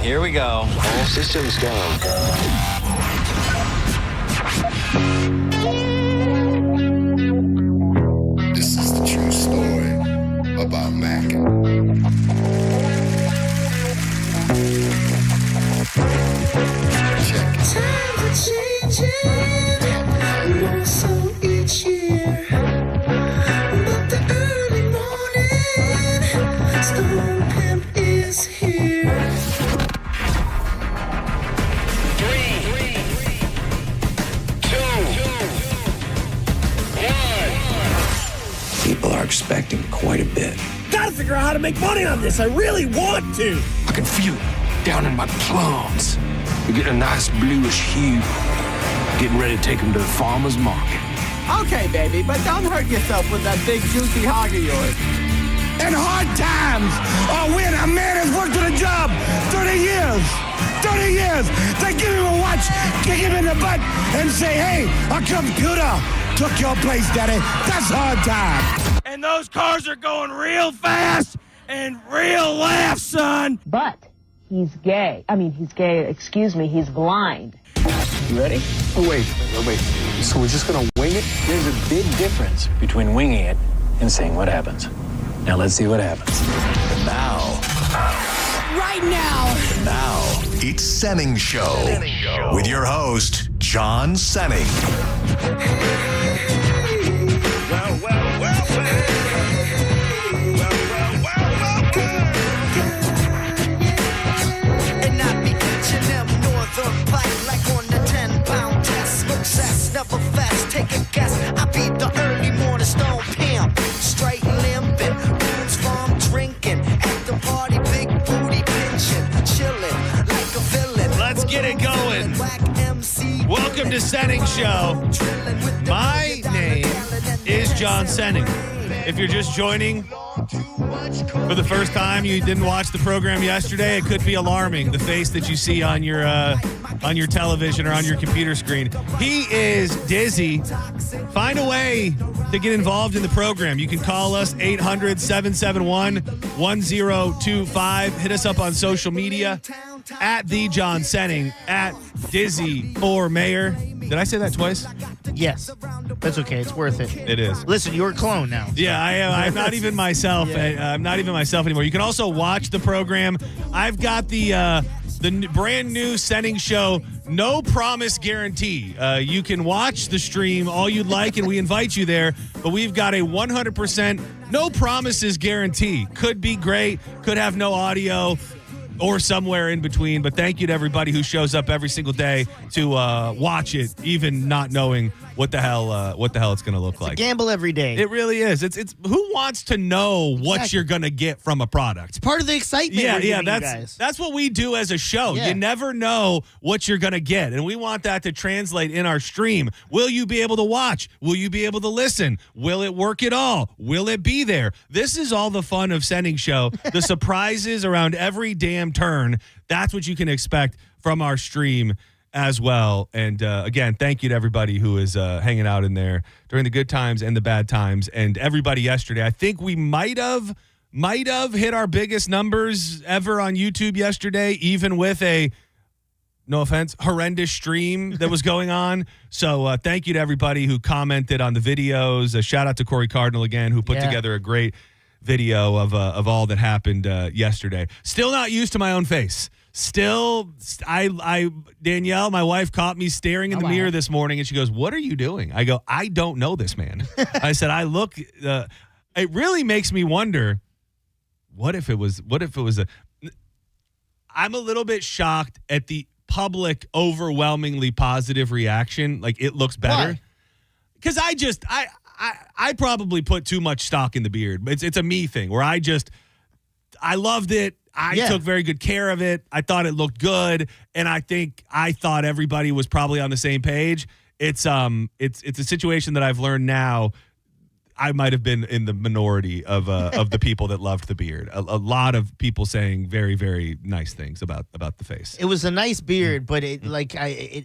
Here we go. All systems go. This is the true story about Mac. Check it. Times are changing, more so each year. But the early morning Stone Pimp is here. 3, 2, 1. People are expecting quite a bit. Gotta figure out how to make money on this. I really want to. I can feel it down in my plums. They're getting a nice bluish hue. Getting ready to take them to the farmer's market. Okay, baby, but don't hurt yourself with that big juicy hog of yours. In hard times, or when a man has worked at a job 30 years, they give him a watch, kick him in the butt, and say, hey, a computer took your place, daddy. That's hard time. And those cars are going real fast and real fast, son. But he's gay. He's blind. You ready? Oh, wait. So we're just going to wing it? There's a big difference between winging it and seeing what happens. Now let's see what happens. And now, Right now. it's Senning Show with your host, John Senning. And I be catching them northern bite like on the 10-pound test. Success never fast. Take a guess. I be the early morning Stone Pimp. Straight limping, rooms farm drinking. At the party, big booty pinching. Chilling like a villain. Let's get it going. Welcome to Senning Show. My name is John Senning. If you're just joining for the first time, you didn't watch the program yesterday, it could be alarming, the face that you see on your television or on your computer screen. He is Dizzy. Find a way to get involved in the program. You can call us 800-771-1025. Hit us up on social media at the John Senning, at Dizzy for Mayor. Did I say that twice? Yes. That's okay. It's worth it. It is. Listen, you're a clone now. Yeah, I am. I'm not even myself. I'm not even myself anymore. You can also watch the program. I've got the brand new Senning Show, no promise guarantee. You can watch the stream all you'd like, and we invite you there. But we've got a 100% no promises guarantee. Could be great. Could have no audio. Or somewhere in between. But thank you to everybody who shows up every single day to watch it, even not knowing what the hell it's going to look like. Gamble every day. It really is. It's who wants to know what you're going to get from a product? It's part of the excitement. That's what we do as a show. Yeah. You never know what you're going to get, and we want that to translate in our stream. Will you be able to watch? Will you be able to listen? Will it work at all? Will it be there? This is all the fun of Senning Show. The surprises around every damn turn. That's what you can expect from our stream as well. And again, thank you to everybody who is hanging out in there during the good times and the bad times, and everybody yesterday. I think we might have hit our biggest numbers ever on YouTube yesterday, even with a, no offense, horrendous stream that was going on. So thank you to everybody who commented on the videos. A shout out to Corey Cardinal again, who put together a great video of all that happened yesterday. Still not used to my own face. Still, Danielle, my wife, caught me staring in the mirror this morning, and she goes, "What are you doing?" I go, "I don't know this man." I said, "I look." It really makes me wonder. What if it was a? I'm a little bit shocked at the public overwhelmingly positive reaction. Like, it looks better. Because I probably put too much stock in the beard. It's a me thing where I loved it. I took very good care of it. I thought it looked good, and I thought everybody was probably on the same page. It's a situation that I've learned now. I might have been in the minority of the people that loved the beard. A lot of people saying very, very nice things about the face. It was a nice beard, but it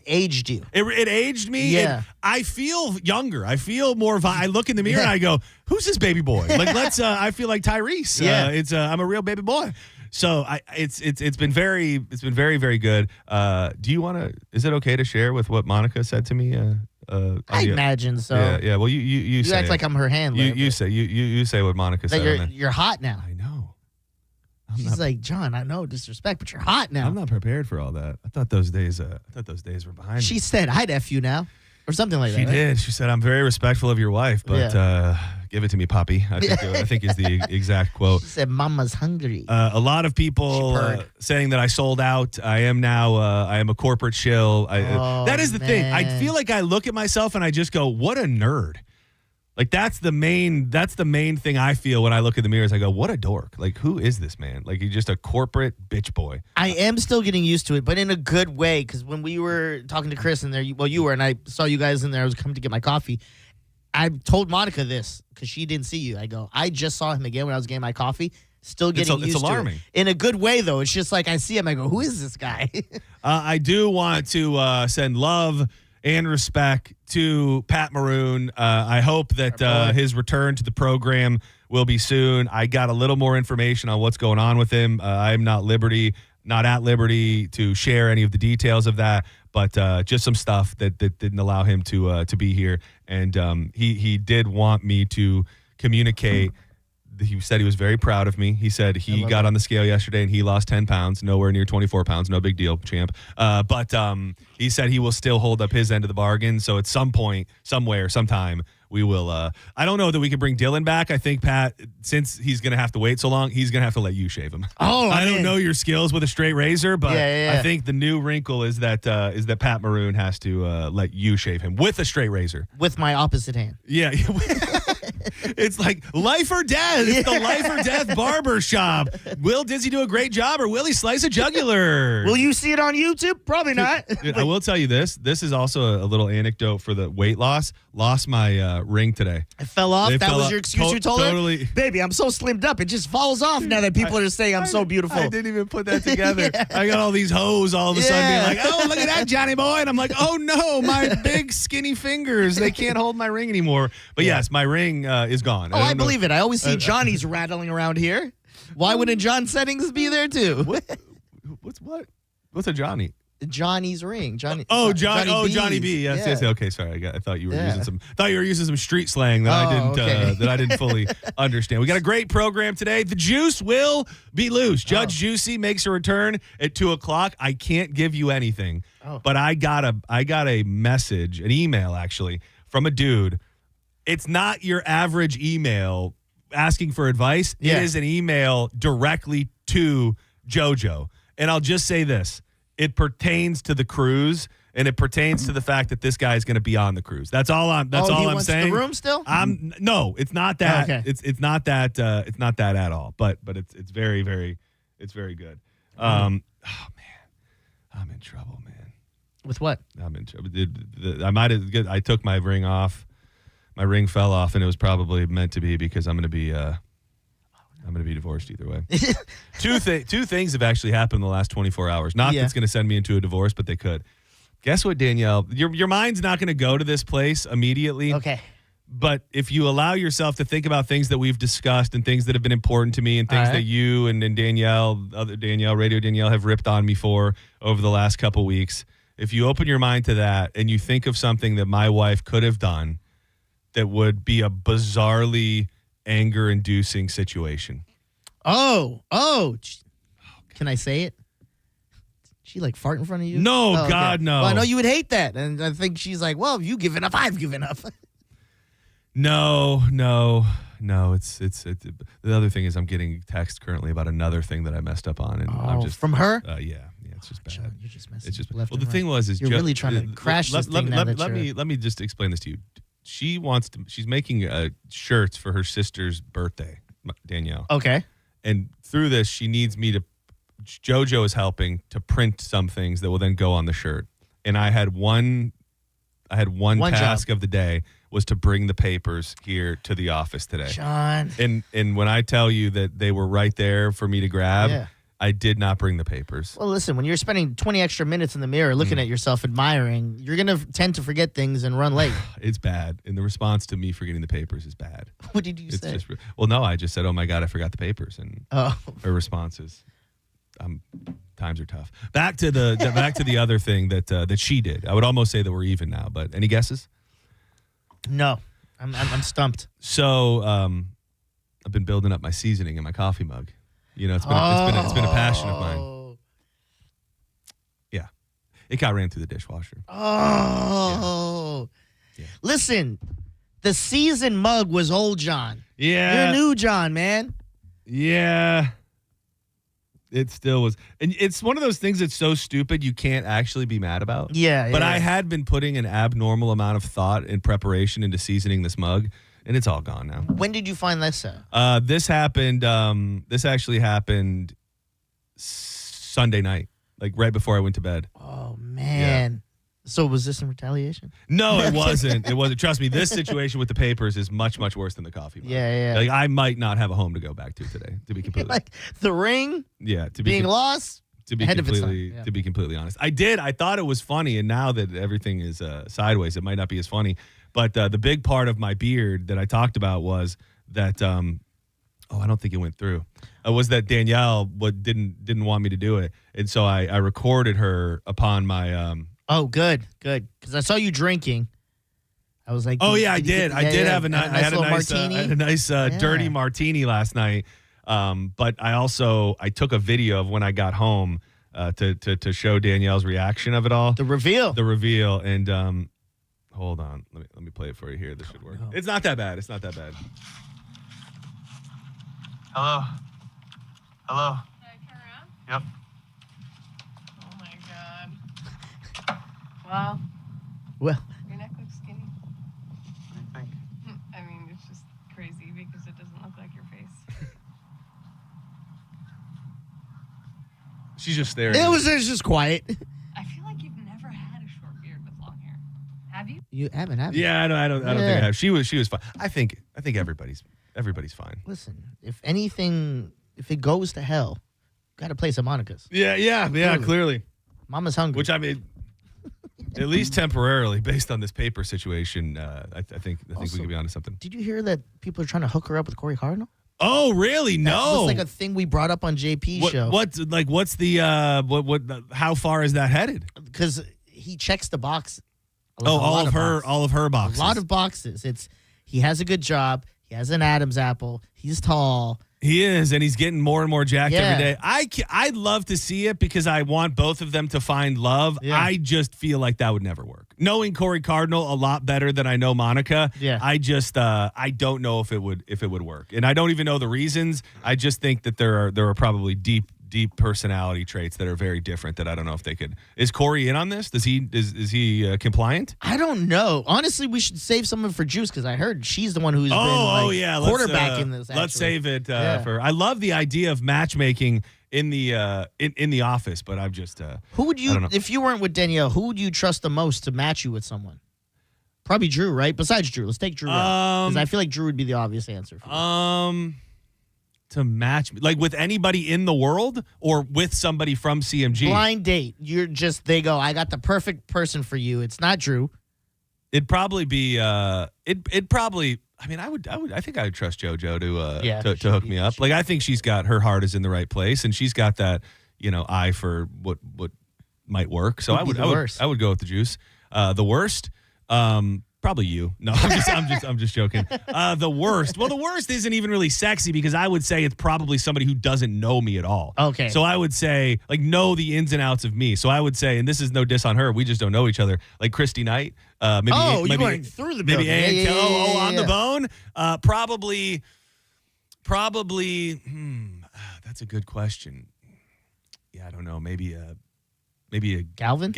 aged you. It aged me. Yeah. I feel younger. I feel more. I look in the mirror and I go, "Who's this baby boy?" Like, I feel like Tyrese. Yeah. I'm a real baby boy. So it's been very very good. Do you want to? Is it okay to share with what Monica said to me? I imagine so. Yeah. Well, you You say act it. like I'm her handler. You say what Monica that said. you're hot now. I know. She's like, John, I know disrespect, but you're hot now. I'm not prepared for all that. I thought those days were behind She me. said, I'd F you now. Or something like She that. did. She said, "I'm very respectful of your wife, but give it to me, Poppy." I think is the exact quote. She said, Mama's hungry. A lot of people saying that I sold out. I am now. I am a corporate shill. That is the thing. I feel like I look at myself and I just go, "What a nerd." Like that's the main thing I feel when I look in the mirror is I go, what a dork. Like, who is this man? Like, he's just a corporate bitch boy. I am still getting used to it, but in a good way, because when we were talking to Chris in there, you were, and I saw you guys in there, I was coming to get my coffee. I told Monica this because she didn't see you. I go, I just saw him again when I was getting my coffee. Still getting used it's alarming. to it. In a good way, though. It's just like I see him, I go, who is this guy? I do want to send love and respect to Pat Maroon. I hope that his return to the program will be soon. I got a little more information on what's going on with him. I'm not at liberty to share any of the details of that, but just some stuff that didn't allow him to be here. And he did want me to communicate. He said he was very proud of me. He said he got on the scale yesterday and he lost 10 pounds, nowhere near 24 pounds. No big deal, champ. But he said he will still hold up his end of the bargain. So at some point, somewhere, sometime, we will. I don't know that we could bring Dylan back. I think, Pat, since he's going to have to wait so long, he's going to have to let you shave him. Oh, I don't know your skills with a straight razor, but I think the new wrinkle is that Pat Maroon has to let you shave him with a straight razor. With my opposite hand. Yeah. It's like life or death. It's the life or death barber shop. Will Dizzy do a great job or will he slice a jugular? Will you see it on YouTube? Probably not. Dude, I will tell you this. This is also a little anecdote for the weight loss. Lost my ring today. It fell off? That was your excuse you told totally. her? Baby, I'm so slimmed up. It just falls off now that people are saying I'm so beautiful. I didn't even put that together. I got all these hoes all of a sudden being like, oh, look at that, Johnny boy. And I'm like, oh, no, my big skinny fingers. They can't hold my ring anymore. But yes, my ring is gone. Oh, I believe it. I always see Johnny's rattling around here. Why wouldn't John Settings be there too? What's a Johnny? Johnny's ring. Johnny. Johnny B. Yes. Okay, sorry. I thought you were using some street slang that I didn't fully understand. We got a great program today. The juice will be loose. Judge Juicy makes a return at 2:00. I can't give you anything, but I got a message, an email actually from a dude. It's not your average email asking for advice. Yeah. It is an email directly to JoJo, and I'll just say this. It pertains to the cruise, and it pertains to the fact that this guy is going to be on the cruise. That's all I'm saying. The room still? No, it's not that. Okay. It's not that. It's not that at all. But it's very very good. Oh man, I'm in trouble, man. With what? I'm in trouble. I took my ring off. My ring fell off, and it was probably meant to be because I'm going to be divorced either way. Two things have actually happened in the last 24 hours. Not that's going to send me into a divorce, but they could. Guess what, Danielle? Your mind's not going to go to this place immediately. Okay. But if you allow yourself to think about things that we've discussed and things that have been important to me and things that you and Danielle, Radio Danielle, have ripped on me for over the last couple weeks, if you open your mind to that and you think of something that my wife could have done that would be a bizarrely anger-inducing situation. Oh. Can I say it? She like fart in front of you? No, God, no. Well, I know you would hate that. And I think she's like, well, if you give enough, I've given up. No. It's the other thing is I'm getting text currently about another thing that I messed up on. And I'm just from her? Yeah, it's just bad. John, you're just messing It's just left well. and The thing right. was, is you're really trying to crash this thing. Let me just explain this to you. She's making shirts for her sister's birthday, Danielle. Okay. And through this, she needs me to. JoJo is helping to print some things that will then go on the shirt. And I had one task job of the day was to bring the papers here to the office today. John. And when I tell you that they were right there for me to grab, I did not bring the papers. Well, listen, when you're spending 20 extra minutes in the mirror looking at yourself, admiring, you're going to tend to forget things and run late. It's bad. And the response to me forgetting the papers is bad. What did you say? No, I just said, oh, my God, I forgot the papers. And her response is, times are tough. Back to the other thing that she did. I would almost say that we're even now, but any guesses? No, I'm stumped. So I've been building up my seasoning in my coffee mug. You know, it's been a passion of mine. Yeah, it got ran through the dishwasher. Oh, Yeah. Listen, the seasoned mug was old John. Yeah, You're new John, man. Yeah. It still was. And it's one of those things that's so stupid you can't actually be mad about. Yeah. But I had been putting an abnormal amount of thought and preparation into seasoning this mug, and it's all gone now. When did you find this out? This actually happened Sunday night, like right before I went to bed. Oh, man. So was this in retaliation? No, it wasn't. It wasn't. Trust me, this situation with the papers is much, much worse than the coffee mug. Yeah. Like, I might not have a home to go back to today, to be completely Like the ring being lost? To be completely honest, I thought it was funny, and now that everything is sideways, it might not be as funny. But the big part of my beard that I talked about was that. I don't think it went through. Was that Danielle didn't want me to do it, and so I recorded her upon my. Oh, good. Because I saw you drinking. I was like, oh yeah, I did. I did have a nice. I had a nice dirty martini last night. But I took a video of when I got home to show Danielle's reaction of it all. The reveal, and hold on, let me play it for you here. This should work. It's not that bad. Hello. Did I turn around? Yep. Oh my god. Wow. Well, Your neck looks skinny. What do you think? I mean, it's just crazy because it doesn't look like your face. She's just staring. it was just quiet. I feel like you've never had a short beard with long hair. Have you? You haven't, have you? Yeah, I don't think I have. She was fine. I think everybody's fine. Listen, if it goes to hell, got to play some Monica's. Yeah, clearly. Mama's hungry. Which I mean, at least temporarily, based on this paper situation, I think we could be onto something. Did you hear that people are trying to hook her up with Corey Cardinal? Oh, really? That No. was like a thing we brought up on JP's show. What's the how far is that headed? Because he checks the box. All of her boxes. A lot of boxes. He has a good job. He has an Adam's apple. He's tall. He is, and he's getting more and more jacked Yeah. every day. I'd love to see it because I want both of them to find love. Yeah. I just feel like that would never work. Knowing Corey Cardinal a lot better than I know Monica, I just I don't know if it would work, and I don't even know the reasons. I just think that there are probably deep personality traits that are very different that I don't know if they could. Is Corey in on this? Is he compliant? I don't know. Honestly, we should save someone for Juice because I heard she's the one who's been quarterbacking this. Let's save it for. I love the idea of matchmaking in the office, but I'm just. Who would you, if you weren't with Danielle, who would you trust the most to match you with someone? Probably Drew, right? Besides Drew, let's take Drew out because I feel like Drew would be the obvious answer. For me. To match me, like with anybody in the world or with somebody from CMG. Blind date. They go, I got the perfect person for you. It's not Drew. It'd probably be, I think I would trust JoJo to hook me up. Like, I think she's got, her heart is in the right place and she's got that, eye for what might work. So I would go with the Juice. The worst, probably you. No, I'm just joking. The worst. Well, the worst isn't even really sexy because I would say it's probably somebody who doesn't know me at all. Okay. So I would say, like, know the ins and outs of me. So I would say, and this is no diss on her, we just don't know each other. Like Christy Knight. Maybe you went through the building. Maybe on the bone. Probably. That's a good question. Yeah, I don't know. Maybe a Galvin?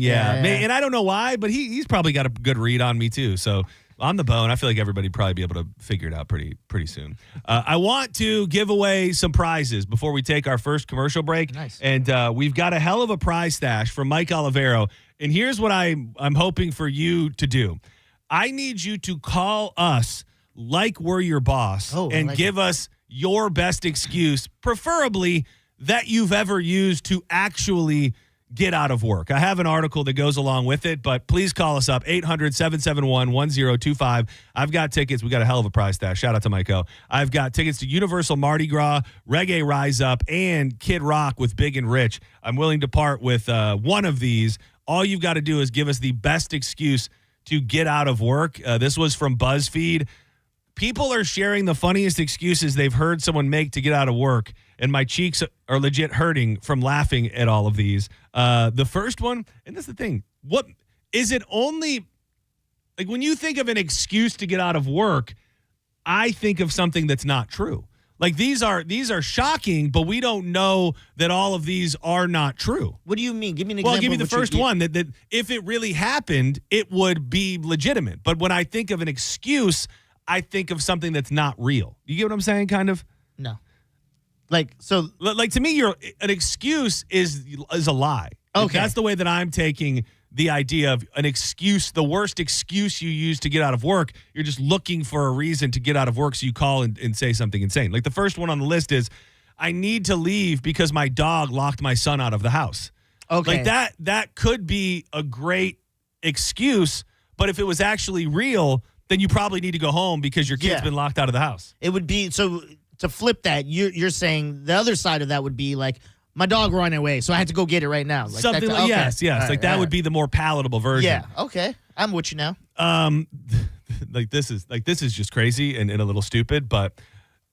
Yeah. And I don't know why, but he's probably got a good read on me too. So on the bone, I feel like everybody'd probably be able to figure it out pretty soon. I want to give away some prizes before we take our first commercial break. Nice. And we've got a hell of a prize stash from Mike Olivero. And here's what I'm hoping for you to do. I need you to call us like we're your boss and give us your best excuse, preferably that you've ever used to actually get out of work. I have an article that goes along with it, but please call us up, 800-771-1025. I've got tickets. We got a hell of a prize stash. Shout out to Mike O. I've got tickets to Universal Mardi Gras, Reggae Rise Up, and Kid Rock with Big and Rich. I'm willing to part with one of these. All you've got to do is give us the best excuse to get out of work. This was from BuzzFeed. People are sharing the funniest excuses they've heard someone make to get out of work, and my cheeks are legit hurting from laughing at all of these. The first one, and that's the thing, what is it only, like when you think of an excuse to get out of work, I think of something that's not true. Like these are shocking, but we don't know that all of these are not true. What do you mean? Give me an example. Well, I'll give you the first one, that if it really happened, it would be legitimate. But when I think of an excuse, I think of something that's not real. You get what I'm saying, kind of? No. Like to me, an excuse is a lie. Okay. That's the way that I'm taking the idea of an excuse. The worst excuse you use to get out of work, you're just looking for a reason to get out of work, so you call and say something insane. Like the first one on the list is, I need to leave because my dog locked my son out of the house. Okay. Like that could be a great excuse, but if it was actually real, then you probably need to go home because your kid's been locked out of the house. It would be, so to flip that, you're saying the other side of that would be like, my dog ran away, so I had to go get it right now. Like something like, yes. Right, that would be the more palatable version. Yeah, okay. I'm with you now. This is just crazy and a little stupid, but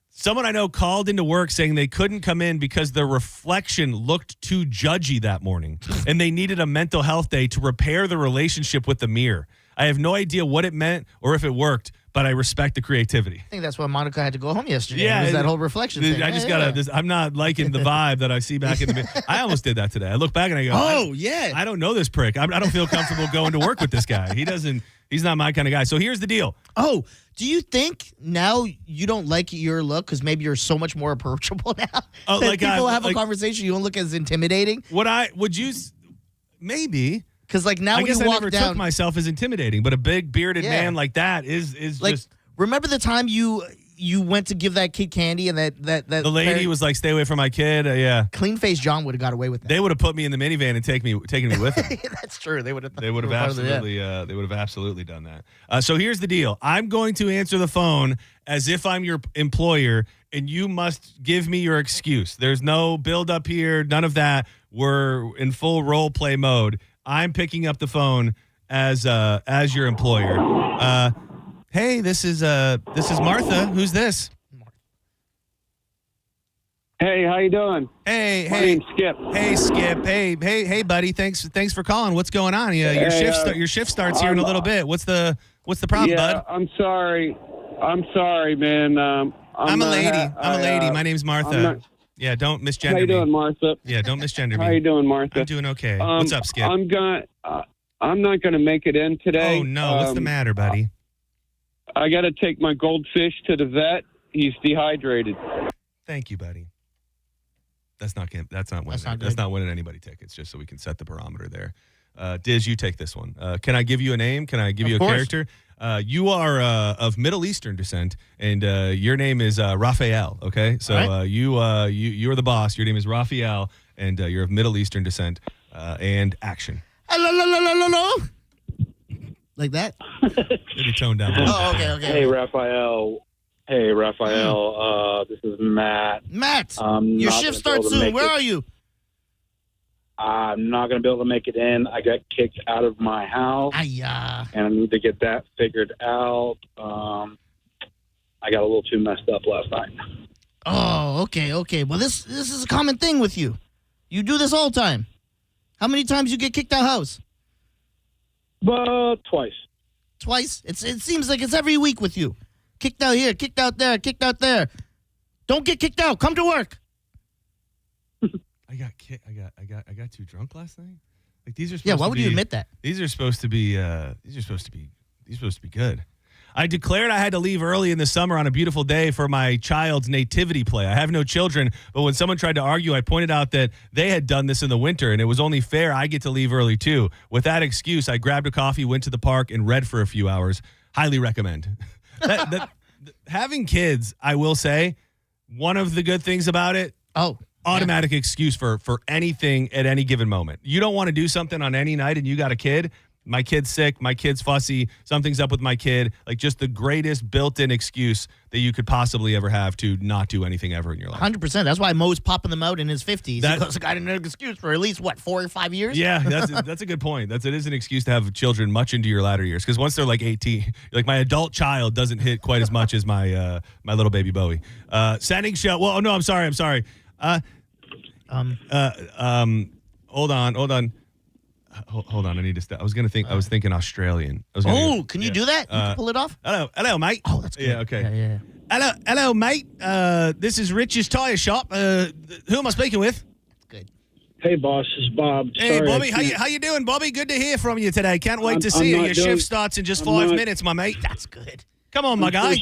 someone I know called into work saying they couldn't come in because their reflection looked too judgy that morning, and they needed a mental health day to repair the relationship with the mirror. I have no idea what it meant or if it worked, but I respect the creativity. I think that's why Monica had to go home yesterday. Yeah, it was that whole reflection thing. I just I'm not liking the vibe that I see back in the mirror. I almost did that today. I look back and I go, I don't know this prick. I don't feel comfortable going to work with this guy. He's not my kind of guy. So here's the deal. Oh, do you think now you don't like your look because maybe you're so much more approachable now? Oh, like people have a conversation, you don't look as intimidating? Maybe. Because like now I when guess you I walk never down, took myself as intimidating, but a big bearded man like that is like, just. Remember the time you went to give that kid candy and that the lady was like, "Stay away from my kid." Yeah, clean faced John would have got away with that. They would have put me in the minivan and taken me with them. That's true. They would have. They would have absolutely. They would have absolutely done that. So here's the deal. I'm going to answer the phone as if I'm your employer, and you must give me your excuse. There's no build up here. None of that. We're in full role play mode. I'm picking up the phone as your employer. Hey, this is Martha. Who's this? Hey, how you doing? Hey, My name's Skip. Hey, Skip. Hey, buddy. Thanks for calling. What's going on? Your shift starts here in a little bit. What's the problem, bud? I'm sorry, man. I'm a lady. My name's Martha. Don't misgender me. How you doing, Martha? Yeah, don't misgender me. How you doing, Martha? I'm doing okay. What's up, Skip? I'm not gonna make it in today. Oh no, what's the matter, buddy? I got to take my goldfish to the vet. He's dehydrated. Thank you, buddy. That's not winning anybody tickets. Just so we can set the barometer there. Diz, you take this one. Can I give you a name? Can I give you a character? You are of Middle Eastern descent, and your name is Raphael. Okay, so right. you're the boss. Your name is Raphael, and you're of Middle Eastern descent. And action. Like that? Maybe tone down. Oh, okay. Hey, Raphael. This is Matt. Matt, your shift starts soon. Where are you? I'm not going to be able to make it in. I got kicked out of my house. And I need to get that figured out. I got a little too messed up last night. Oh, okay. Well, this is a common thing with you. You do this all the time. How many times you get kicked out of house? Twice. Twice? It seems like it's every week with you. Kicked out here, kicked out there, kicked out there. Don't get kicked out. Come to work. I got too drunk last night. Like these are supposed why would you admit that? These are supposed to be good. I declared I had to leave early in the summer on a beautiful day for my child's nativity play. I have no children, but when someone tried to argue, I pointed out that they had done this in the winter, and it was only fair I get to leave early too. With that excuse, I grabbed a coffee, went to the park, and read for a few hours. Highly recommend. Having kids, I will say, one of the good things about it, automatic excuse for anything at any given moment. You don't want to do something on any night and you got a kid. My kid's sick. My kid's fussy. Something's up with my kid. Like just the greatest built-in excuse that you could possibly ever have to not do anything ever in your life. 100%. That's why Mo's popping them out in his 50s. Because I got an excuse for at least, 4 or 5 years? Yeah, that's a good point. It is an excuse to have children much into your latter years. Because once they're like 18, like my adult child doesn't hit quite as much as my my little baby Bowie. Senning Show. Well, no, I'm sorry. Hold on. Hold on, I need to stop. I was thinking Australian. Can you do that? You can pull it off? Hello, mate. Oh, that's good. Yeah, okay. Yeah. Hello, mate. This is Rich's Tire Shop. Who am I speaking with? Good. Hey, boss, this is Bob. Hey, Sorry, Bobby. How you doing, Bobby? Good to hear from you today. Can't wait to see you. Your shift starts in just 5 minutes, my mate. That's good. Come on, my guy.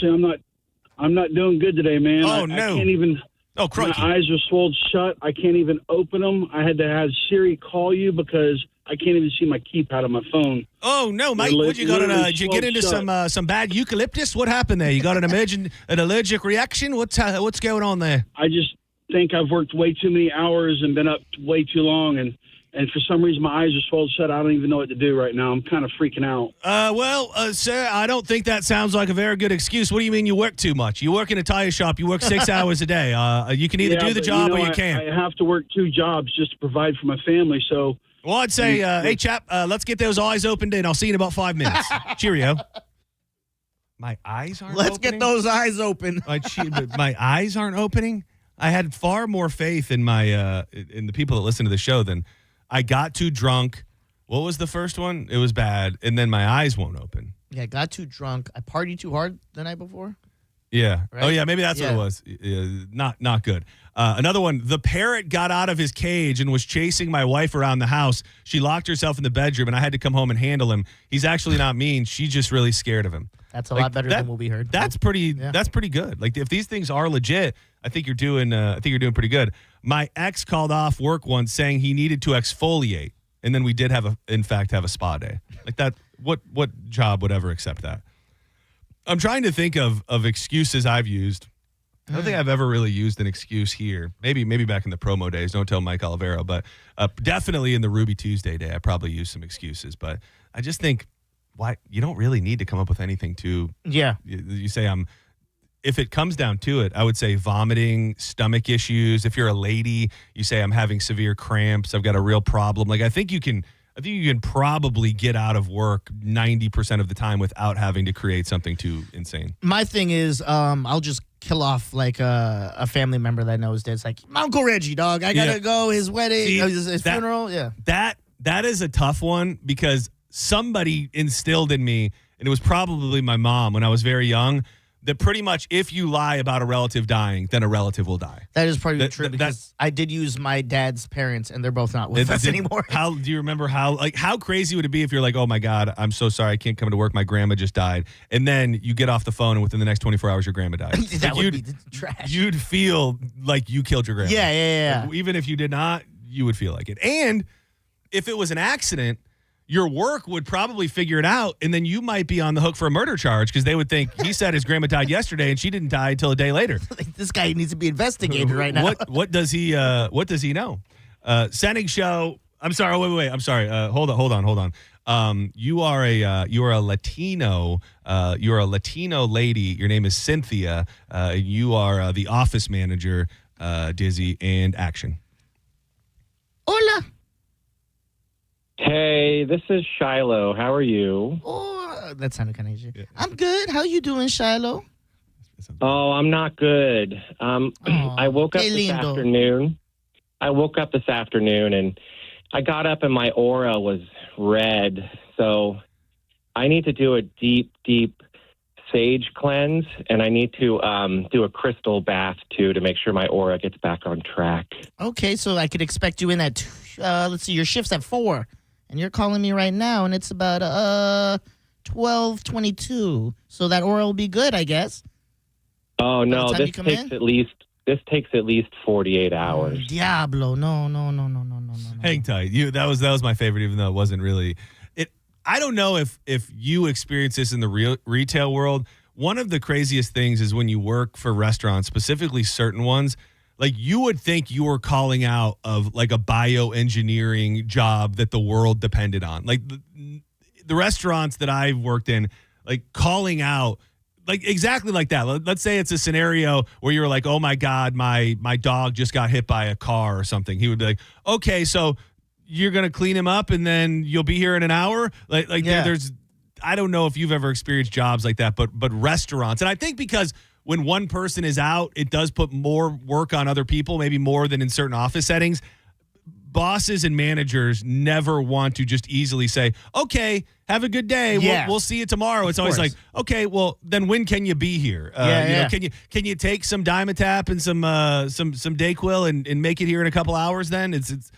I'm not doing good today, man. Oh, no. I can't even. Oh, crikey. My eyes are swollen shut. I can't even open them. I had to have Siri call you because I can't even see my keypad on my phone. Oh no, mate! Did you get into some bad eucalyptus? What happened there? You got an allergic reaction? What's going on there? I just think I've worked way too many hours and been up way too long, and for some reason my eyes are swollen shut. I don't even know what to do right now. I'm kind of freaking out. Sir, I don't think that sounds like a very good excuse. What do you mean you work too much? You work in a tire shop. You work 6 hours a day. You can either do the job or you can't. I have to work 2 jobs just to provide for my family, so. Well, I'd say, hey, chap, let's get those eyes opened and I'll see you in about 5 minutes. Cheerio. My eyes aren't Let's opening? get those eyes open. My eyes aren't opening? I had far more faith in in the people that listen to the show than I got too drunk. What was the first one? It was bad. And then my eyes won't open. Yeah, got too drunk. I partied too hard the night before. Yeah. Right? Oh, yeah, maybe that's what it was. Not good. Another one, the parrot got out of his cage and was chasing my wife around the house. She locked herself in the bedroom, and I had to come home and handle him. He's actually not mean. She's just really scared of him. That's a lot better than what we heard. That's pretty good. Like, if these things are legit, I think you're doing pretty good. My ex called off work once saying he needed to exfoliate, and then we did in fact have a spa day. Like that, what job would ever accept that? I'm trying to think of excuses I've used. I don't think I've ever really used an excuse here. Maybe back in the promo days. Don't tell Mike Olivero, but definitely in the Ruby Tuesday day, I probably used some excuses. But I just think, why you don't really need to come up with anything to. Yeah. You say if it comes down to it, I would say vomiting, stomach issues. If you're a lady, you say I'm having severe cramps. I've got a real problem. Like I think you can probably get out of work 90% of the time without having to create something too insane. My thing is, I'll just kill off like a family member that I know is dead. It's like, my Uncle Reggie, dog. I gotta go. His wedding, his funeral. Yeah. That is a tough one because somebody instilled in me, and it was probably my mom when I was very young, that pretty much if you lie about a relative dying, then a relative will die. That is probably true because I did use my dad's parents, and they're both not with us anymore. Do you remember how crazy would it be if you're like, oh my God, I'm so sorry, I can't come to work, my grandma just died, and then you get off the phone, and within the next 24 hours, your grandma died. That would be trash. You'd feel like you killed your grandma. Yeah. Like, even if you did not, you would feel like it. And if it was an accident, your work would probably figure it out, and then you might be on the hook for a murder charge because they would think he said his grandma died yesterday and she didn't die until a day later. This guy needs to be investigated right now. What does he know? Senning Show. I'm sorry. Wait. I'm sorry. Hold on. You are a Latino. You're a Latino lady. Your name is Cynthia. You are the office manager. Dizzy and action. Hola. Hey, this is Shiloh. How are you? Oh, that sounded kind of easy. Yeah. I'm good. How you doing, Shiloh? Oh, I'm not good. I woke up this afternoon. And I got up and my aura was red. So I need to do a deep, deep sage cleanse, and I need to do a crystal bath, too, to make sure my aura gets back on track. Okay, so I could expect you in at, let's see, your shift's at 4. And you're calling me right now, and it's about 12:22. So that aura will be good, I guess. Oh no, this takes at least 48 hours. Diablo, no. Hang tight. That was my favorite, even though it wasn't really. I don't know if you experience this in the retail world. One of the craziest things is when you work for restaurants, specifically certain ones. like you would think you were calling out of like a bioengineering job that the world depended on. Like the restaurants that I've worked in, like calling out, like exactly like that. Let's say it's a scenario where you're like, oh my God, my dog just got hit by a car or something. He would be like, okay, so you're going to clean him up and then you'll be here in an hour. There's, I don't know if you've ever experienced jobs like that, but restaurants. And I think because when one person is out, it does put more work on other people, maybe more than in certain office settings. Bosses and managers never want to just easily say, okay, have a good day. Yeah. We'll see you tomorrow. It's always like, okay, well, then when can you be here? Can you take some Dimetapp and some Dayquil and make it here in a couple hours then? It's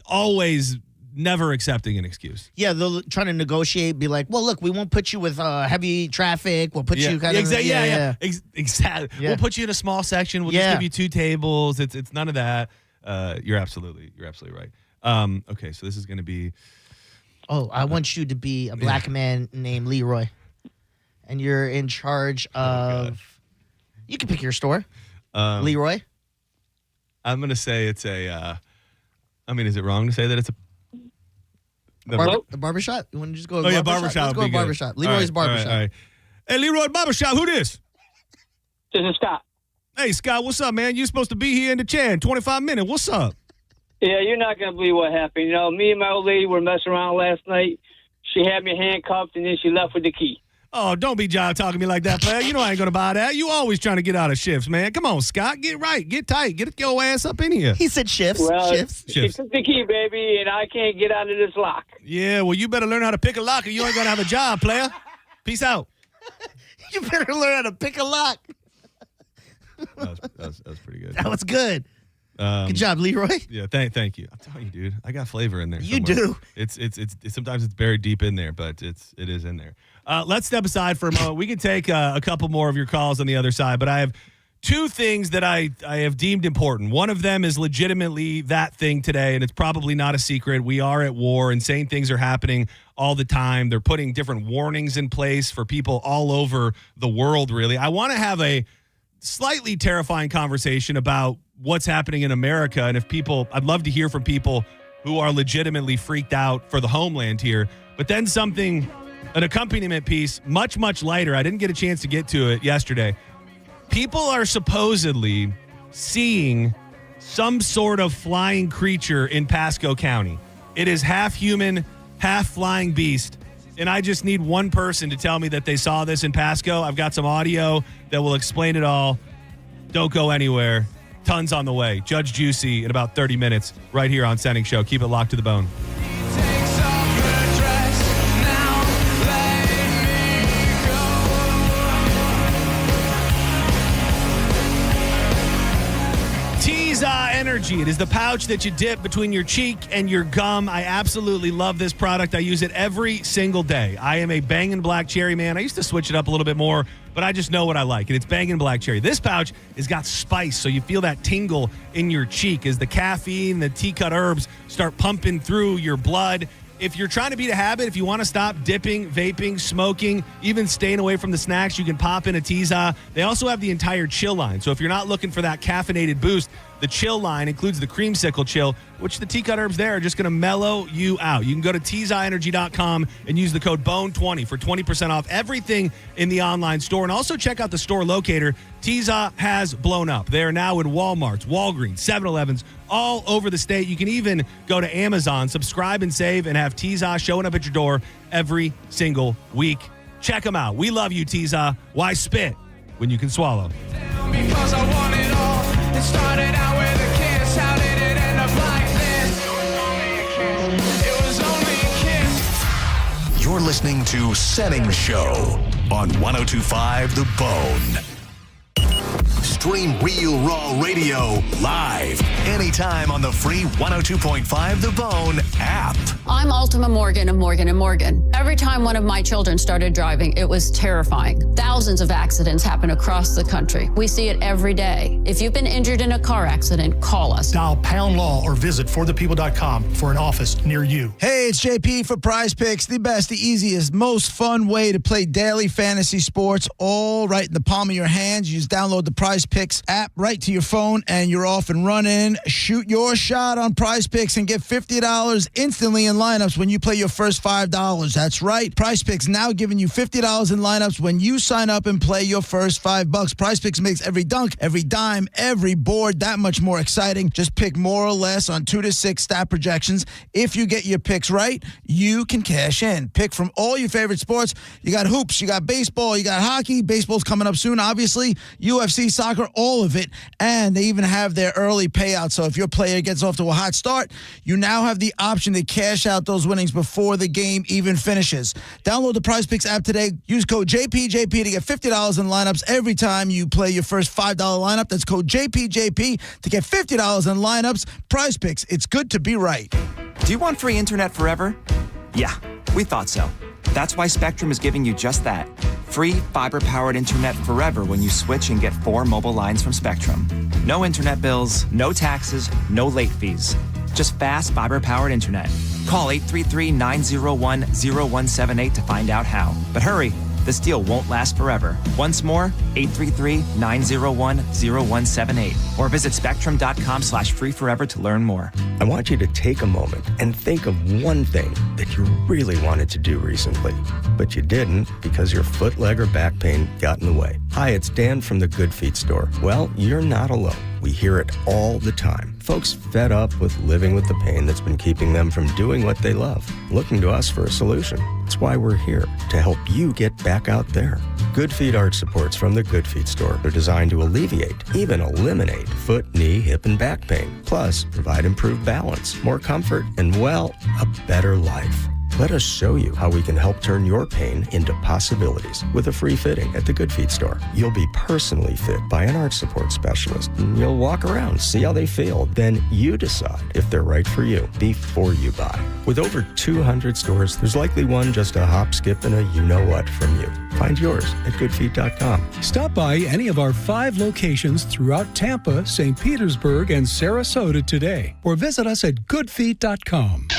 always never accepting an excuse. Yeah, they'll try to negotiate, be like, well, look, we won't put you with heavy traffic. We'll put you kind of... Exactly. Yeah. We'll put you in a small section. We'll just give you 2 tables. It's none of that. You're absolutely right. Okay, so this is going to be... Oh, I want you to be a black man named Leroy. And you're in charge of... You can pick your store. Leroy? I'm going to say it's a... is it wrong to say that it's a... The barbershop? You want to just go with barbershop? Let's go with barbershop. Leroy's barbershop. All right. Hey, Leroy Barbershop, who this? This is Scott. Hey, Scott, what's up, man? You're supposed to be here in the chair in 25 minutes. What's up? Yeah, you're not going to believe what happened. You know, me and my old lady were messing around last night. She had me handcuffed, and then she left with the key. Oh, don't be jive talking to me like that, player. You know I ain't going to buy that. You always trying to get out of shifts, man. Come on, Scott. Get right. Get tight. Get your ass up in here. He said shifts. Well, shifts. She took the key, baby, and I can't get out of this lock. Yeah, well, you better learn how to pick a lock or you ain't going to have a job, player. Peace out. You better learn how to pick a lock. That was pretty good. That was good. Good job, Leroy. Yeah, thank you. I'm telling you, dude, I got flavor in there. You somewhere. do. It's sometimes it's buried deep in there, but it is in there. Let's step aside for a moment. We can take a couple more of your calls on the other side, but I have 2 things that I have deemed important. One of them is legitimately that thing today, and it's probably not a secret. We are at war. Insane things are happening all the time. They're putting different warnings in place for people all over the world, really. I want to have a slightly terrifying conversation about what's happening in America. And I'd love to hear from people who are legitimately freaked out for the homeland here. But then an accompaniment piece, much, much lighter. I didn't get a chance to get to it yesterday. People are supposedly seeing some sort of flying creature in Pasco County. It is half human, half flying beast. And I just need one person to tell me that they saw this in Pasco. I've got some audio that will explain it all. Don't go anywhere. Tons on the way. Judge Juicy in about 30 minutes right here on Senning Show. Keep it locked to the bone. Energy. It is the pouch that you dip between your cheek and your gum. I absolutely love this product. I use it every single day. I am a bangin' black cherry man. I used to switch it up a little bit more, but I just know what I like, and it's bangin' black cherry. This pouch has got spice, so you feel that tingle in your cheek as the caffeine, the tea-cut herbs start pumping through your blood. If you're trying to beat a habit, if you want to stop dipping, vaping, smoking, even staying away from the snacks, you can pop in a Tiza. They also have the entire chill line. So if you're not looking for that caffeinated boost, the chill line includes the creamsicle chill, which the tea-cut herbs there are just going to mellow you out. You can go to TizaEnergy.com and use the code BONE20 for 20% off everything in the online store. And also check out the store locator. Tiza has blown up. They are now in Walmarts, Walgreens, 7-Elevens, all over the state. You can even go to Amazon, subscribe and save, and have Tiza showing up at your door every single week. Check them out. We love you, Tiza. Why spit when you can swallow? Because I want it all. It started out with a kiss. How did it end up like this? It was only a kiss. You're listening to Senning Show on 102.5 The Bone. Stream Real Raw Radio live anytime on the free 102.5 The Bone app. I'm Ultima Morgan of Morgan & Morgan. Every time one of my children started driving, it was terrifying. Thousands of accidents happen across the country. We see it every day. If you've been injured in a car accident, call us. Dial #law or visit forthepeople.com for an office near you. Hey, it's JP for Prize Picks, the best, the easiest, most fun way to play daily fantasy sports, all right in the palm of your hands. You just download the Prize Picks Picks app right to your phone, and you're off and running. Shoot your shot on Prize Picks and get $50 instantly in lineups when you play your first $5. That's right. Prize Picks now giving you $50 in lineups when you sign up and play your first $5. Prize Picks makes every dunk, every dime, every board that much more exciting. Just pick more or less on 2 to 6 stat projections. If you get your picks right, you can cash in. Pick from all your favorite sports. You got hoops, you got baseball, you got hockey. Baseball's coming up soon, obviously. UFC, soccer, all of it. And they even have their early payout. So if your player gets off to a hot start, you now have the option to cash out those winnings before the game even finishes. Download the Prize Picks app today. Use code JPJP to get $50 in lineups every time you play your first $5 lineup. That's code JPJP to get $50 in lineups. Prize Picks, it's good to be right. Do you want free internet forever? Yeah, we thought so. That's why Spectrum is giving you just that. Free fiber-powered internet forever when you switch and get 4 mobile lines from Spectrum. No internet bills, no taxes, no late fees. Just fast fiber-powered internet. Call 833-901-0178 to find out how. But hurry, this deal won't last forever. Once more, 833-901-0178. Or visit spectrum.com/free forever to learn more. I want you to take a moment and think of one thing that you really wanted to do recently, but you didn't because your foot, leg, or back pain got in the way. Hi, it's Dan from the Good Feet store. Well, you're not alone. We hear it all the time. Folks fed up with living with the pain that's been keeping them from doing what they love, looking to us for a solution. That's why we're here, to help you get back out there. Good Feet arch supports from the Good Feet store are designed to alleviate, even eliminate, foot, knee, hip, and back pain. Plus, provide improved balance, more comfort, and, well, a better life. Let us show you how we can help turn your pain into possibilities with a free fitting at the Good Feet store. You'll be personally fit by an arch support specialist. And you'll walk around, see how they feel. Then you decide if they're right for you before you buy. With over 200 stores, there's likely one just a hop, skip, and a you-know-what from you. Find yours at goodfeet.com. Stop by any of our 5 locations throughout Tampa, St. Petersburg, and Sarasota today, or visit us at goodfeet.com.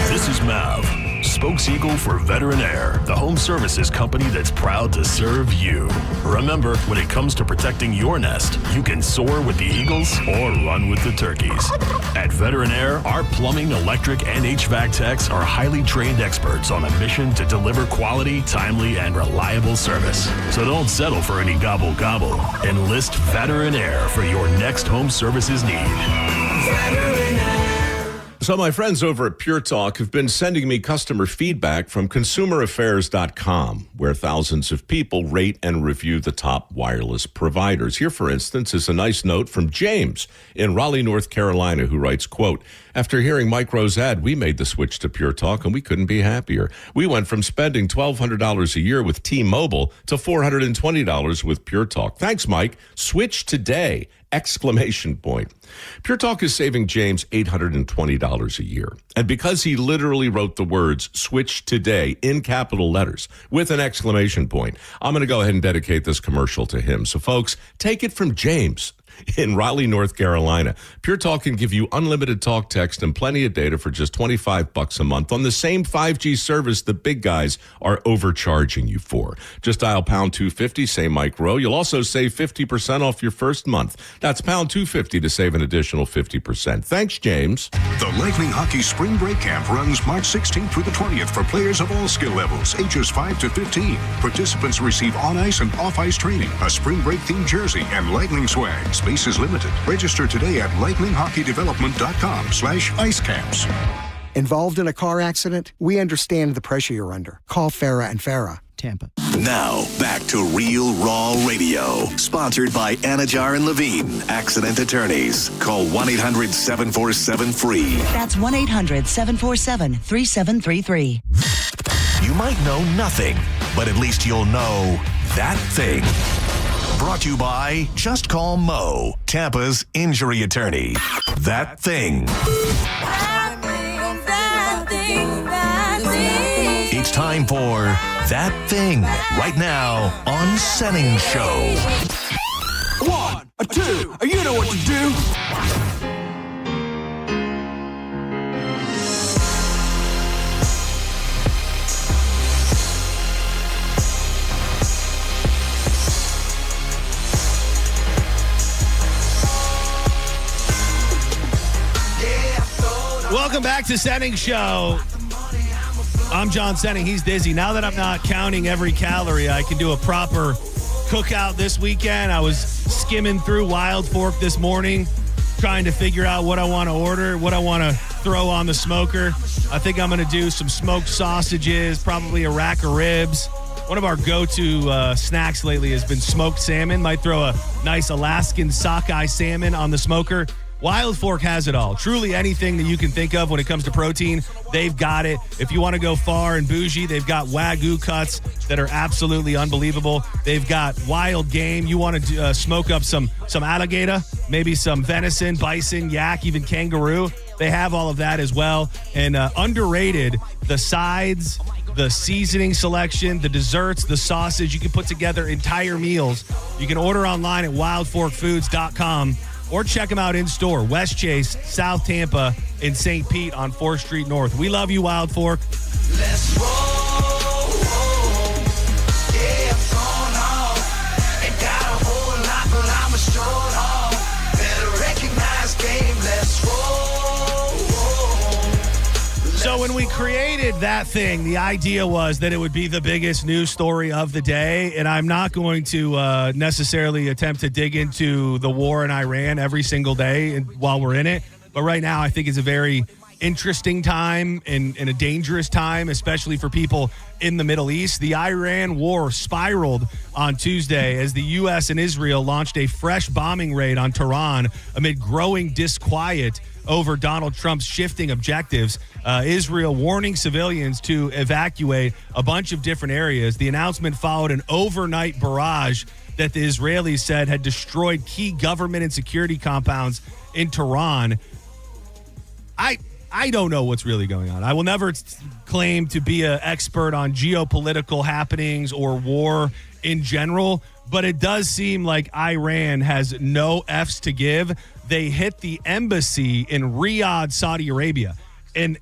This is Mav, Spokeseagull for Veteran Air, the home services company that's proud to serve you. Remember, when it comes to protecting your nest, you can soar with the eagles or run with the turkeys. At Veteran Air, our plumbing, electric, and HVAC techs are highly trained experts on a mission to deliver quality, timely, and reliable service. So don't settle for any gobble-gobble. Enlist Veteran Air for your next home services need. Veteran Air. So my friends over at Pure Talk have been sending me customer feedback from consumeraffairs.com, where thousands of people rate and review the top wireless providers. Here, for instance, is a nice note from James in Raleigh, North Carolina, who writes, quote, "After hearing Mike Rowe's ad, we made the switch to Pure Talk, and we couldn't be happier. We went from spending $1,200 a year with T-Mobile to $420 with Pure Talk. Thanks, Mike. Switch today!" Exclamation point. Pure Talk is saving James $820 a year. And because he literally wrote the words "switch today" in capital letters with an exclamation point, I'm going to go ahead and dedicate this commercial to him. So folks, take it from James in Raleigh, North Carolina. Pure Talk can give you unlimited talk, text, and plenty of data for just $25 a month on the same 5G service the big guys are overcharging you for. Just dial pound 250, say Mike Rowe. You'll also save 50% off your first month. That's pound 250 to save an additional 50%. Thanks, James. The Lightning Hockey Spring Break Camp runs March 16th through the 20th for players of all skill levels, ages 5 to 15. Participants receive on-ice and off-ice training, a spring break-themed jersey, and Lightning swag. Space is limited. Register today at lightninghockeydevelopment.com/icecamps. Involved in a car accident? We understand the pressure you're under. Call Farah and Farah, Tampa. Now, back to Real Raw Radio. Sponsored by Anajar and Levine, accident attorneys. Call 1-800-747-FREE. That's 1-800-747-3733. You might know nothing, but at least you'll know that thing. Brought to you by Just Call Mo, Tampa's injury attorney. That thing. It's time for That Thing, right now on Senning Show. 1, 2, you know what to do. Welcome back to Senning Show. I'm John Senning. He's Dizzy. Now that I'm not counting every calorie, I can do a proper cookout this weekend. I was skimming through Wild Fork this morning, trying to figure out what I want to order, what I want to throw on the smoker. I think I'm going to do some smoked sausages, probably a rack of ribs. One of our go-to snacks lately has been smoked salmon. Might throw a nice Alaskan sockeye salmon on the smoker. Wild Fork has it all. Truly anything that you can think of when it comes to protein, they've got it. If you want to go far and bougie, they've got Wagyu cuts that are absolutely unbelievable. They've got wild game. You want to smoke up some alligator, maybe some venison, bison, yak, even kangaroo. They have all of that as well. And underrated, the sides, the seasoning selection, the desserts, the sausage. You can put together entire meals. You can order online at wildforkfoods.com. Or check them out in store. West Chase, South Tampa, and St. Pete on 4th Street North. We love you, Wild Fork. Let's roll. Yeah, I'm going off. Ain't got a whole lot, but I'm a short haul. Better recognize game. Let's roll. So when we created that thing, the idea was that it would be the biggest news story of the day, and I'm not going to necessarily attempt to dig into the war in Iran every single day while we're in it. But right now, I think it's a very interesting time and a dangerous time, especially for people in the Middle East. The Iran war spiraled on Tuesday as the U.S. and Israel launched a fresh bombing raid on Tehran amid growing disquiet over Donald Trump's shifting objectives. Israel warning civilians to evacuate a bunch of different areas. The announcement followed an overnight barrage that the Israelis said had destroyed key government and security compounds in Tehran. I don't know what's really going on. I will never claim to be an expert on geopolitical happenings or war in general, but it does seem like Iran has no F's to give. They hit the embassy in Riyadh, Saudi Arabia. And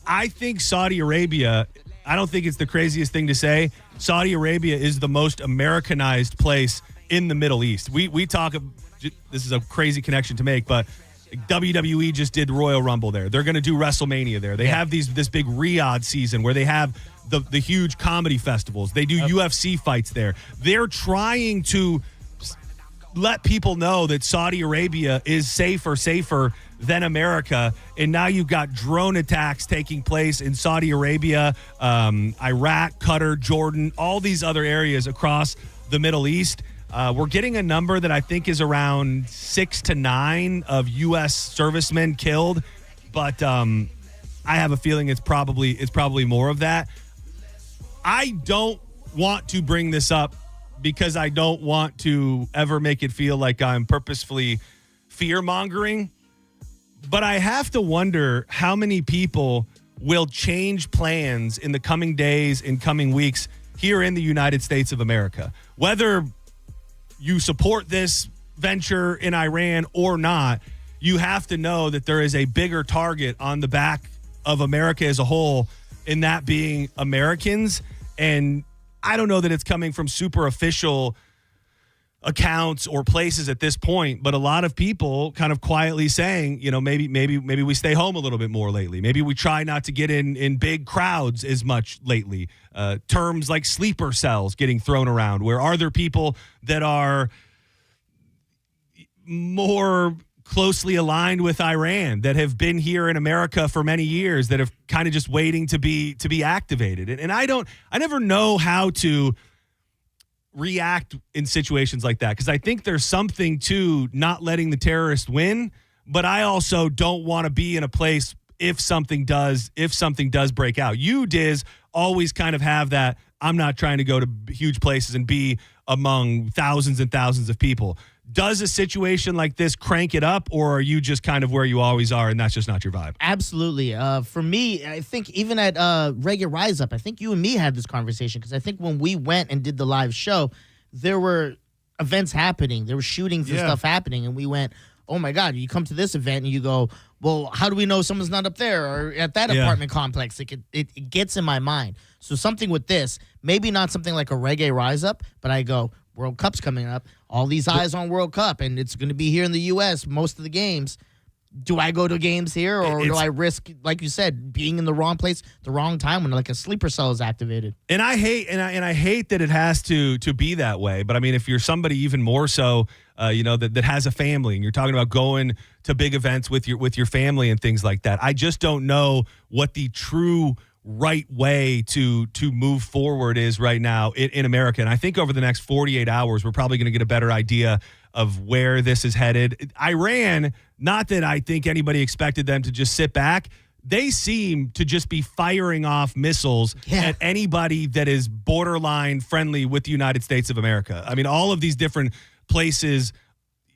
I think Saudi Arabia, I don't think it's the craziest thing to say. Saudi Arabia is the most Americanized place in the Middle East. We talk, this is a crazy connection to make, but WWE just did Royal Rumble there. They're going to do WrestleMania there. They have this big Riyadh season where they have the huge comedy festivals. They do UFC fights there. They're trying to let people know that Saudi Arabia is safer than America. And now you've got drone attacks taking place in Saudi Arabia, Iraq, Qatar, Jordan, all these other areas across the Middle East. We're getting a number that I think is around 6 to 9 of U.S. servicemen killed, but I have a feeling it's probably more of that. I don't want to bring this up because I don't want to ever make it feel like I'm purposefully fear-mongering, but I have to wonder how many people will change plans in the coming days and coming weeks here in the United States of America. Whether you support this venture in Iran or not, you have to know that there is a bigger target on the back of America as a whole, in that being Americans. And I don't know that it's coming from super official accounts or places at this point, but a lot of people kind of quietly saying, maybe we stay home a little bit more lately. Maybe we try not to get in big crowds as much lately. Terms like sleeper cells getting thrown around. Where are there people that are more closely aligned with Iran that have been here in America for many years that have kind of just waiting to be activated? And I never know how to react in situations like that, because I think there's something to not letting the terrorist win, but I also don't want to be in a place if something does break out. You, Diz, always kind of have that, I'm not trying to go to huge places and be among thousands and thousands of people. Does a situation like this crank it up, or are you just kind of where you always are and that's just not your vibe? Absolutely. For me, I think even at Reggae Rise Up, I think you and me had this conversation, because I think when we went and did the live show, there were events happening. There were shootings and stuff happening, and we went, oh my God, you come to this event and you go, well, how do we know someone's not up there or at that apartment complex? It gets in my mind. So something with this, maybe not something like a Reggae Rise Up, but I go, World Cup's coming up. All these eyes on World Cup, and it's going to be here in the U.S., most of the games. do I go to games here, or do I risk, like you said, being in the wrong place, the wrong time when like a sleeper cell is activated? And I hate I hate that it has to be that way. But I mean, if you're somebody even more so, that has a family, and you're talking about going to big events with your family and things like that, I just don't know what the true right way to move forward is right now in America. And I think over the next 48 hours, we're probably going to get a better idea of where this is headed. Iran, not that I think anybody expected them to just sit back. They seem to just be firing off missiles at anybody that is borderline friendly with the United States of America. I mean, all of these different places,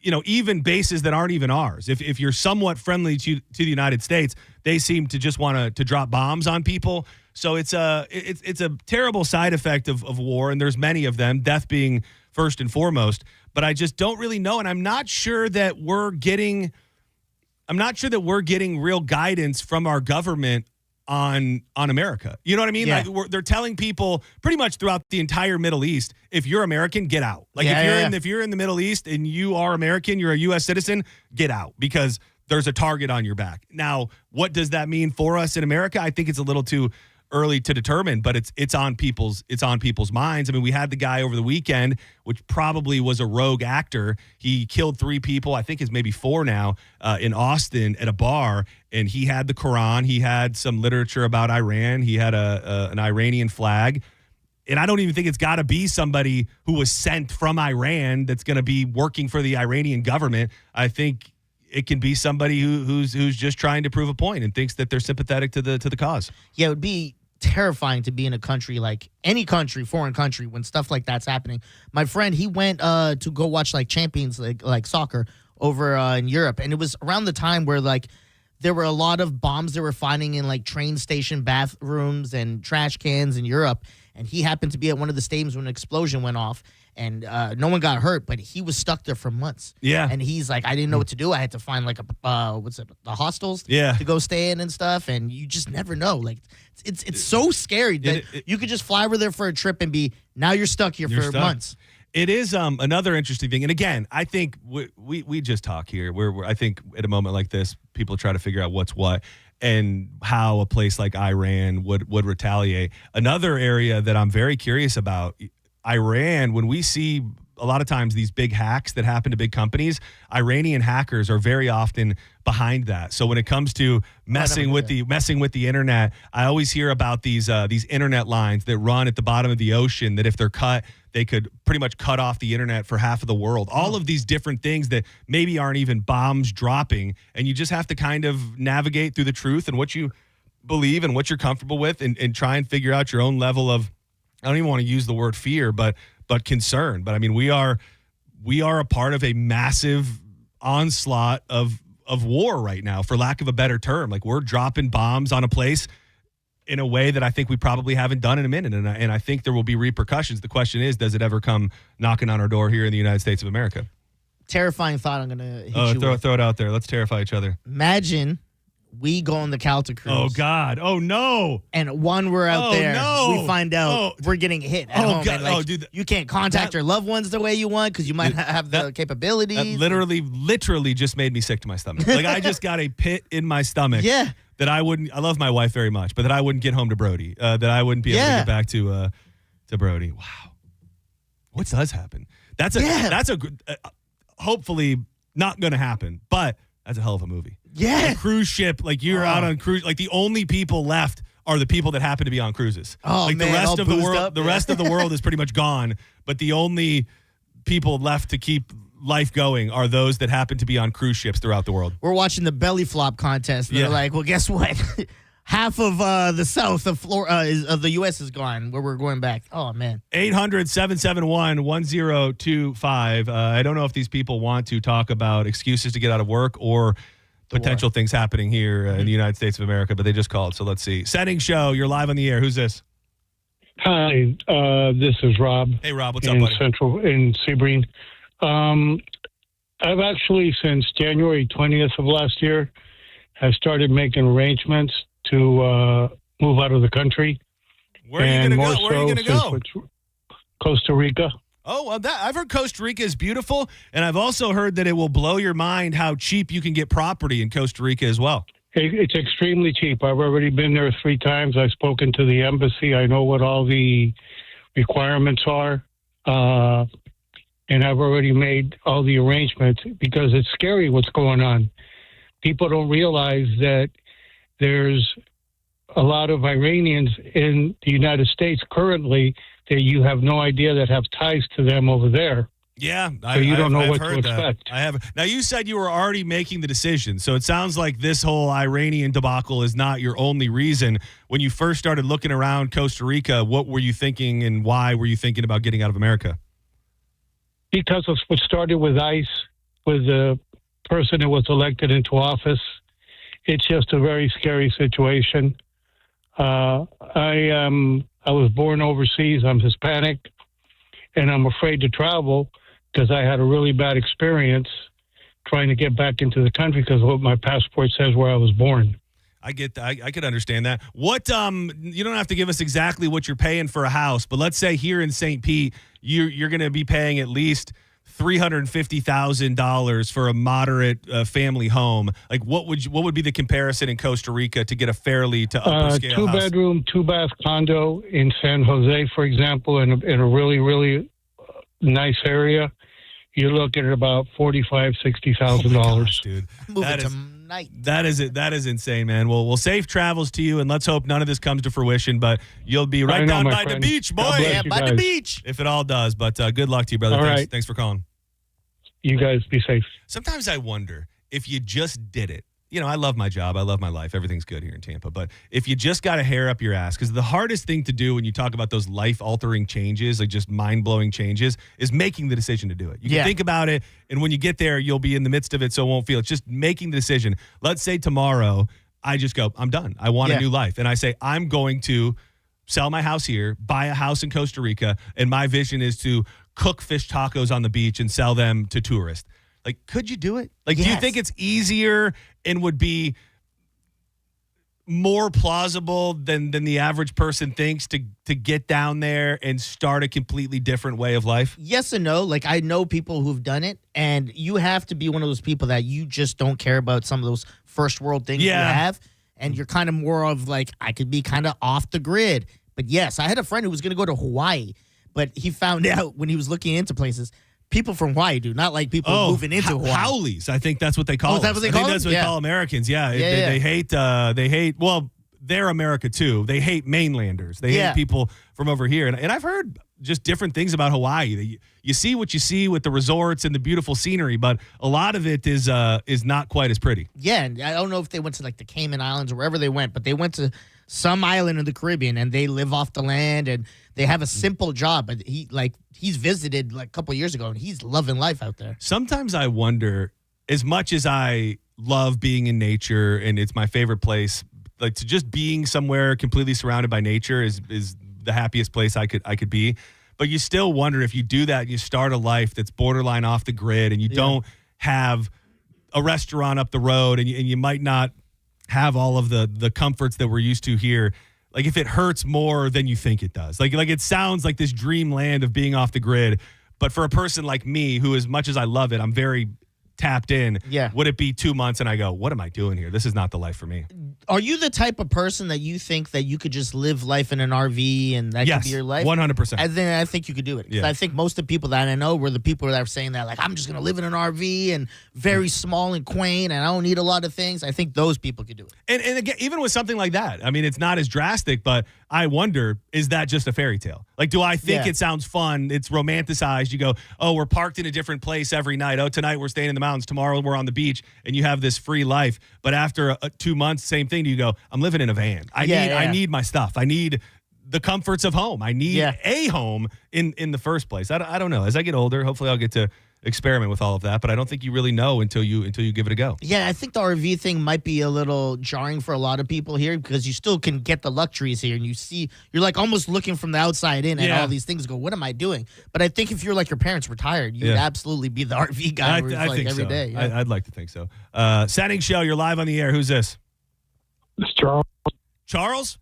even bases that aren't even ours. If you're somewhat friendly to the United States, they seem to just want to drop bombs on people. So it's a terrible side effect of war, and there's many of them, death being first and foremost. But I just don't really know, and I'm not sure that we're getting real guidance from our government on America. You know what I mean? Yeah. Like they're telling people pretty much throughout the entire Middle East, if you're American, get out. Like if you're in the Middle East and you are American, you're a US citizen, get out, because there's a target on your back. Now, what does that mean for us in America? I think it's a little too early to determine, but it's on people's minds. I mean, we had the guy over the weekend, which probably was a rogue actor. He killed 3 people, I think it's maybe 4 now, in Austin at a bar, and he had the Quran, he had some literature about Iran, he had an Iranian flag. And I don't even think it's got to be somebody who was sent from Iran that's going to be working for the Iranian government. I think it can be somebody who's just trying to prove a point and thinks that they're sympathetic to the cause. Yeah, it would be terrifying to be in a country, like any country, foreign country, when stuff like that's happening. My friend, he went to go watch like Champions League, like soccer over in Europe, and it was around the time where like there were a lot of bombs they were finding in like train station bathrooms and trash cans in Europe, and he happened to be at one of the stadiums when an explosion went off. And no one got hurt, but he was stuck there for months. Yeah. And he's like, I didn't know what to do. I had to find like the hostels to go stay in and stuff. And you just never know. Like, it's so scary that you could just fly over there for a trip and now you're stuck here for months. It is another interesting thing. And again, I think we just talk here. I think at a moment like this, people try to figure out what's what and how a place like Iran would retaliate. Another area that I'm very curious about, Iran, when we see a lot of times these big hacks that happen to big companies, Iranian hackers are very often behind that. So when it comes to messing with the internet, I always hear about these internet lines that run at the bottom of the ocean that if they're cut, they could pretty much cut off the internet for half of the world. All of these different things that maybe aren't even bombs dropping, and you just have to kind of navigate through the truth and what you believe and what you're comfortable with, and try and figure out your own level of, I don't even want to use the word fear, but concern. But I mean, we are a part of a massive onslaught of war right now, for lack of a better term. Like, we're dropping bombs on a place in a way that I think we probably haven't done in a minute. And I think there will be repercussions. The question is, does it ever come knocking on our door here in the United States of America? Terrifying thought I'm going to hit you with. Throw it out there. Let's terrify each other. Imagine we go on the Calta cruise. Oh, God. Oh, no. And when we're out there, we find out we're getting hit at home. God. And dude, you can't contact your loved ones the way you want because you might have the capabilities. That literally just made me sick to my stomach. Like, I just got a pit in my stomach. Yeah. That I wouldn't. I love my wife very much, but that I wouldn't get home to Brody. That I wouldn't be able to get back to Brody. Wow. What does happen? That's a good. Hopefully not going to happen, but that's a hell of a movie. Yeah. A cruise ship, like you're out on cruise. Like, the only people left are the people that happen to be on cruises. Oh, like, man, the rest all of the boozed world, up, the rest of the world is pretty much gone. But the only people left to keep life going are those that happen to be on cruise ships throughout the world. We're watching the belly flop contest. And they're like, well, guess what? Half of the south of the U.S. is gone, where we're going back. Oh, man. 800-771-1025. I don't know if these people want to talk about excuses to get out of work or potential things happening here in the United States of America, but they just called. So let's see. Senning Show, you're live on the air. Who's this? Hi, this is Rob. Hey, Rob. What's up, buddy? In Sebring. I've actually, since January 20th of last year, have started making arrangements to move out of the country. Where are you going to go? Costa Rica. Oh, well, I've heard Costa Rica is beautiful, and I've also heard that it will blow your mind how cheap you can get property in Costa Rica as well. It's extremely cheap. I've already been there 3 times. I've spoken to the embassy. I know what all the requirements are, and I've already made all the arrangements because it's scary what's going on. People don't realize that there's a lot of Iranians in the United States currently that you have no idea that have ties to them over there. Yeah, so you don't know what to expect. I have. Now, you said you were already making the decision, so it sounds like this whole Iranian debacle is not your only reason. When you first started looking around Costa Rica, what were you thinking, and why were you thinking about getting out of America? Because of what started with ICE, with the person that was elected into office. It's just a very scary situation. I was born overseas. I'm Hispanic, and I'm afraid to travel because I had a really bad experience trying to get back into the country because of what my passport says where I was born. I get that. I could understand that. What you don't have to give us exactly what you're paying for a house, but let's say here in St. Pete, you're going to be paying at least $350,000 for a moderate family home. Like, what would be the comparison in Costa Rica to get a fairly to upper scale house? 2-bedroom, 2-bath condo in San Jose, for example, in a really, really nice area. You're looking at about $45,000-$60,000, dude. Moving tonight. That is insane, man. Well, safe travels to you, and let's hope none of this comes to fruition. But you'll be right down by the beach, boy. Yeah, by the beach. If it all does. But good luck to you, brother. All right. Thanks for calling. You guys be safe. Sometimes I wonder if you just did it. You know, I love my job. I love my life. Everything's good here in Tampa. But if you just got a hair up your ass, because the hardest thing to do when you talk about those life-altering changes, like just mind-blowing changes, is making the decision to do it. You can think about it, and when you get there, you'll be in the midst of it, so it won't feel. It's just making the decision. Let's say tomorrow, I just go, I'm done. I want a new life. And I say, I'm going to sell my house here, buy a house in Costa Rica, and my vision is to cook fish tacos on the beach and sell them to tourists. Like, could you do it? Like, do you think it's easier and would be more plausible than the average person thinks to get down there and start a completely different way of life? Yes and no. Like, I know people who've done it, and you have to be one of those people that you just don't care about some of those first world things you have, and you're kind of more of like, I could be kind of off the grid. But yes, I had a friend who was going to go to Hawaii, but he found out when he was looking into places, people from Hawaii do, not like people moving into Hawaii. Howlies, I think that's what they call is that what they I call think that's what they call Americans. Yeah, they hate, well, they're America too. They hate mainlanders. They hate people from over here. And I've heard just different things about Hawaii. You see what you see with the resorts and the beautiful scenery, but a lot of it is not quite as pretty. Yeah, and I don't know if they went to like the Cayman Islands or wherever they went, but they went to some island in the Caribbean and they live off the land and they have a simple job. But he's visited like a couple of years ago and he's loving life out there. Sometimes I wonder, as much as I love being in nature and it's my favorite place, like to just being somewhere completely surrounded by nature is the happiest place I could be. But you still wonder if you do that and you start a life that's borderline off the grid and you don't have a restaurant up the road and you might not have all of the comforts that we're used to here. Like if it hurts more than you think it does. Like it sounds like this dream land of being off the grid. But for a person like me, who as much as I love it, I'm very tapped in. Yeah. Would it be 2 months and I go, what am I doing here? This is not the life for me. Are you the type of person that you think that you could just live life in an RV and that could be your life? 100%. And then I think you could do it. Yeah. I think most of the people that I know were the people that are saying that, like, I'm just going to live in an RV and very small and quaint and I don't need a lot of things. I think those people could do it. And again, even with something like that, I mean, it's not as drastic, but I wonder, is that just a fairy tale? Like, do I think it sounds fun? It's romanticized. You go, oh, we're parked in a different place every night. Oh, tonight we're staying in the mountains. Tomorrow we're on the beach and you have this free life. But after 2 months, same thing. You go, I'm living in a van. I need my stuff. I need the comforts of home. I need a home in the first place. I don't know. As I get older, hopefully I'll get to experiment with all of that, but I don't think you really know until you give it a go. Yeah, I think the RV thing might be a little jarring for a lot of people here because you still can get the luxuries here and you're like almost looking from the outside in at all these things. Go, what am I doing? But I think if you're like your parents retired, you'd absolutely be the RV guy I think every so. day. Yeah. I'd like to think so. Senning Show, you're live on the air. Who's this? It's Charles. Charles?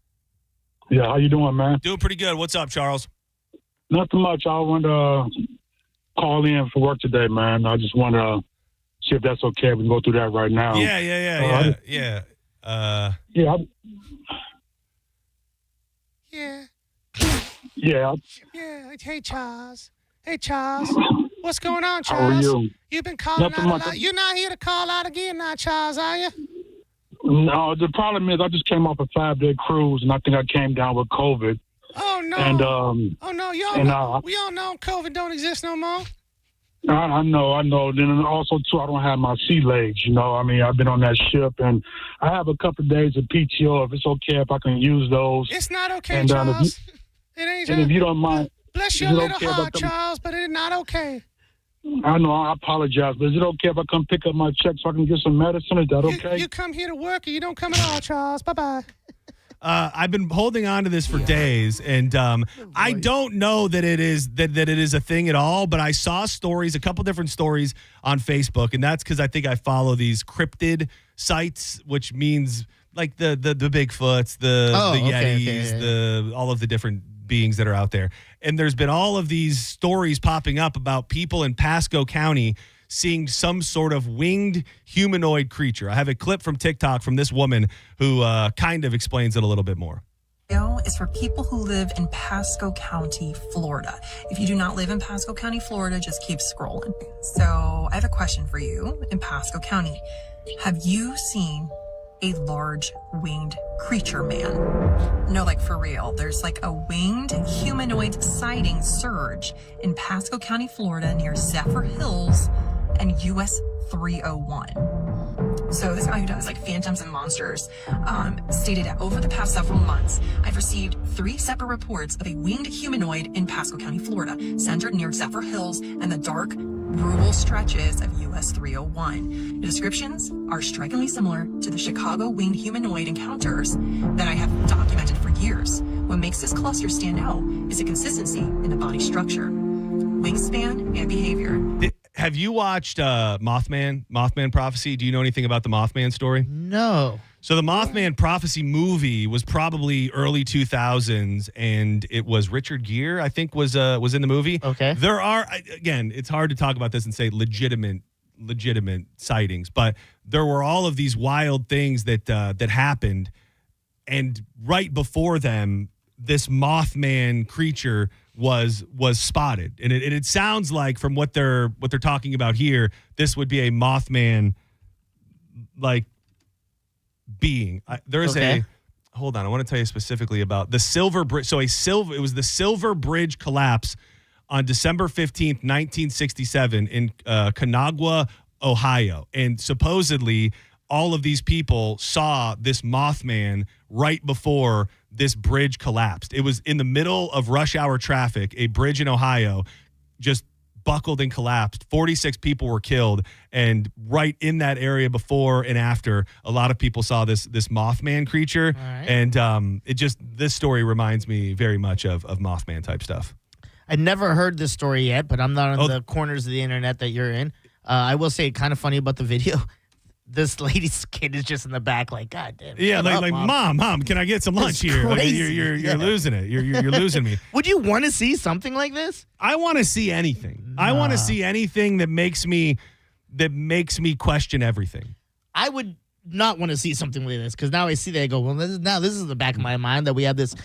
Yeah, how you doing, man? Doing pretty good. What's up, Charles? Nothing much. I want to call in for work today, man. I just want to see if that's okay. We can go through that right now. Yeah. Yeah. Yeah. Hey, Charles. What's going on, Charles? How are you? You've been calling Nothing out a much. lot. You're not here to call out again now, Charles, are you? No, the problem is I just came off a 5-day cruise, and I think I came down with COVID. Oh, no. And, oh, no. We all know COVID don't exist no more. I know. Then also, too, I don't have my sea legs, you know. I mean, I've been on that ship, and I have a couple of days of PTO. If it's okay if I can use those. It's not okay, And, Charles. It ain't. And if you don't mind. Bless is your it little okay heart, if I come- Charles, but it's not okay. I know, I apologize, but is it okay if I come pick up my check so I can get some medicine? Is that okay? You come here to work, or you don't come at all, Charles. Bye-bye. I've been holding on to this for days, and I don't know that it is that it is a thing at all. But I saw stories, a couple different stories on Facebook, and that's because I think I follow these cryptid sites, which means like the Bigfoots, the Yetis, all of the different beings that are out there. And there's been all of these stories popping up about people in Pasco County seeing some sort of winged humanoid creature. I have a clip from TikTok from this woman who kind of explains it a little bit more. Is for people who live in Pasco County, Florida. If you do not live in Pasco County, Florida, just keep scrolling. So I have a question for you in Pasco County. Have you seen a large winged creature man? No, like for real. There's like a winged humanoid sighting surge in Pasco County, Florida near Zephyr Hills and US 301. So this guy who does like phantoms and monsters stated that over the past several months, I've received 3 separate reports of a winged humanoid in Pasco County, Florida, centered near Zephyr Hills and the dark, rural stretches of US 301. The descriptions are strikingly similar to the Chicago winged humanoid encounters that I have documented for years. What makes this cluster stand out is the consistency in the body structure, wingspan, and behavior. Have you watched Mothman Prophecy? Do you know anything about the Mothman story? No. So the Mothman Prophecy movie was probably early 2000s, and it was Richard Gere, I think, was in the movie. Okay. There are, again, it's hard to talk about this and say legitimate sightings, but there were all of these wild things that happened, and right before them, this Mothman creature was spotted, and it sounds like from what they're talking about here, this would be a Mothman like being. There's hold on, I want to tell you specifically about the Silver Bridge. So it was the Silver Bridge collapse on December 15th, 1967 in Kanawha, Ohio, and supposedly all of these people saw this Mothman right before this bridge collapsed. It was in the middle of rush hour traffic. A bridge in Ohio just buckled and collapsed. 46 people were killed. And right in that area before and after, a lot of people saw this Mothman creature. Right. And this story reminds me very much of Mothman type stuff. I never heard this story yet, but I'm not on the corners of the internet that you're in. I will say, kind of funny about the video. This lady's kid is just in the back, like, God damn it. Yeah, like mom, can I get some lunch here? Like, you're losing it. You're losing me. Would you want to see something like this? I want to see anything. I want to see anything that makes me question everything. I would not want to see something like this, because now I see that I go, well, this is in the back of my mind that we have this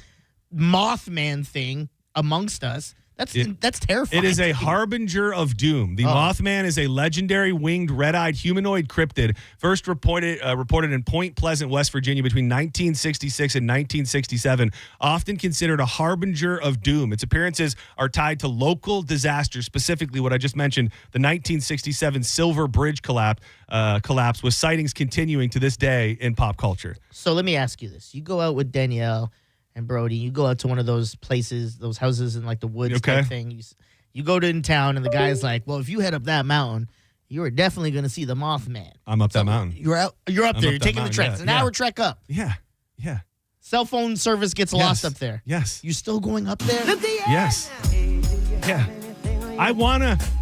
Mothman thing amongst us. That's terrifying. It is a harbinger of doom. The Mothman is a legendary winged red-eyed humanoid cryptid first reported in Point Pleasant, West Virginia between 1966 and 1967, often considered a harbinger of doom. Its appearances are tied to local disasters, specifically what I just mentioned, the 1967 Silver Bridge collapse, with sightings continuing to this day in pop culture. So let me ask you this. You go out with Danielle and Brody, you go out to one of those places, those houses in like the woods type thing. You go to in town, and the guy's like, well, if you head up that mountain, you are definitely going to see the Mothman. I'm up that mountain. You're up there. You're taking the trek. It's an hour trek up. Yeah. Cell phone service gets lost up there. Yes. You still going up there? Yes. Yeah.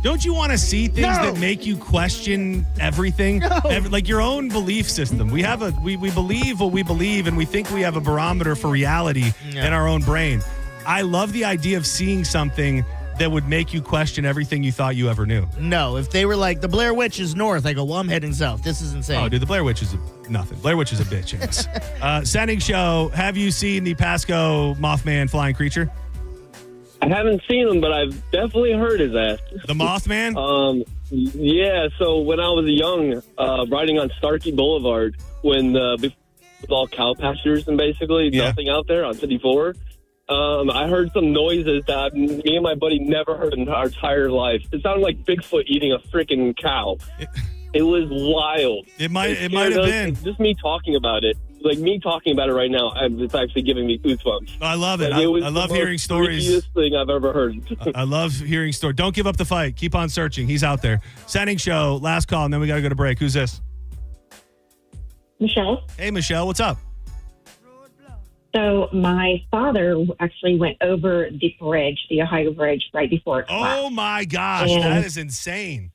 Don't you want to see things that make you question everything? No. Like your own belief system. We believe what we believe, and we think we have a barometer for reality in our own brain. I love the idea of seeing something that would make you question everything you thought you ever knew. No, if they were like, the Blair Witch is north, I go, well, I'm heading south. This is insane. Oh, dude, the Blair Witch is nothing. Blair Witch is a bitch ass. Senning Show, have you seen the Pasco Mothman flying creature? I haven't seen him, but I've definitely heard his ass. The Mothman? Yeah, so when I was young, riding on Starkey Boulevard, when with all cow pastures and basically nothing out there on 54, I heard some noises that me and my buddy never heard in our entire life. It sounded like Bigfoot eating a freaking cow. It was wild. It might have been. It's just me talking about it. Like me talking about it right now, it's actually giving me goosebumps. I love it. Like, I love hearing stories. It's the freakiest thing I've ever heard. I love hearing stories. Don't give up the fight. Keep on searching. He's out there. Senning Show, last call, and then we got to go to break. Who's this? Michelle. Hey, Michelle. What's up? So my father actually went over the bridge, the Ohio Bridge, right before it collapsed. Oh, my gosh. And that is insane.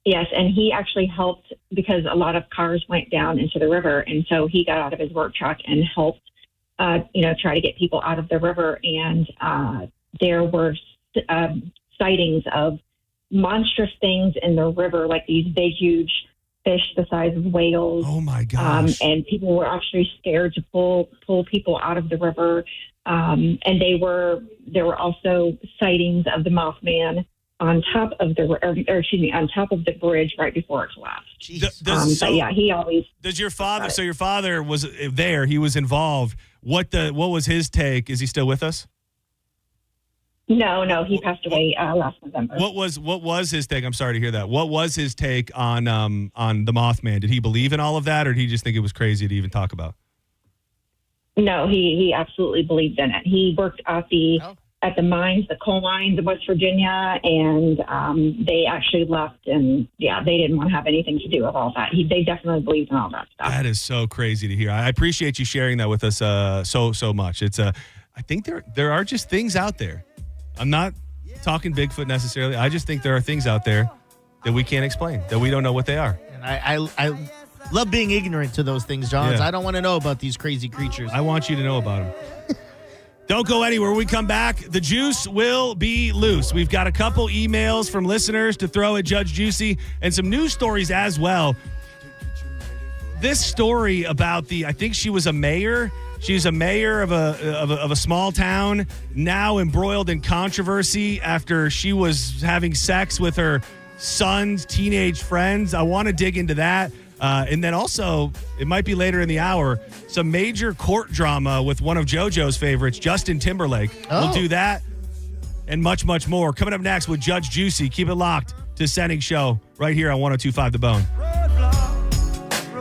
yes, and he actually helped because a lot of cars went down into the river, and so he got out of his work truck and helped, try to get people out of the river. And there were sightings of monstrous things in the river, like these big, huge fish the size of whales. Oh my gosh! And people were actually scared to pull people out of the river. And there were also sightings of the Mothman on top of on top of the bridge right before it collapsed. But yeah, he always. Does your father? So your father was there. He was involved. What was his take? Is he still with us? No, he passed away last November. What was his take? I'm sorry to hear that. What was his take on the Mothman? Did he believe in all of that, or did he just think it was crazy to even talk about? No, he absolutely believed in it. He worked at the mines, the coal mines of West Virginia, and they actually left, and they didn't want to have anything to do with all that. They definitely believed in all that stuff. That is so crazy to hear. I appreciate you sharing that with us so much. It's I think there are just things out there. I'm not talking Bigfoot necessarily. I just think there are things out there that we can't explain, that we don't know what they are. And I love being ignorant to those things, Johns. Yeah. I don't want to know about these crazy creatures. I want you to know about them. Don't go anywhere. When we come back, the juice will be loose. We've got a couple emails from listeners to throw at Judge Juicy and some news stories as well. This story about I think she was a mayor. She's a mayor of a small town, now embroiled in controversy after she was having sex with her son's teenage friends. I want to dig into that. And then also, it might be later in the hour, some major court drama with one of JoJo's favorites, Justin Timberlake. Oh. We'll do that and much, much more. Coming up next with Judge Juicy. Keep it locked to Senning Show right here on 102.5 The Bone.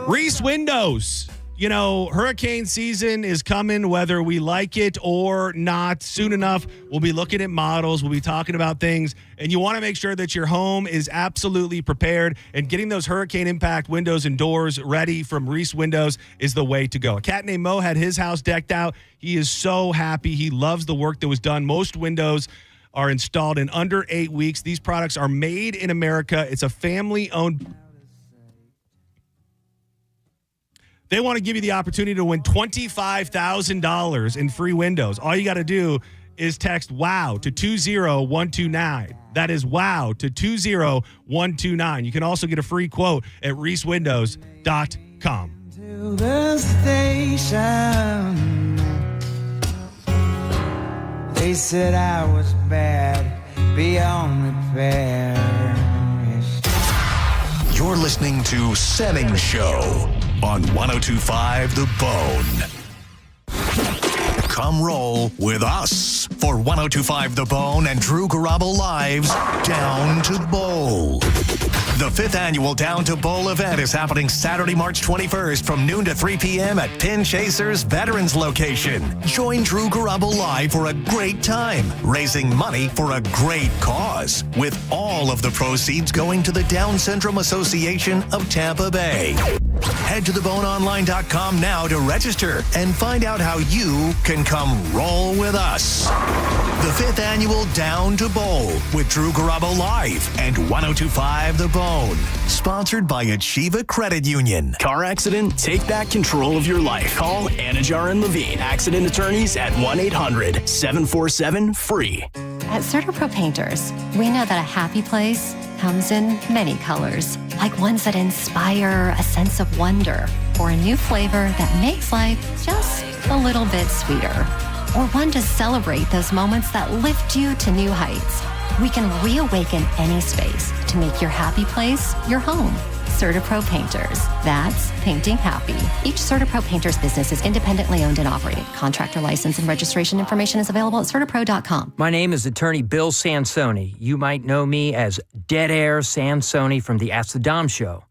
Reese Windows. You know, hurricane season is coming, whether we like it or not. Soon enough, we'll be looking at models. We'll be talking about things. And you want to make sure that your home is absolutely prepared. And getting those hurricane impact windows and doors ready from Reese Windows is the way to go. A cat named Mo had his house decked out. He is so happy. He loves the work that was done. Most windows are installed in under 8 weeks. These products are made in America. It's a family-owned. They want to give you the opportunity to win $25,000 in free windows. All you got to do is text WOW to 20129. That is WOW to 20129. You can also get a free quote at reesewindows.com. To the station, they said I was bad, beyond repair. You're listening to Senning Show on 102.5 The Bone. Come roll with us for 102.5 The Bone and Drew Garabo Live's Down to Bowl. The 5th annual Down to Bowl event is happening Saturday, March 21st from noon to 3 p.m. at Pin Chasers Veterans Location. Join Drew Garabo Live for a great time, raising money for a great cause, with all of the proceeds going to the Down Syndrome Association of Tampa Bay. Head to theboneonline.com now to register and find out how you can come roll with us. The 5th annual Down to Bowl with Drew Garabo Live and 102.5 The Bone. Sponsored by Achieva Credit Union. Car accident? Take back control of your life. Call Anajar and Levine, accident attorneys at 1-800-747-FREE. At CertaPro Painters, we know that a happy place comes in many colors, like ones that inspire a sense of wonder, or a new flavor that makes life just a little bit sweeter, or one to celebrate those moments that lift you to new heights. We can reawaken any space to make your happy place your home. CertaPro Painters. That's painting happy. Each CertaPro Painters business is independently owned and operated. Contractor license and registration information is available at CertaPro.com. My name is attorney Bill Sansoni. You might know me as Dead Air Sansoni from the Ask the Dom Show.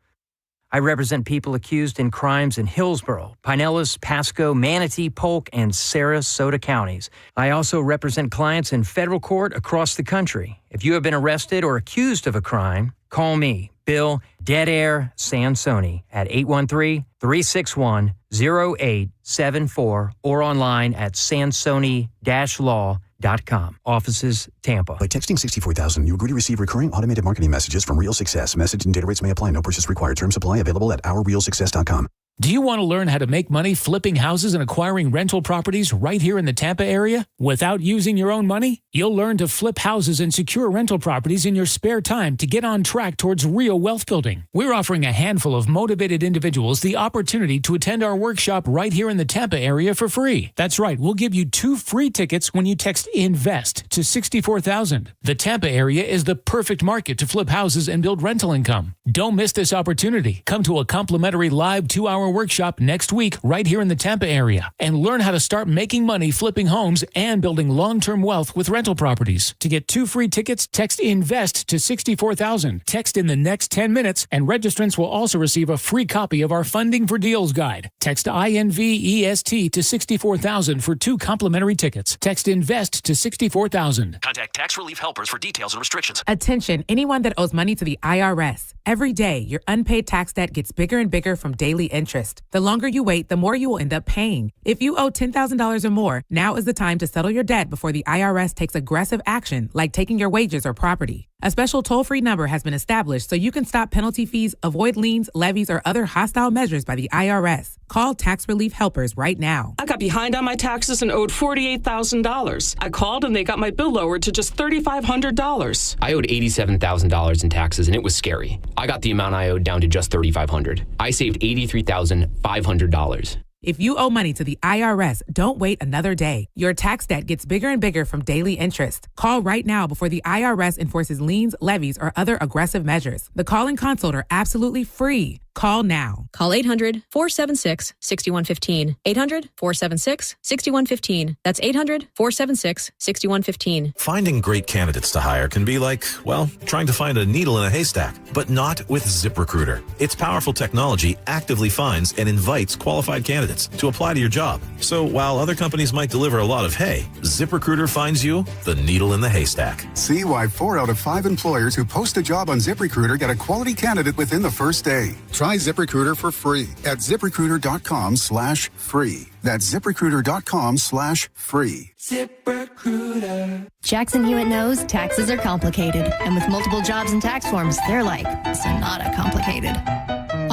I represent people accused in crimes in Hillsborough, Pinellas, Pasco, Manatee, Polk, and Sarasota counties. I also represent clients in federal court across the country. If you have been arrested or accused of a crime, call me, Bill Dead Air Sansoni, at 813-361-0874 or online at sansoni-law.com. Offices, Tampa. By texting 64,000, you agree to receive recurring automated marketing messages from Real Success. Message and data rates may apply. No purchase required. Terms apply. Available at ourrealsuccess.com. Do you want to learn how to make money flipping houses and acquiring rental properties right here in the Tampa area without using your own money? You'll learn to flip houses and secure rental properties in your spare time to get on track towards real wealth building. We're offering a handful of motivated individuals the opportunity to attend our workshop right here in the Tampa area for free. That's right, we'll give you 2 free tickets when you text INVEST to 64,000. The Tampa area is the perfect market to flip houses and build rental income. Don't miss this opportunity. Come to a complimentary live 2-hour workshop next week right here in the Tampa area and learn how to start making money flipping homes and building long-term wealth with rental properties. To get 2 free tickets, text INVEST to 64,000. Text in the next 10 minutes and registrants will also receive a free copy of our Funding for Deals guide. Text INVEST to 64,000 for 2 complimentary tickets. Text INVEST to 64,000. Contact Tax Relief Helpers for details and restrictions. Attention, anyone that owes money to the IRS. Every day, your unpaid tax debt gets bigger and bigger from daily interest. The longer you wait, the more you will end up paying. If you owe $10,000 or more, now is the time to settle your debt before the IRS takes aggressive action, like taking your wages or property. A special toll-free number has been established so you can stop penalty fees, avoid liens, levies, or other hostile measures by the IRS. Call Tax Relief Helpers right now. I got behind on my taxes and owed $48,000. I called and they got my bill lowered to just $3,500. I owed $87,000 in taxes and it was scary. I got the amount I owed down to just $3,500. I saved $83,500. If you owe money to the IRS, don't wait another day. Your tax debt gets bigger and bigger from daily interest. Call right now before the IRS enforces liens, levies, or other aggressive measures. The call and consult are absolutely free. Call now. Call 800-476-6115. 800-476-6115. That's 800-476-6115. Finding great candidates to hire can be like, well, trying to find a needle in a haystack, but not with ZipRecruiter. Its powerful technology actively finds and invites qualified candidates to apply to your job. So while other companies might deliver a lot of hay, ZipRecruiter finds you the needle in the haystack. See why 4 out of 5 employers who post a job on ZipRecruiter get a quality candidate within the first day. Try ZipRecruiter for free at ZipRecruiter.com/free. That's ZipRecruiter.com/free. ZipRecruiter. Jackson Hewitt knows taxes are complicated, and with multiple jobs and tax forms, they're like Sonata complicated.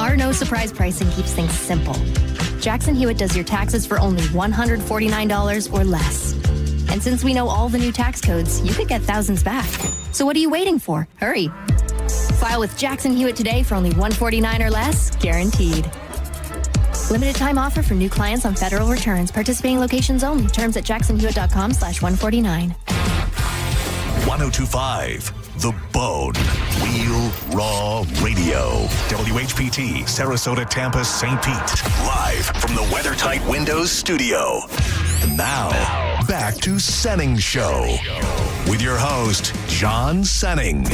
Our no surprise pricing keeps things simple. Jackson Hewitt does your taxes for only $149 or less. And since we know all the new tax codes, you could get thousands back. So what are you waiting for? Hurry. File with Jackson Hewitt today for only $149 or less, guaranteed. Limited time offer for new clients on federal returns. Participating locations only. Terms at jacksonhewitt.com/149. 1025 The Bone. Real Raw Radio. WHPT, Sarasota, Tampa, St. Pete. Live from the WeatherTight Windows studio. And now, back to Senning Show. With your host, John Senning.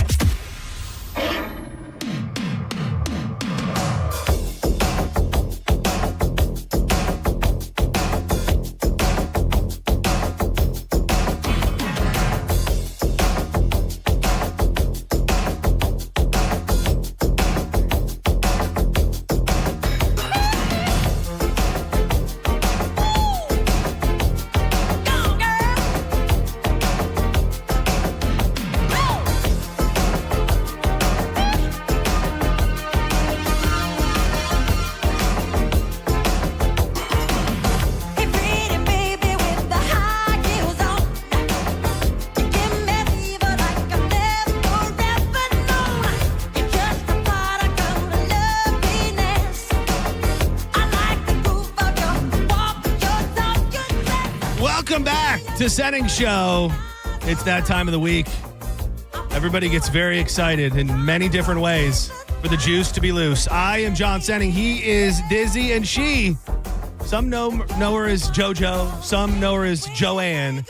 Welcome back to Senning Show. It's that time of the week. Everybody gets very excited in many different ways for the juice to be loose. I am John Senning. He is Dizzy, and she, some know her as JoJo, some know her as Joanne,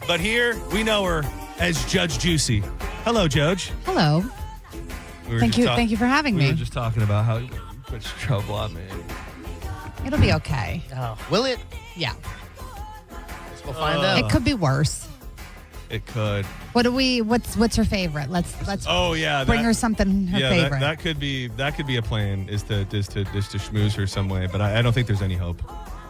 but here we know her as Judge Juicy. Hello, Judge. Hello. Thank you for having me. We were just talking about how you put trouble on me. It'll be okay. Oh, will it? Yeah. We'll find out. It could be worse. It could. What's her favorite? Let's bring her something her favorite. That could be a plan is to schmooze her some way, but I don't think there's any hope.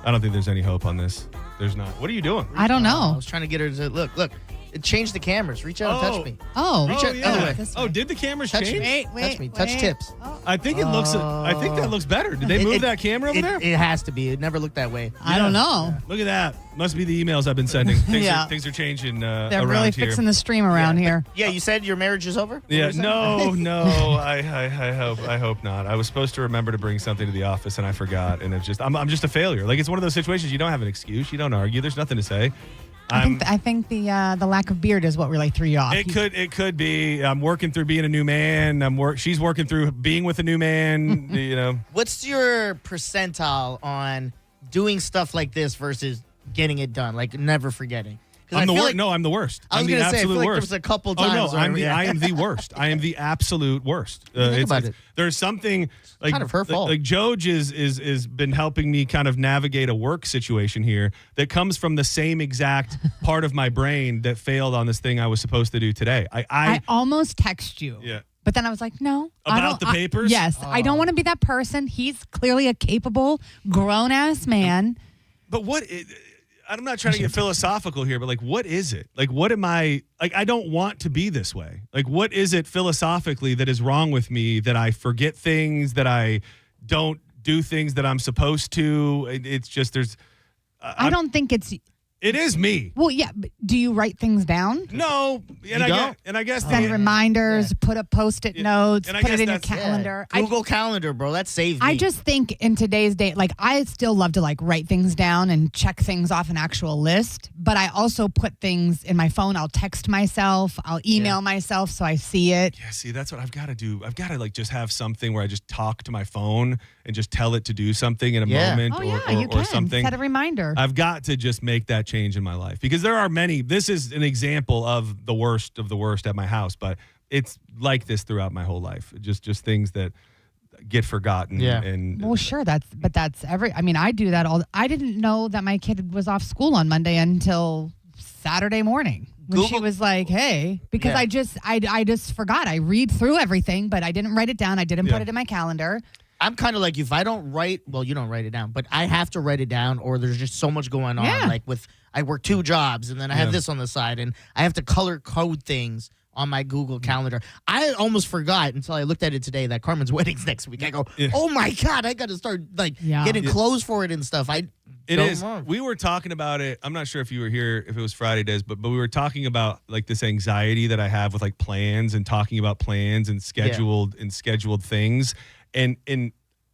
I don't think there's any hope on this. There's not. What are you doing? I don't know. I was trying to get her to look. It changed the cameras. Reach out and touch me. Oh. Reach out other way. Oh, did the cameras Touch change? me. Touch me. Touch tips. Oh. I think that looks better. Did they move that camera over there? It has to be. It never looked that way. I don't know. Yeah. Look at that. Must be the emails I've been sending. Things are changing They're around really here. fixing the stream around here. Yeah, you said your marriage is over? Yeah, no. I hope not. I was supposed to remember to bring something to the office and I forgot, and it's just I'm just a failure. Like, it's one of those situations you don't have an excuse, you don't argue, there's nothing to say. I think the lack of beard is what really threw you off. It could be. I'm working through being a new man. She's working through being with a new man. You know. What's your percentile on doing stuff like this versus getting it done? Like never forgetting. I'm the worst. No, I'm the worst. I'm the absolute worst. There was a couple times. Oh no, I am the worst. I am the absolute worst. Think about it. There's something like kind of her fault. Like Joj is been helping me kind of navigate a work situation here that comes from the same exact part of my brain that failed on this thing I was supposed to do today. I almost text you. Yeah. But then I was like, no. About the papers? Yes. I don't want to be that person. He's clearly a capable, grown-ass man. But I'm not trying to get philosophical here, but like, what is it? Like, what am I, like, I don't want to be this way. Like, what is it philosophically that is wrong with me that I forget things, that I don't do things that I'm supposed to? It's just, I don't think it is me. Well, yeah. But do you write things down? No. I guess send reminders, put up Post-it notes, put it in your calendar. Google Calendar, bro. That saved me. I just think in today's day, like, I still love to like write things down and check things off an actual list. But I also put things in my phone. I'll text myself. I'll email myself so I see it. Yeah, see, that's what I've got to do. I've got to like just have something where I just talk to my phone and just tell it to do something in a moment or something. Set a reminder. I've got to just make that change in my life because there are many. This is an example of the worst at my house, but it's like this throughout my whole life. Just things that get forgotten. Yeah. And well, sure. I do that I didn't know that my kid was off school on Monday until Saturday morning. When she was like, hey, because I just forgot. I read through everything, but I didn't write it down. I didn't put it in my calendar. I'm kind of like, if I don't write, well, you don't write it down, but I have to write it down or there's just so much going on. Yeah. Like I work 2 jobs and then I have this on the side and I have to color code things on my Google Calendar. I almost forgot until I looked at it today that Carmen's wedding's next week. I go, oh my God, I got to start getting clothes for it and stuff. It is. We were talking about it. I'm not sure if you were here, if it was Friday days, but we were talking about like this anxiety that I have with like plans and talking about plans and scheduled things. And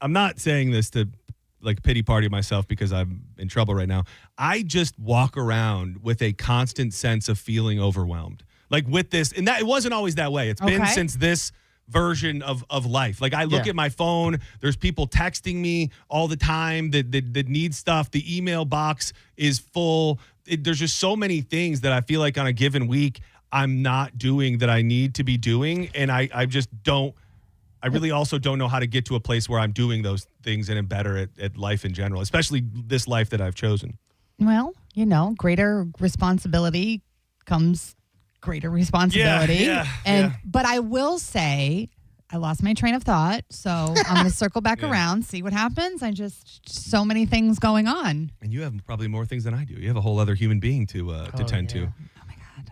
I'm not saying this to like pity party myself because I'm in trouble right now. I just walk around with a constant sense of feeling overwhelmed. Like with this, and that it wasn't always that way. It's been since this version of life. Like I look at my phone, there's people texting me all the time that need stuff. The email box is full. There's just so many things that I feel like on a given week I'm not doing that I need to be doing. And I just don't. I really also don't know how to get to a place where I'm doing those things and am better at life in general, especially this life that I've chosen. Well, greater responsibility comes greater responsibility. But I will say, I lost my train of thought, so I'm going to circle back around, see what happens. So many things going on. And you have probably more things than I do. You have a whole other human being to tend to.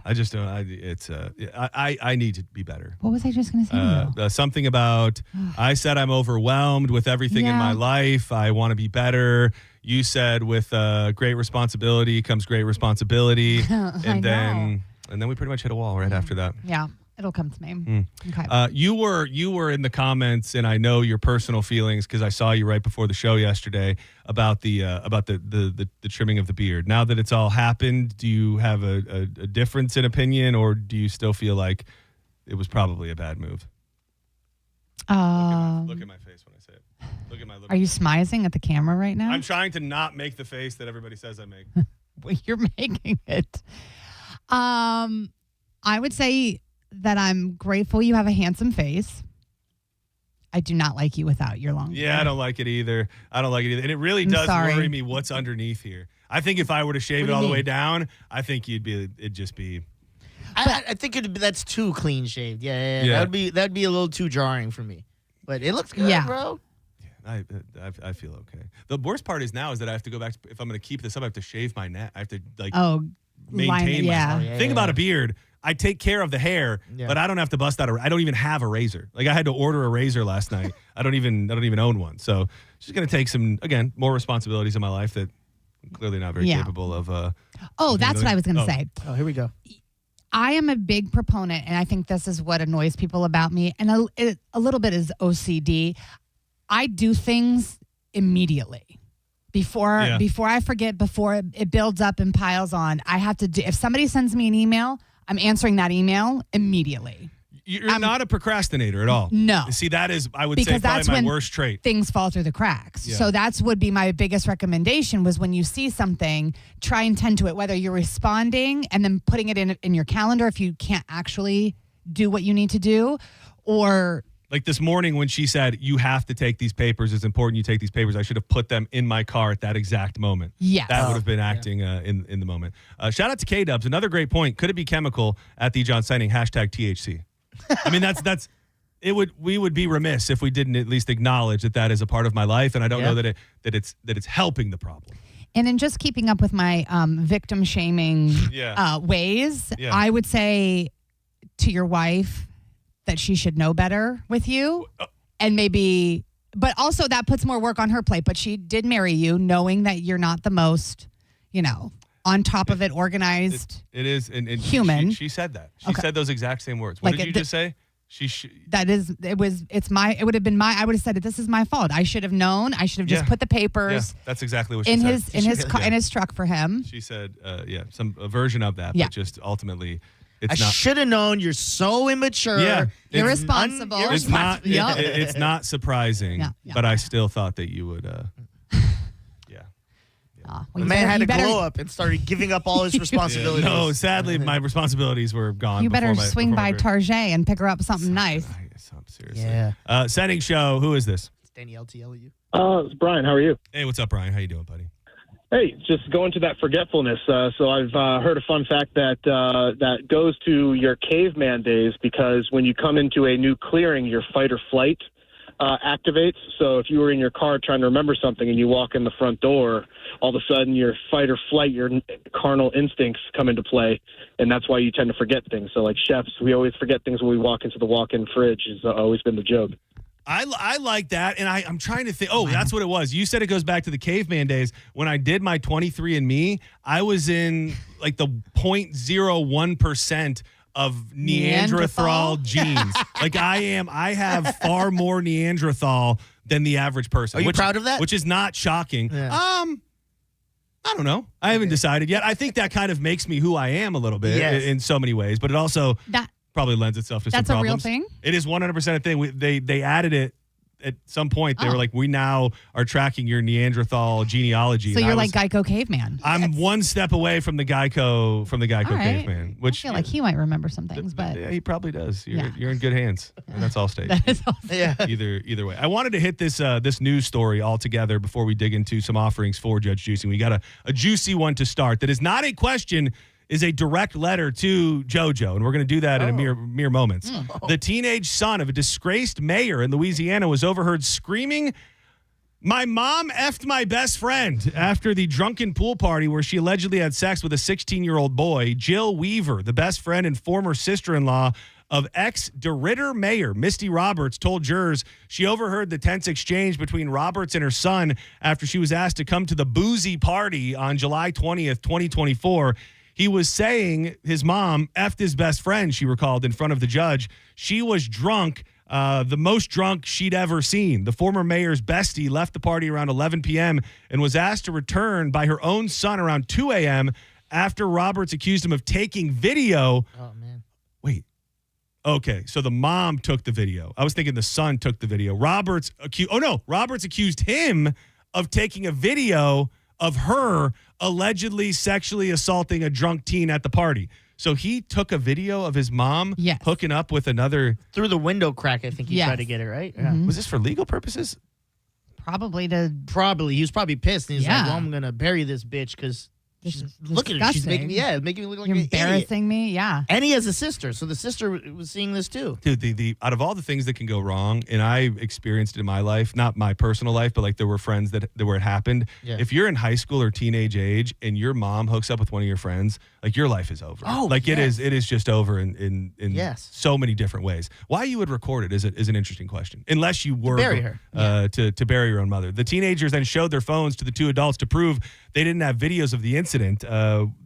I just don't. I need to be better. What was I just going to say? Something about. I said I'm overwhelmed with everything in my life. I want to be better. You said with great responsibility comes great responsibility, and then we pretty much hit a wall right after that. Yeah. It'll come to me. Okay. You were in the comments, and I know your personal feelings because I saw you right before the show yesterday about the trimming of the beard. Now that it's all happened, do you have a difference in opinion, or do you still feel like it was probably a bad move? Look at my face when I say it. Look at my. Are you smizing at the camera right now? I'm trying to not make the face that everybody says I make. Well, you're making it. I would say that I'm grateful you have a handsome face. I do not like you without your long hair. I don't like it either. And it really does worry me what's underneath here. I think if I were to shave it all the way down, I think it'd just be. I think that's too clean shaved. Yeah. That'd be a little too jarring for me. But it looks good, bro. I feel okay. The worst part is now is that I have to go back. If I'm going to keep this up, I have to shave my neck. I have to maintain my. Thing about a beard, I take care of the hair, but I don't have to bust out I don't even have a razor. Like I had to order a razor last night. I don't even own one. So it's just going to take some more responsibilities in my life that I'm clearly not very capable of. That's what I was going to say. Oh, here we go. I am a big proponent, and I think this is what annoys people about me, and a little bit is OCD. I do things immediately. Before I forget, before it builds up and piles on, I have to do. If somebody sends me an email, I'm answering that email immediately. You're not a procrastinator at all. No. See, that is, I would say, probably my worst trait. Things fall through the cracks. Yeah. So that's would be my biggest recommendation was when you see something, try and tend to it, whether you're responding and then putting it in your calendar if you can't actually do what you need to do, or... Like this morning when she said, you have to take these papers, it's important you take these papers, I should have put them in my car at that exact moment. Yes. That would have been acting in the moment. Shout out to K-Dubs. Another great point. Could it be chemical at the John Senning, #THC? I mean, we would be remiss if we didn't at least acknowledge that is a part of my life, and I don't know that it's helping the problem. And in just keeping up with my victim shaming ways, I would say to your wife that she should know better with you, and maybe, but also that puts more work on her plate. But she did marry you knowing that you're not the most, on top of it, organized. It is, and human. She said that. She said those exact same words. What did you just say? It would have been my. I would have said it. This is my fault. I should have known. I should have just put the papers. Yeah, that's exactly what she in said. in his truck for him. She said, a version of that, but just ultimately. I should have known. You're so immature. Yeah, irresponsible. It's not surprising, but I still thought that you would. The man had to glow up and started giving up all his responsibilities. No, sadly, my responsibilities were gone. You better swing by Target and pick her up something nice. Seriously. Yeah. Senning Show. Who is this? It's Danny LTLU. It's Brian. How are you? Hey, what's up, Brian? How you doing, buddy? Hey, just going to that forgetfulness. So I've heard a fun fact that goes to your caveman days, because when you come into a new clearing, your fight or flight activates. So if you were in your car trying to remember something and you walk in the front door, all of a sudden your fight or flight, your carnal instincts come into play, and that's why you tend to forget things. So like chefs, we always forget things when we walk into the walk-in fridge. Has always been the joke. I like that, and I'm trying to think. Oh, that's what it was. You said it goes back to the caveman days. When I did my 23andMe, I was in like the 0.01% of Neanderthal genes. Like I have far more Neanderthal than the average person. Are you proud of that? Which is not shocking. Yeah. I don't know. I haven't decided yet. I think that kind of makes me who I am a little bit in so many ways, but it also probably lends itself to some problems. That's a real thing? It is 100% a thing. They added it at some point. They were like, we now are tracking your Neanderthal genealogy. So you're like Geico caveman. I'm one step away from the Geico caveman. Which I feel like he might remember some things, but yeah, he probably does. You're in good hands, and that's all state. That is all state. Either way. I wanted to hit this news story all together before we dig into some offerings for Judge Juicy. We got a juicy one to start. That is not a question. Is a direct letter to JoJo, and we're going to do that in a mere moments. The teenage son of a disgraced mayor in Louisiana was overheard screaming, "My mom effed my best friend," after the drunken pool party where she allegedly had sex with a 16-year-old boy. Jill Weaver, the best friend and former sister-in-law of ex-DeRidder mayor Misty Roberts, told jurors she overheard the tense exchange between Roberts and her son after she was asked to come to the boozy party on July 20th, 2024. He was saying his mom effed his best friend, she recalled, in front of the judge. She was drunk, the most drunk she'd ever seen. The former mayor's bestie left the party around 11 p.m. and was asked to return by her own son around 2 a.m. after Roberts accused him of taking video. Oh, man. Wait. Okay, so the mom took the video. I was thinking the son took the video. Roberts accused him of taking a video of her allegedly sexually assaulting a drunk teen at the party. So he took a video of his mom hooking up with another... Through the window crack, I think he tried to get it, right? Yeah. Was this for legal purposes? Probably. He was probably pissed. And he's like, well, I'm going to bury this bitch because... Look at her. She's making me look like You're an embarrassing idiot. me. Yeah. And he has a sister, so the sister was seeing this too. Dude, the out of all the things that can go wrong, and I experienced it in my life, not my personal life, but like there were friends that where it happened. Yeah. If you're in high school or teenage age and your mom hooks up with one of your friends, like your life is over. Oh, like yes. it is just over in so many different ways. Why you would record it is an interesting question. Unless you were bury her. To bury your own mother. The teenagers then showed their phones to the two adults to prove they didn't have videos of the incident.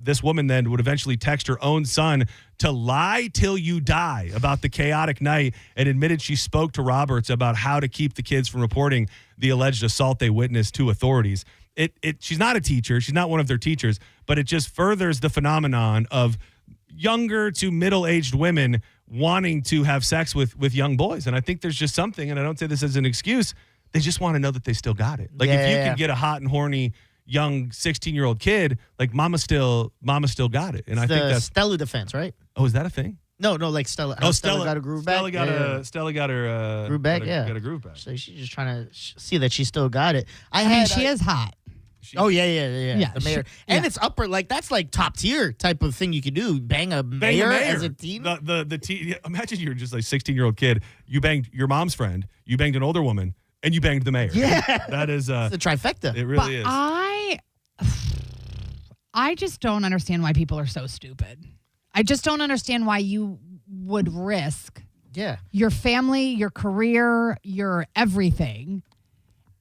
This woman then would eventually text her own son to lie till you die about the chaotic night and admitted she spoke to Roberts about how to keep the kids from reporting the alleged assault they witnessed to authorities. She's not a teacher. She's not one of their teachers, but it just furthers the phenomenon of younger to middle-aged women wanting to have sex with young boys. And I think there's just something, and I don't say this as an excuse, they just want to know that they still got it. Like if you can get a hot and horny young 16-year-old kid, like mama still got it. And I think that's Stella defense, right? Oh, is that a thing? No, like Stella. Stella got a groove back. Stella got her groove back. got a groove back. So she's just trying to see that she still got it. I mean, she is hot. Yeah. The mayor, and it's upper, like that's like top tier type of thing you could do. Bang a mayor as a teen. The teen. Imagine you're just like 16-year-old kid. You banged your mom's friend. You banged an older woman, and you banged the mayor. Yeah, that is it's a trifecta. It really is. I just don't understand why people are so stupid. I just don't understand why you would risk your family, your career, your everything.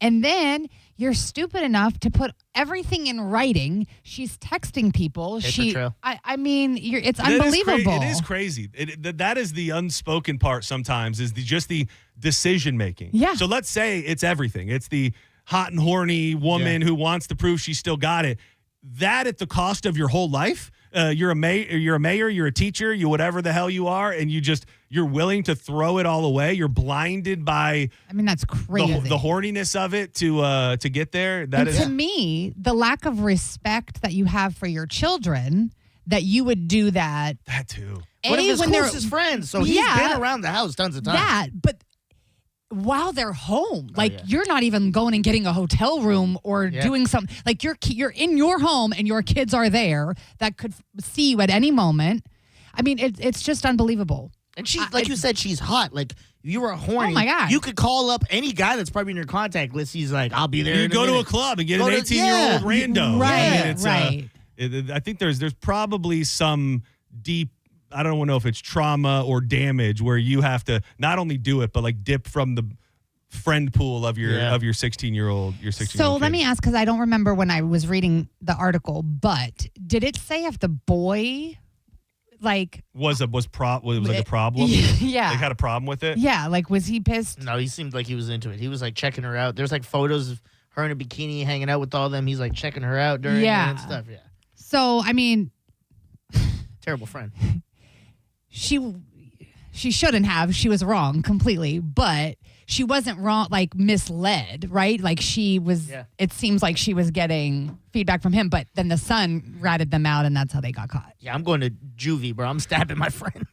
And then you're stupid enough to put everything in writing. She's texting people. I mean, it's unbelievable. It is crazy. That is the unspoken part sometimes, is just the decision making. Yeah. So let's say it's everything. It's the hot and horny woman who wants to prove she still got it. That at the cost of your whole life. You're a mayor, you're a teacher, you whatever the hell you are, and you're willing to throw it all away. You're blinded by, I mean, that's crazy. The horniness of it to get there. To me, the lack of respect that you have for your children, that you would do that. That too. One of his closest friends, so he's been around the house tons of times. But while they're home, you're not even going and getting a hotel room or doing something. Like you're in your home and your kids are there that could see you at any moment. I mean, it's just unbelievable. And she's like you said, she's hot. Like you were horny. Oh my God. You could call up any guy that's probably in your contact list. He's like, I'll be there. You go to a club and get an 18-year-old rando. Right, right. I think there's probably some deep, I don't know if it's trauma or damage where you have to not only do it, but like dip from the friend pool of your 16-year-old. So let me ask, because I don't remember when I was reading the article, but did it say if the boy was like a problem? Yeah. Like had a problem with it? Yeah, like was he pissed? No, he seemed like he was into it. He was like checking her out. There's like photos of her in a bikini hanging out with all them. He's like checking her out during it and stuff. Yeah. So I mean, terrible friend. She shouldn't have. She was wrong completely, but she wasn't wrong, like misled, right? Like she was, it seems like she was getting feedback from him, but then the son ratted them out and that's how they got caught. Yeah, I'm going to juvie, bro. I'm stabbing my friend.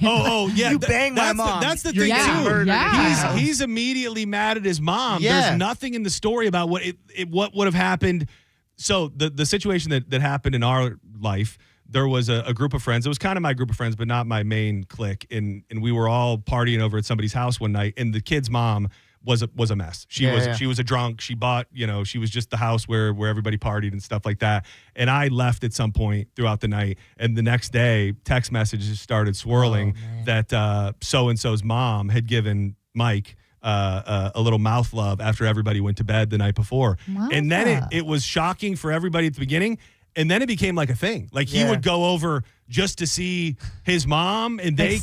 Oh, yeah. You bang my mom. That's the thing, too. Yeah. He's immediately mad at his mom. Yeah. There's nothing in the story about what would have happened. So the situation that happened in our life, there was a group of friends. It was kind of my group of friends, but not my main clique. And we were all partying over at somebody's house one night, and the kid's mom was a mess. She was a drunk. She bought, she was just the house where everybody partied and stuff like that. And I left at some point throughout the night. And the next day, text messages started swirling that so-and-so's mom had given Mike a little mouth love after everybody went to bed the night before. Wow. And then it was shocking for everybody at the beginning. And then it became like a thing. Like he would go over just to see his mom, and they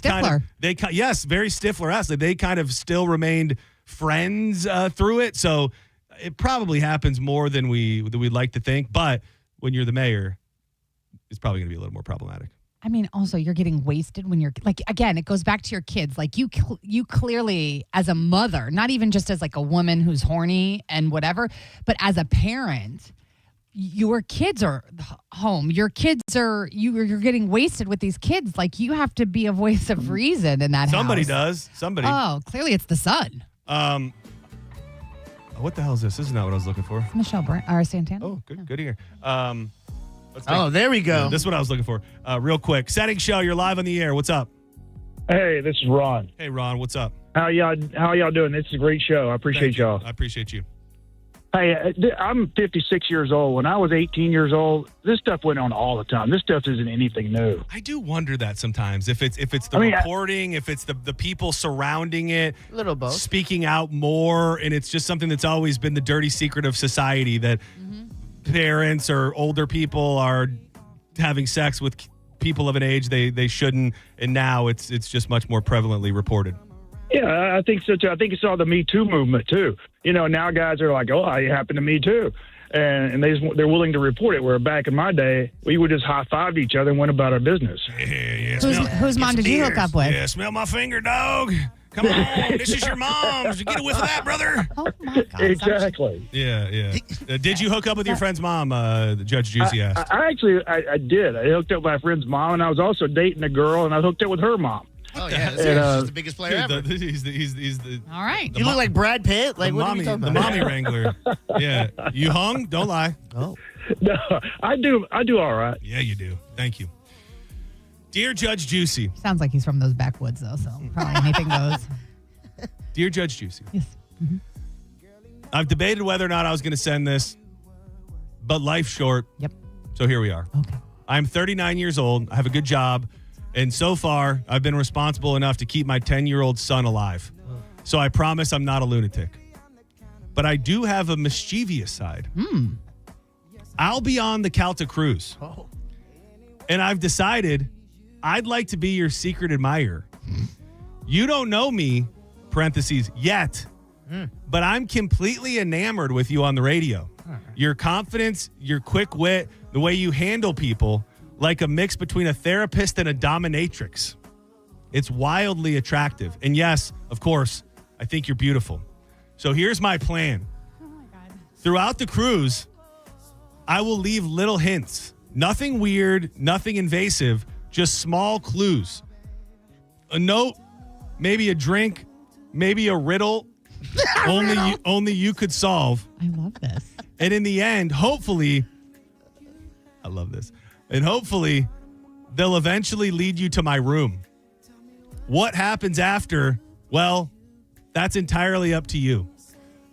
yes, very Stifler-esque. They kind of still remained friends through it. So it probably happens more than we'd like to think. But when you're the mayor, it's probably going to be a little more problematic. I mean, also, you're getting wasted when you're like, again, it goes back to your kids. Like you clearly, as a mother, not even just as like a woman who's horny and whatever, but as a parent, your kids are home. Your kids are, you're getting wasted with these kids. Like you have to be a voice of reason in that Somebody house. does. Somebody. Oh, clearly it's the son. What the hell is this? This is not what I was looking for. Michelle Santana. Oh, good to hear. There we go. This is what I was looking for. Real quick. Senning Show, you're live on the air. What's up? Hey, this is Ron. Hey, Ron. What's up? How y'all doing? This is a great show. I appreciate y'all. I appreciate you. Hey, I'm 56 years old. When I was 18 years old, this stuff went on all the time. This stuff isn't anything new. I do wonder that sometimes. If it's the reporting, if it's the people surrounding it, a little both, speaking out more, and it's just something that's always been the dirty secret of society that parents or older people are having sex with people of an age they shouldn't, and now it's just much more prevalently reported. Yeah, I think so too. I think it's all the Me Too movement too. You know, now guys are like, "Oh, it happened to me too," and they're willing to report it. Where back in my day, we would just high-fived each other and went about our business. Yeah. Whose mom did you hook up with? Yeah, smell my finger, dog. Come on, this is your mom's. Get a whiff of that, brother. Oh my God! Exactly. Yeah. Did you hook up with your friend's mom? Judge Juicy asked. I actually did. I hooked up with my friend's mom, and I was also dating a girl, and I hooked up with her mom. Oh yeah, she's the biggest player ever. He's the. All right. You look like Brad Pitt. Like what are you talking about? The mommy wrangler. Yeah. You hung? Don't lie. Oh. No, I do all right. Yeah, you do. Thank you. Dear Judge Juicy. Sounds like he's from those backwoods though, so probably anything goes. Dear Judge Juicy. Yes. Mm-hmm. I've debated whether or not I was going to send this, but life's short. Yep. So here we are. Okay. I'm 39 years old. I have a good job. And so far, I've been responsible enough to keep my 10-year-old son alive. So I promise I'm not a lunatic. But I do have a mischievous side. I'll be on the Calta cruise. Oh. And I've decided I'd like to be your secret admirer. You don't know me, parentheses, yet, but I'm completely enamored with you on the radio. Your confidence, your quick wit, the way you handle people, like a mix between a therapist and a dominatrix. It's wildly attractive. And yes, of course, I think you're beautiful. So here's my plan. Oh my God. Throughout the cruise, I will leave little hints. Nothing weird, nothing invasive, just small clues. A note, maybe a drink, maybe a riddle only you could solve. I love this. And in the end, hopefully, I love this. And hopefully, they'll eventually lead you to my room. What happens after? Well, that's entirely up to you.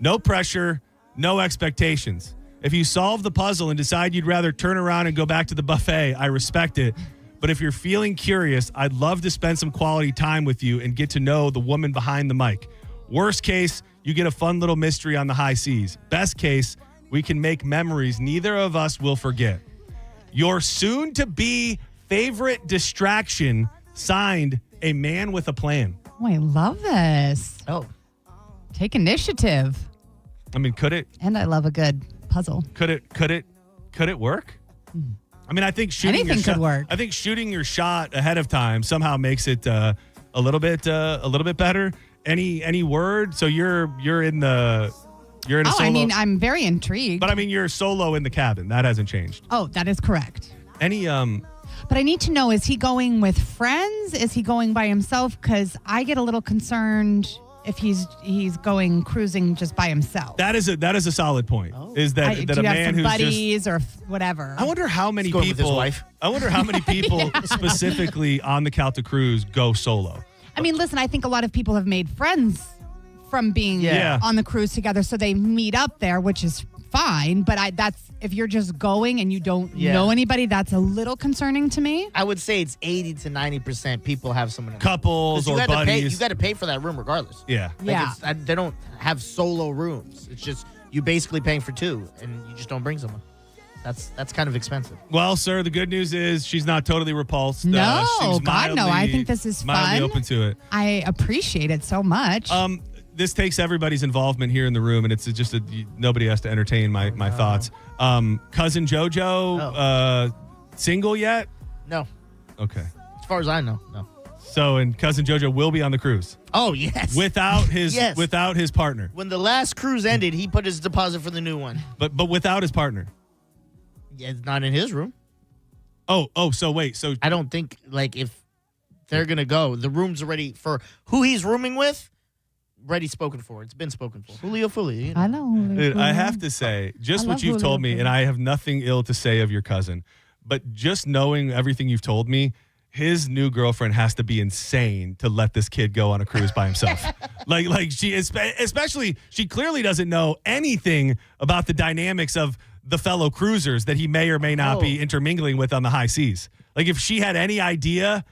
No pressure, no expectations. If you solve the puzzle and decide you'd rather turn around and go back to the buffet, I respect it. But if you're feeling curious, I'd love to spend some quality time with you and get to know the woman behind the mic. Worst case, you get a fun little mystery on the high seas. Best case, we can make memories neither of us will forget. Your soon-to-be favorite distraction, signed, a man with a plan. Oh, I love this. Oh. Take initiative. I mean, could it? And I love a good puzzle. Could it work? I mean, I think shooting anything could work. I think shooting your shot ahead of time somehow makes it a little bit better. Any word? So you're in a solo. I mean, I'm very intrigued. But I mean, you're solo in the cabin. That hasn't changed. Oh, that is correct. Any But I need to know, is he going with friends? Is he going by himself? Because I get a little concerned if he's going cruising just by himself. That is a solid point. Is that a do you man have some who's buddies or whatever? I wonder how many He's going with his people. wife. I wonder how many people specifically on the Calta cruise go solo. I mean, listen, I think a lot of people have made friends from being on the cruise together, so they meet up there, which is fine. But that's if you're just going and you don't know anybody, that's a little concerning to me. I would say it's 80 to 90% people have someone. Couples or buddies. You got to pay for that room regardless. Yeah. They don't have solo rooms. It's just you basically paying for two, and you just don't bring someone. That's kind of expensive. Well, sir, the good news is she's not totally repulsed. No, she's God, no. I think this is mildly fun. open to it. I appreciate it so much. This takes everybody's involvement here in the room, and it's just nobody has to entertain my thoughts. Cousin JoJo, single yet? No. Okay. As far as I know, no. So, and Cousin JoJo will be on the cruise. Oh, yes. Without his partner. When the last cruise ended, he put his deposit for the new one. But without his partner. Yeah, it's not in his room. So wait. So I don't think, like, if they're going to go, the room's already, for who he's rooming with, already spoken for. It's been spoken for. Julio Fully. You know. I know. Dude, I have to say, just what you've told me, and I have nothing ill to say of your cousin, but just knowing everything you've told me, his new girlfriend has to be insane to let this kid go on a cruise by himself. like she, especially, she clearly doesn't know anything about the dynamics of the fellow cruisers that he may or may not be intermingling with on the high seas. Like, if she had any idea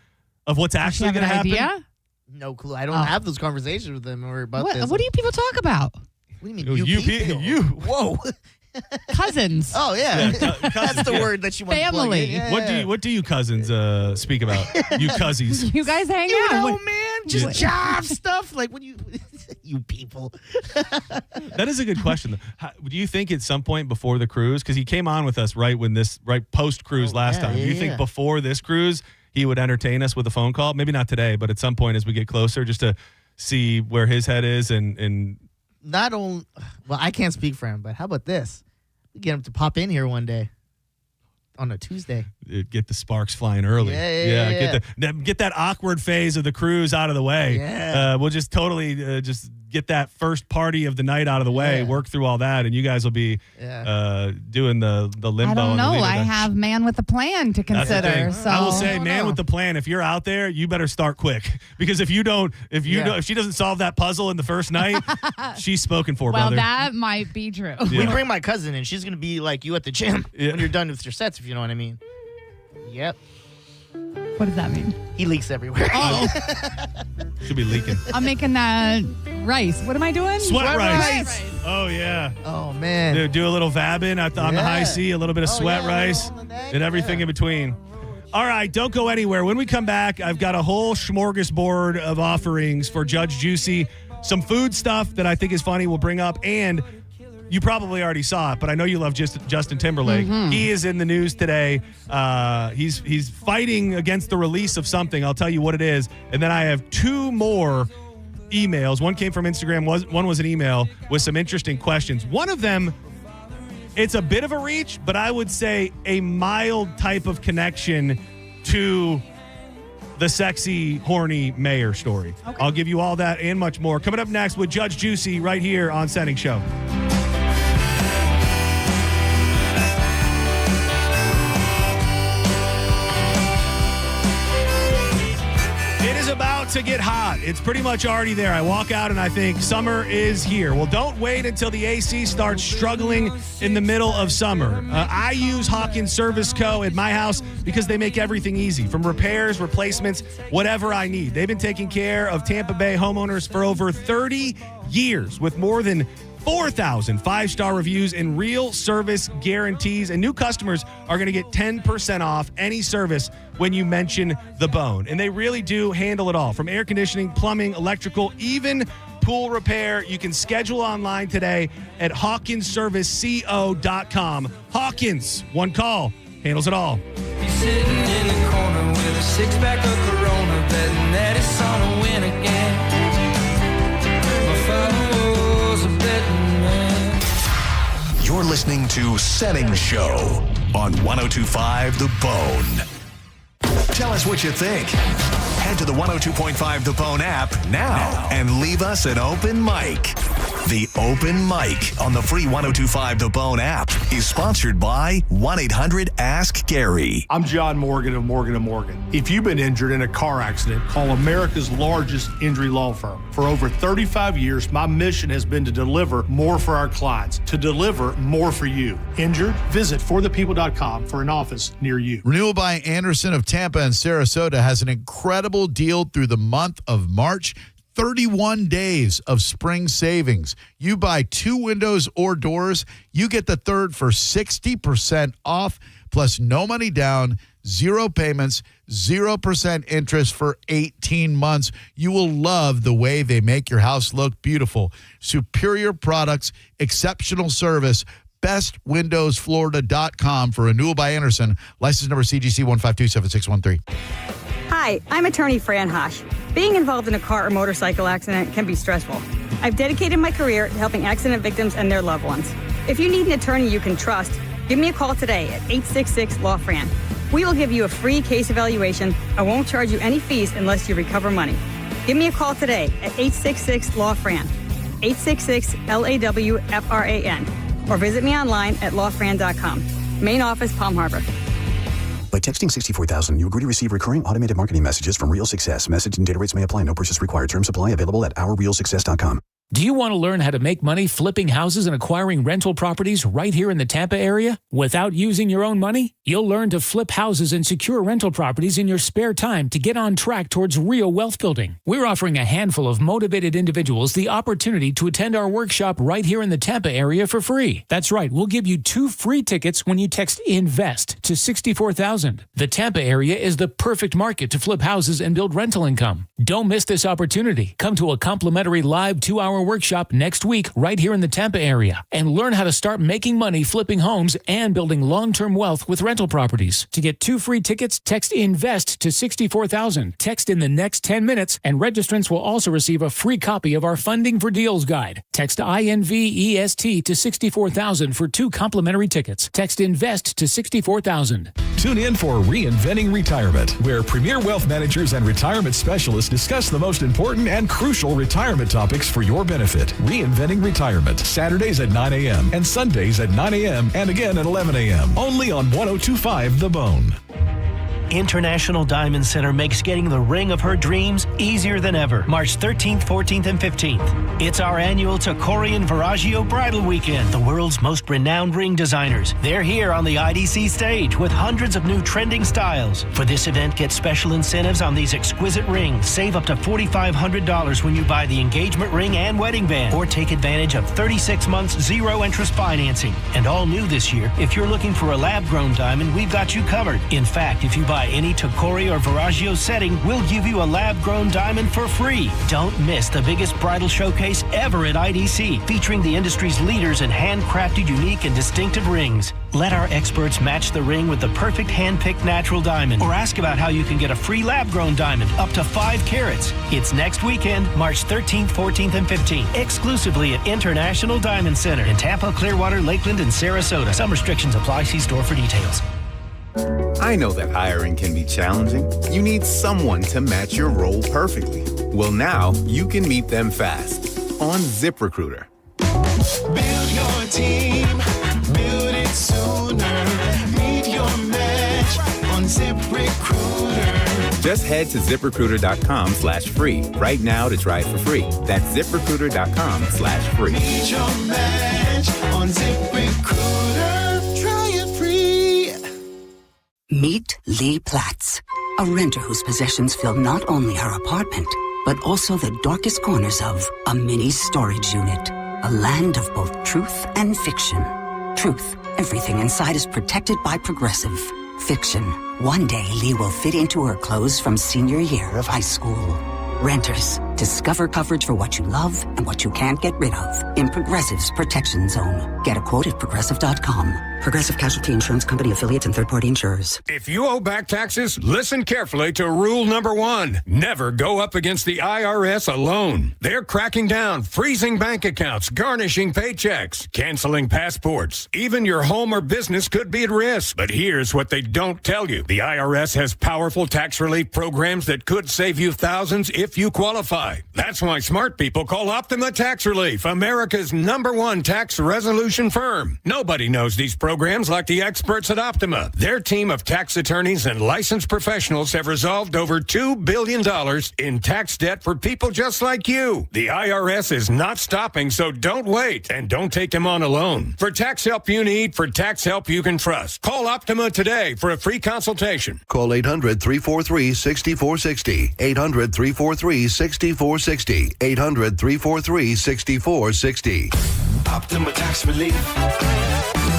of what's actually going to happen. Idea? No clue. I don't have those conversations with them or about this. What do you people talk about? What do you mean? You. Whoa. Cousins. Oh, yeah. That's the word that you want Family. to plug in. Yeah. What do you cousins speak about? You cuzzies. You guys hang You out. know, man, just job stuff. Like, when you people. That is a good question, though. Do you think at some point before the cruise, because he came on with us right post cruise last time, do you think before this cruise he would entertain us with a phone call? Maybe not today, but at some point as we get closer, just to see where his head is and not only, well, I can't speak for him, but how about this? We get him to pop in here one day on a Tuesday. Get the sparks flying early. Yeah. Get that awkward phase of the cruise out of the way. Yeah. We'll just totally just get that first party of the night out of the way, work through all that, and you guys will be doing the limbo. I don't know. And the I have man with a plan to consider. So I will say, man with the plan. If you're out there, you better start quick, because if she doesn't solve that puzzle in the first night, she's spoken for, well, brother. that might be true. We bring my cousin in. She's gonna be like you at the gym when you're done with your sets, if you know what I mean. Yep. What does that mean? He leaks everywhere. Oh. Should be leaking. I'm making that rice. What am I doing? Sweat rice. Oh, yeah. Oh, man. Do a little vabbing on the high C, a little bit of sweat rice, and everything in between. All right, don't go anywhere. When we come back, I've got a whole smorgasbord of offerings for Judge Juicy. Some food stuff that I think is funny we'll bring up, and you probably already saw it, but I know you love Justin Timberlake. Mm-hmm. He is in the news today. He's fighting against the release of something. I'll tell you what it is. And then I have two more emails. One came from Instagram. One was an email with some interesting questions. One of them, it's a bit of a reach, but I would say a mild type of connection to the sexy, horny mayor story. Okay. I'll give you all that and much more. Coming up next with Judge Juicy right here on Senning Show. About to get hot. It's pretty much already there. I walk out and I think summer is here. Well, don't wait until the AC starts struggling in the middle of summer. I use Hawkins Service Co. at my house because they make everything easy, from repairs, replacements, whatever I need. They've been taking care of Tampa Bay homeowners for over 30 years with more than 4,000 five-star reviews and real service guarantees. And new customers are going to get 10% off any service when you mention The Bone. And they really do handle it all, from air conditioning, plumbing, electrical, even pool repair. You can schedule online today at HawkinsServiceCO.com. Hawkins, one call, handles it all. He's sitting in the corner with a six-pack of Corona, betting that his son will win again. My father was a betting man. You're listening to Senning Show on 102.5 The Bone. Tell us what you think. Head to the 102.5 The Bone app now and leave us an open mic. The Open Mic on the free 102.5 The Bone app is sponsored by 1-800-ASK-GARY. I'm John Morgan of Morgan & Morgan. If you've been injured in a car accident, call America's largest injury law firm. For over 35 years, my mission has been to deliver more for our clients, to deliver more for you. Injured? Visit forthepeople.com for an office near you. Renewal by Anderson of Tampa and Sarasota has an incredible deal through the month of March. 31 days of spring savings. You buy 2 windows or doors, you get the third for 60% off, plus no money down, 0 payments, 0% interest for 18 months. You will love the way they make your house look beautiful. Superior products, exceptional service. bestwindowsflorida.com for renewal by Anderson. License number CGC 1527613. Hi, I'm attorney Fran Hosh. Being involved in a car or motorcycle accident can be stressful. I've dedicated my career to helping accident victims and their loved ones. If you need an attorney you can trust, give me a call today at 866-LAW-FRAN. We will give you a free case evaluation and won't charge you any fees unless you recover money. Give me a call today at 866-LAW-FRAN, 866-LAW-FRAN, or visit me online at lawfran.com. Main office, Palm Harbor. By texting 64,000, you agree to receive recurring automated marketing messages from Real Success. Message and data rates may apply. No purchase required. Terms apply. Available at ourrealsuccess.com. Do you want to learn how to make money flipping houses and acquiring rental properties right here in the Tampa area without using your own money? You'll learn to flip houses and secure rental properties in your spare time to get on track towards real wealth building. We're offering a handful of motivated individuals the opportunity to attend our workshop right here in the Tampa area for free. That's right, we'll give you 2 free tickets when you text INVEST to 64,000. The Tampa area is the perfect market to flip houses and build rental income. Don't miss this opportunity. Come to a complimentary live 2-hour workshop next week right here in the Tampa area and learn how to start making money flipping homes and building long-term wealth with rental properties. To get 2 free tickets, text INVEST to 64,000. Text in the next 10 minutes and registrants will also receive a free copy of our Funding for Deals guide. Text INVEST to 64,000 for 2 complimentary tickets. Text INVEST to 64,000. Tune in for Reinventing Retirement, where premier wealth managers and retirement specialists discuss the most important and crucial retirement topics for your benefit. Reinventing Retirement, Saturdays at 9 a.m. and Sundays at 9 a.m. and again at 11 a.m. Only on 102.5 The Bone. International Diamond Center makes getting the ring of her dreams easier than ever. March 13th, 14th, and 15th. It's our annual Tacori and Viraggio Bridal Weekend. The world's most renowned ring designers. They're here on the IDC stage with hundreds of new trending styles. For this event, get special incentives on these exquisite rings. Save up to $4,500 when you buy the engagement ring and wedding band. Or take advantage of 36 months zero-interest financing. And all new this year, if you're looking for a lab-grown diamond, we've got you covered. In fact, if you buy any Tacori or Viraggio setting, we'll give you a lab-grown diamond for free. Don't miss the biggest bridal showcase ever at IDC, featuring the industry's leaders in handcrafted, unique, and distinctive rings. Let our experts match the ring with the perfect hand-picked natural diamond, or ask about how you can get a free lab-grown diamond up to 5 carats. It's next weekend, March 13th, 14th, and 15th, exclusively at International Diamond Center in Tampa, Clearwater, Lakeland, and Sarasota. Some restrictions apply. See store for details. I know that hiring can be challenging. You need someone to match your role perfectly. Well, now you can meet them fast on ZipRecruiter. Build your team, build it sooner. Meet your match on ZipRecruiter. Just head to ZipRecruiter.com/free right now to try it for free. That's ZipRecruiter.com/free. Meet your match on ZipRecruiter. Try it free. Meet Lee Platts, a renter whose possessions fill not only her apartment, but also the darkest corners of a mini storage unit. A land of both truth and fiction. Truth, everything inside is protected by Progressive. Fiction, one day Lee will fit into her clothes from senior year of high school. Renters, discover coverage for what you love and what you can't get rid of in Progressive's Protection Zone. Get a quote at Progressive.com. Progressive Casualty Insurance Company affiliates and third-party insurers. If you owe back taxes, listen carefully to rule number 1. Never go up against the IRS alone. They're cracking down, freezing bank accounts, garnishing paychecks, canceling passports. Even your home or business could be at risk. But here's what they don't tell you. The IRS has powerful tax relief programs that could save you thousands if you qualify. That's why smart people call Optima Tax Relief, America's #1 tax resolution firm. Nobody knows these programs like the experts at Optima. Their team of tax attorneys and licensed professionals have resolved over $2 billion in tax debt for people just like you. The IRS is not stopping, so don't wait and don't take them on alone. For tax help you need, for tax help you can trust, call Optima today for a free consultation. Call 800-343-6460. 800-343-6460. 6460. 800-343-6460. Optima Tax Relief.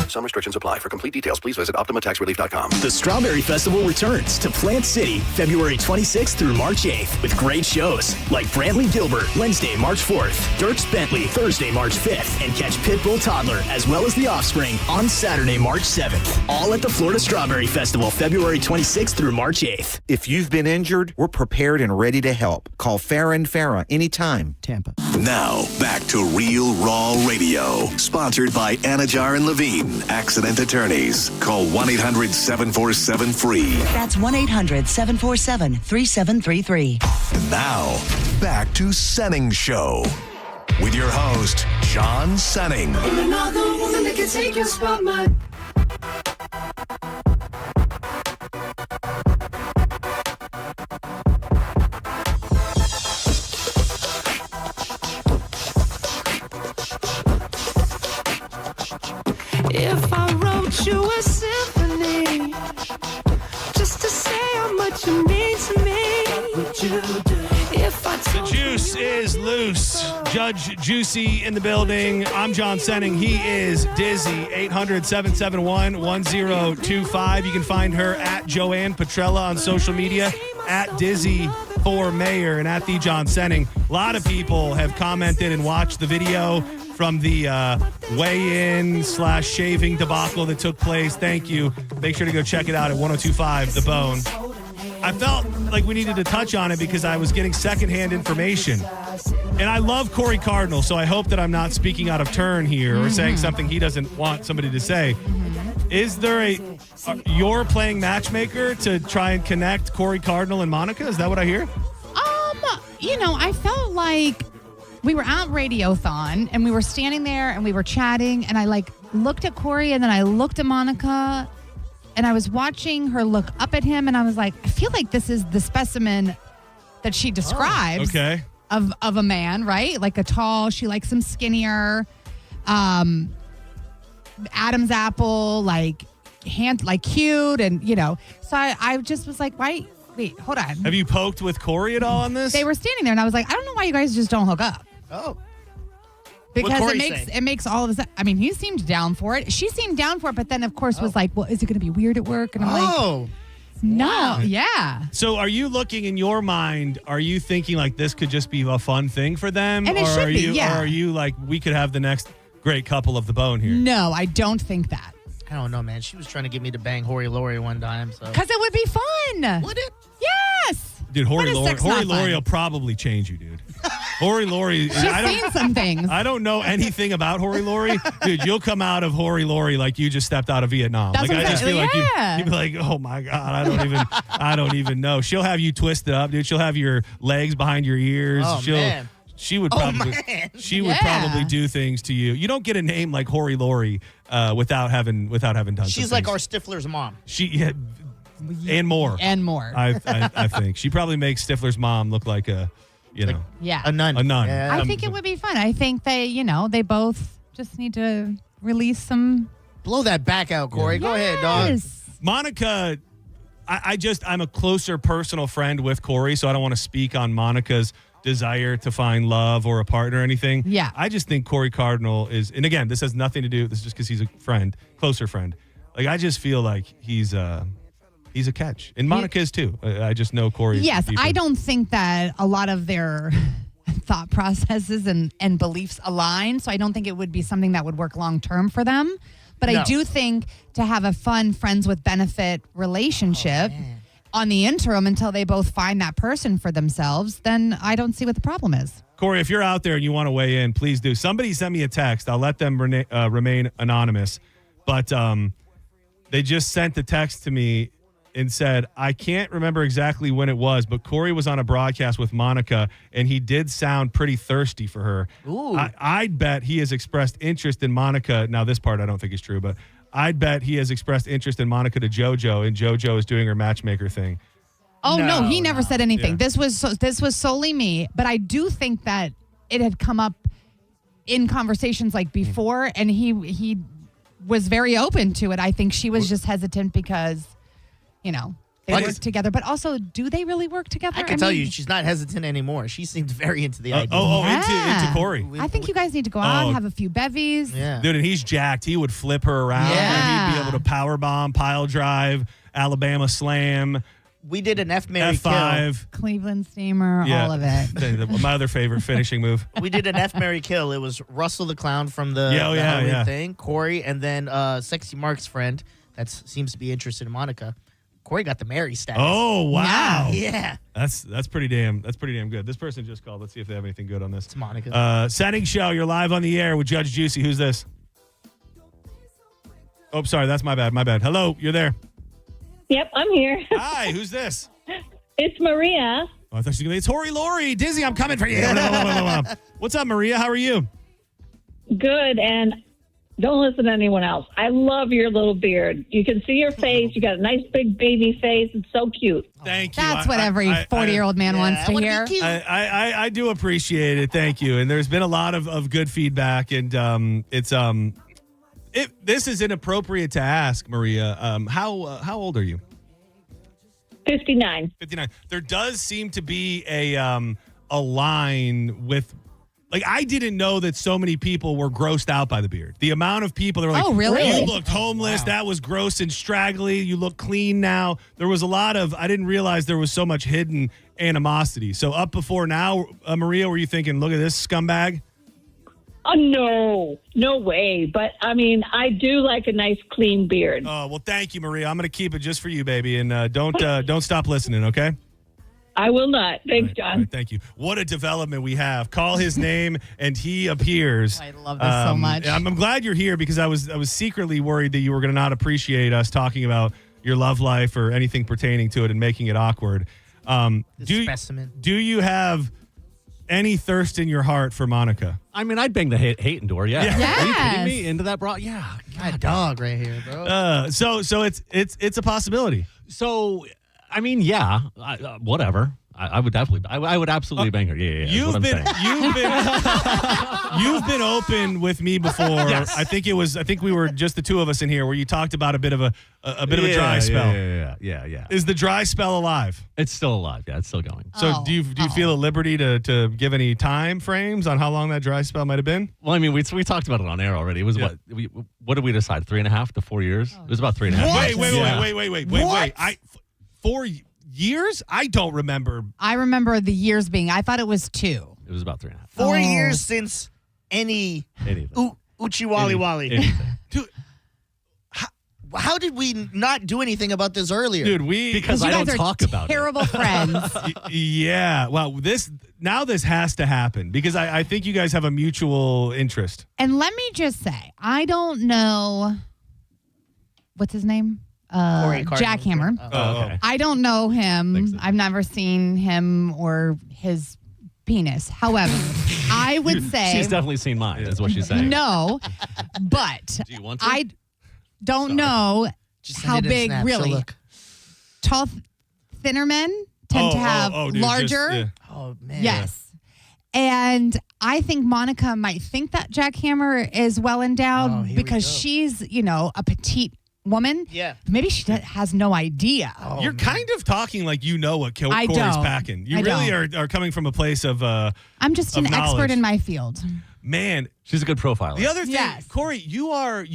Some restrictions apply. For complete details, please visit OptimaTaxRelief.com. The Strawberry Festival returns to Plant City February 26th through March 8th with great shows like Brantley Gilbert Wednesday, March 4th, Dierks Bentley Thursday, March 5th, and catch Pitbull Toddler as well as The Offspring on Saturday, March 7th. All at the Florida Strawberry Festival February 26th through March 8th. If you've been injured, we're prepared and ready to help. Call Farah anytime. Tampa. Now, back to Real Raw Radio. Sponsored by Anajar and Levine, Accident Attorneys. Call 1-800-747-FREE. That's 1-800-747-3733. Now, back to Senning Show. With your host, John Senning. Another woman that can take your spotlight. If I wrote you a symphony just to say how much you mean to me, what would you do? If I The juice is loose. Judge Juicy in the building. I'm John Senning. He is Dizzy. 800-771-1025. You can find her at Joanne Petrella on social media, at Dizzy for Mayor, and at the John Senning. A lot of people have commented and watched the video from the weigh-in / shaving debacle that took place. Thank you. Make sure to go check it out at 1025 The Bone. I felt like we needed to touch on it because I was getting secondhand information. And I love Corey Cardinal, so I hope that I'm not speaking out of turn here or saying something he doesn't want somebody to say. Is there you're playing matchmaker to try and connect Corey Cardinal and Monica? Is that what I hear? I felt like we were at Radiothon and we were standing there and we were chatting and I looked at Corey and then I looked at Monica and I was watching her look up at him and I was like, I feel like this is the specimen that she describes of a man, right? Like a tall, she likes him skinnier, Adam's apple, cute and, so I just was like, wait, hold on. Have you poked with Corey at all on this? They were standing there and I was like, I don't know why you guys just don't hook up. Oh. Because it makes all of this. I mean, he seemed down for it. She seemed down for it, but then of course was like, well, is it going to be weird at work? And I'm like, no, wow. Yeah. So are you looking in your mind, are you thinking like this could just be a fun thing for them? And it should be, yeah. Or are you like, we could have the next great couple of the bone here? No, I don't think that. I don't know, man. She was trying to get me to bang Hori Lori one time. Because it would be fun. Would it? Yes. Dude, Hori Lori will probably change you, dude. Hori Lori. She's seen some things. I don't know anything about Hori Lori. Dude, you'll come out of Hori Lori like you just stepped out of Vietnam. That's like I just feel like yeah. you'd be like, oh my God, I don't even know. She'll have you twisted up, dude. She'll have your legs behind your ears. Oh, man. She would probably would probably do things to you. You don't get a name like Hori Lori without having done She's like our Stifler's mom. And more. I think she probably makes Stifler's mom look like a a nun. Yeah. I think it would be fun. I think they both just need to release some. Blow that back out, Corey. Go ahead, dog. Monica, I'm a closer personal friend with Corey, so I don't want to speak on Monica's desire to find love or a partner or anything. Yeah. I just think Corey Cardinal is, and again, this has nothing to do, this is just because he's a friend, closer friend. Like, I just feel like he's a catch. And Monica is too. I just know Corey. Yes, I don't think that a lot of their thought processes and beliefs align. So I don't think it would be something that would work long term for them. But I do think to have a fun friends with benefit relationship on the interim until they both find that person for themselves, then I don't see what the problem is. Corey, if you're out there and you want to weigh in, please do. Somebody send me a text. I'll let them remain anonymous. But they just sent the text to me and said, I can't remember exactly when it was, but Corey was on a broadcast with Monica, and he did sound pretty thirsty for her. Ooh. I'd bet he has expressed interest in Monica. Now, this part I don't think is true, but I'd bet he has expressed interest in Monica to JoJo, and JoJo is doing her matchmaker thing. Oh, no, he never said anything. Yeah. This was solely me, but I do think that it had come up in conversations like before, and he was very open to it. I think she was just hesitant because, They work together, but also, do they really work together? I can tell you, she's not hesitant anymore. She seemed very into the idea. Into Corey. I think you guys need to go out, have a few bevies. Yeah. Dude, and he's jacked. He would flip her around. Yeah. He'd be able to power bomb, pile drive, Alabama slam. We did an F, Mary, F5. Cleveland steamer, all of it. My other favorite finishing move. We did an F, Mary, kill. It was Russell the Clown from the Halloween thing, Corey, and then Sexy Mark's friend that seems to be interested in Monica. Corey got the Mary status. Oh, wow. Yeah. That's pretty damn good. This person just called. Let's see if they have anything good on this. It's Monica. Senning Show, you're live on the air with Judge Juicy. Who's this? Oh, sorry, that's my bad. Hello, you're there. Yep, I'm here. Hi, who's this? It's Maria. Oh, I thought she was going to be, it's Hori Lori. Dizzy, I'm coming for you. What's up, Maria? How are you? Good, and don't listen to anyone else. I love your little beard. You can see your face. You got a nice big baby face. It's so cute. Thank you. That's what every 40-year-old man wants to hear. I do appreciate it. Thank you. And there's been a lot of good feedback, and this is inappropriate to ask, Maria. How old are you? 59. 59. There does seem to be a line with. Like, I didn't know that so many people were grossed out by the beard. The amount of people that were like, oh, really? You looked homeless. Wow. That was gross and straggly. You look clean now. There was a lot of, I didn't realize there was so much hidden animosity. So up before now, Maria, were you thinking, look at this scumbag? Oh, no way. But, I mean, I do like a nice clean beard. Oh, well, thank you, Maria. I'm going to keep it just for you, baby. And don't stop listening, okay? I will not. Thanks, John. All right, thank you. What a development we have. Call his name and he appears. I love this so much. I'm glad you're here because I was secretly worried that you were going to not appreciate us talking about your love life or anything pertaining to it and making it awkward. Specimen. Do you have any thirst in your heart for Monica? I mean, I'd bang the Hayton door. Yeah. Yes. Are you kidding me? Into that bra? Yeah. God, dog right here, bro. So it's a possibility. So, I mean, yeah, whatever. I would definitely. I would absolutely bang her. Yeah. You've been open with me before. Yes. I think we were just the two of us in here where you talked about a bit of a dry spell. Yeah. Is the dry spell alive? It's still alive. Yeah, it's still going. So do you feel at liberty to give any time frames on how long that dry spell might have been? Well, I mean, we talked about it on air already. It was what did we decide? 3.5 to 4 years? It was about 3.5. Wait. 4 years? I don't remember. I remember the years being. I thought it was 2. It was about 3.5. 4 years since anything. Uchi Wally Wally. Dude, how did we not do anything about this earlier? Dude, because I don't talk about it. Terrible friends. Yeah. Well, this has to happen because I think you guys have a mutual interest. And let me just say, I don't know what's his name? Jackhammer. Oh, okay. I don't know him. I've never seen him or his penis. However, I would say she's definitely seen mine. Is what she's saying. No, but do you want to? I don't know how big. Really, tall, thinner men tend to have larger. Oh man. Yes, and I think Monica might think that Jackhammer is well endowed because she's a petite woman. Yeah. Maybe she has no idea. You're kind of talking like you know what Corey's packing. You really are coming from a place of I'm just an expert in my field. Man, she's a good profiler. The other thing, Corey, you are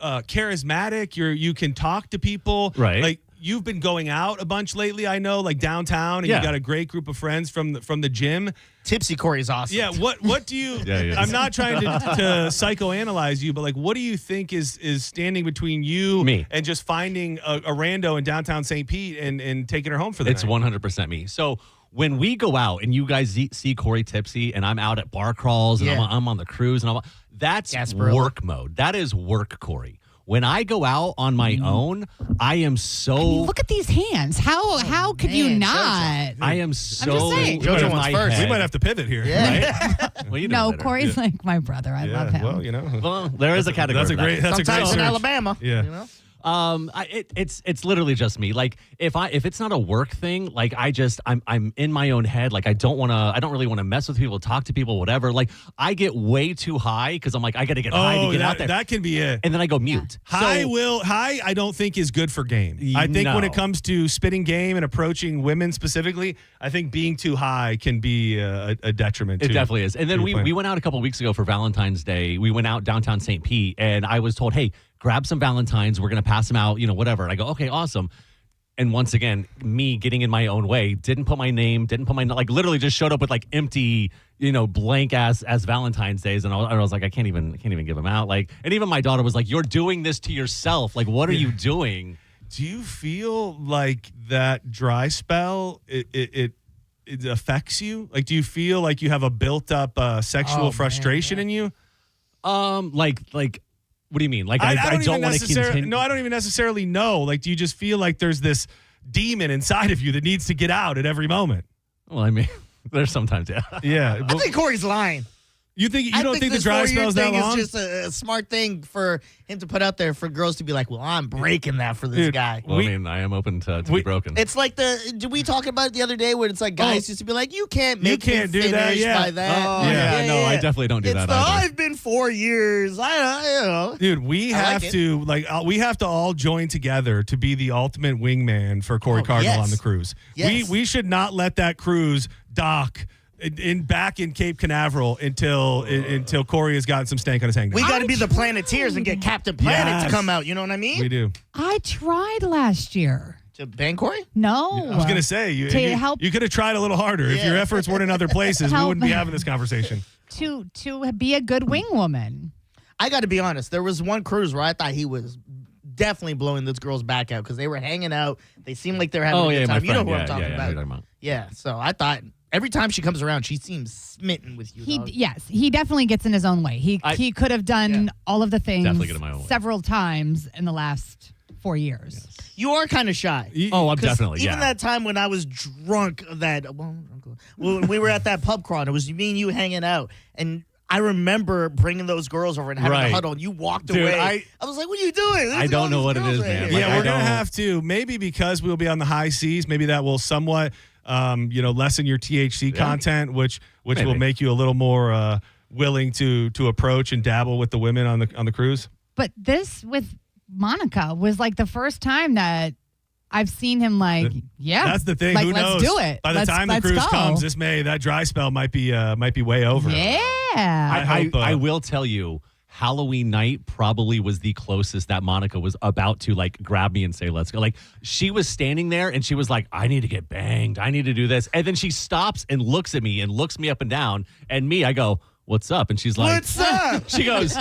charismatic. You can talk to people. Right. Like you've been going out a bunch lately, I know, like downtown, and you got a great group of friends from the gym. Tipsy Corey's awesome. Yeah, what do you I'm not trying to psychoanalyze you, but like what do you think is standing between you and just finding a rando in downtown St. Pete and taking her home for the night? It's 100% me. So when we go out and you guys see Corey tipsy and I'm out at bar crawls and I'm on the cruise and that's work mode. That is work, Corey. When I go out on my own, I am so. Look at these hands. How could you not? I am so. I'm just saying. JoJo wants first. We might have to pivot here. Yeah. Right? Well, no, Corey's like my brother. I love him. Well, Well, there is a category. Sometimes in Alabama. Yeah. It's literally just me. Like if it's not a work thing, like I'm in my own head. Like I don't really want to mess with people, talk to people, whatever. Like I get way too high because I'm like I got to get high to get out there. That can be it. And then I go mute. High I don't think is good for game. I think when it comes to spitting game and approaching women specifically, I think being too high can be a detriment. It definitely is. And then we went out a couple weeks ago for Valentine's Day. We went out downtown St. Pete, and I was told, hey, grab some Valentines. We're going to pass them out, whatever. And I go, okay, awesome. And once again, me getting in my own way, didn't put my name, like literally just showed up with like empty, blank as Valentine's Days. And I was like, I can't even give them out. Like, and even my daughter was like, you're doing this to yourself. Like, what are you doing? Do you feel like that dry spell, it affects you? Like, do you feel like you have a built up sexual frustration in you? What do you mean? Like, I don't want to continue. No, I don't even necessarily know. Like, do you just feel like there's this demon inside of you that needs to get out at every moment? Well, I mean, there's sometimes, yeah. Yeah. I think Corey's lying. You don't think the dry spell's that long? It's just a smart thing for him to put out there for girls to be like, well, I'm breaking that for this guy. Well, I am open to be broken. It's like did we talk about it the other day where it's like guys used to be like, you can't do that, by that. Oh, yeah. No, I definitely don't do that either. I've been 4 years. Dude, we have to all join together to be the ultimate wingman for Corey Cardinal on the cruise. Yes. We should not let that cruise dock back in Cape Canaveral until Corey has gotten some stank on his hang. We got to be the Planeteers and get Captain Planet to come out. You know what I mean? We do. I tried last year. To ban Corey? No. I was going to say, you could have tried a little harder. If your efforts weren't in other places, we wouldn't be having this conversation. To be a good wing woman. I got to be honest. There was one cruise where I thought he was definitely blowing this girl's back out because they were hanging out. They seemed like they were having a good time. You know who I'm talking about. Yeah, so I thought every time she comes around, she seems smitten with you. Yes, he definitely gets in his own way. He could have done all of the things several times in the last 4 years. Yes. You are kind of shy. I'm definitely, even that time when I was drunk when we were at that pub crawl, it was me and you hanging out, and I remember bringing those girls over and having a huddle, and you walked away. I was like, what are you doing? I don't know what it is, man. Yeah, we're going to have to, maybe because we'll be on the high seas, maybe that will somewhat lessen your THC content, which will make you a little more willing to approach and dabble with the women on the cruise. But this with Monica was like the first time that I've seen him That's the thing. Like, who knows? Let's do it. By the time the cruise comes, that dry spell might be way over. Yeah. I will tell you, Halloween night probably was the closest that Monica was about to grab me and say, let's go. Like she was standing there and she was like, I need to get banged. I need to do this. And then she stops and looks at me and looks me up and down. And I go, what's up? And she's like, what's up? She goes,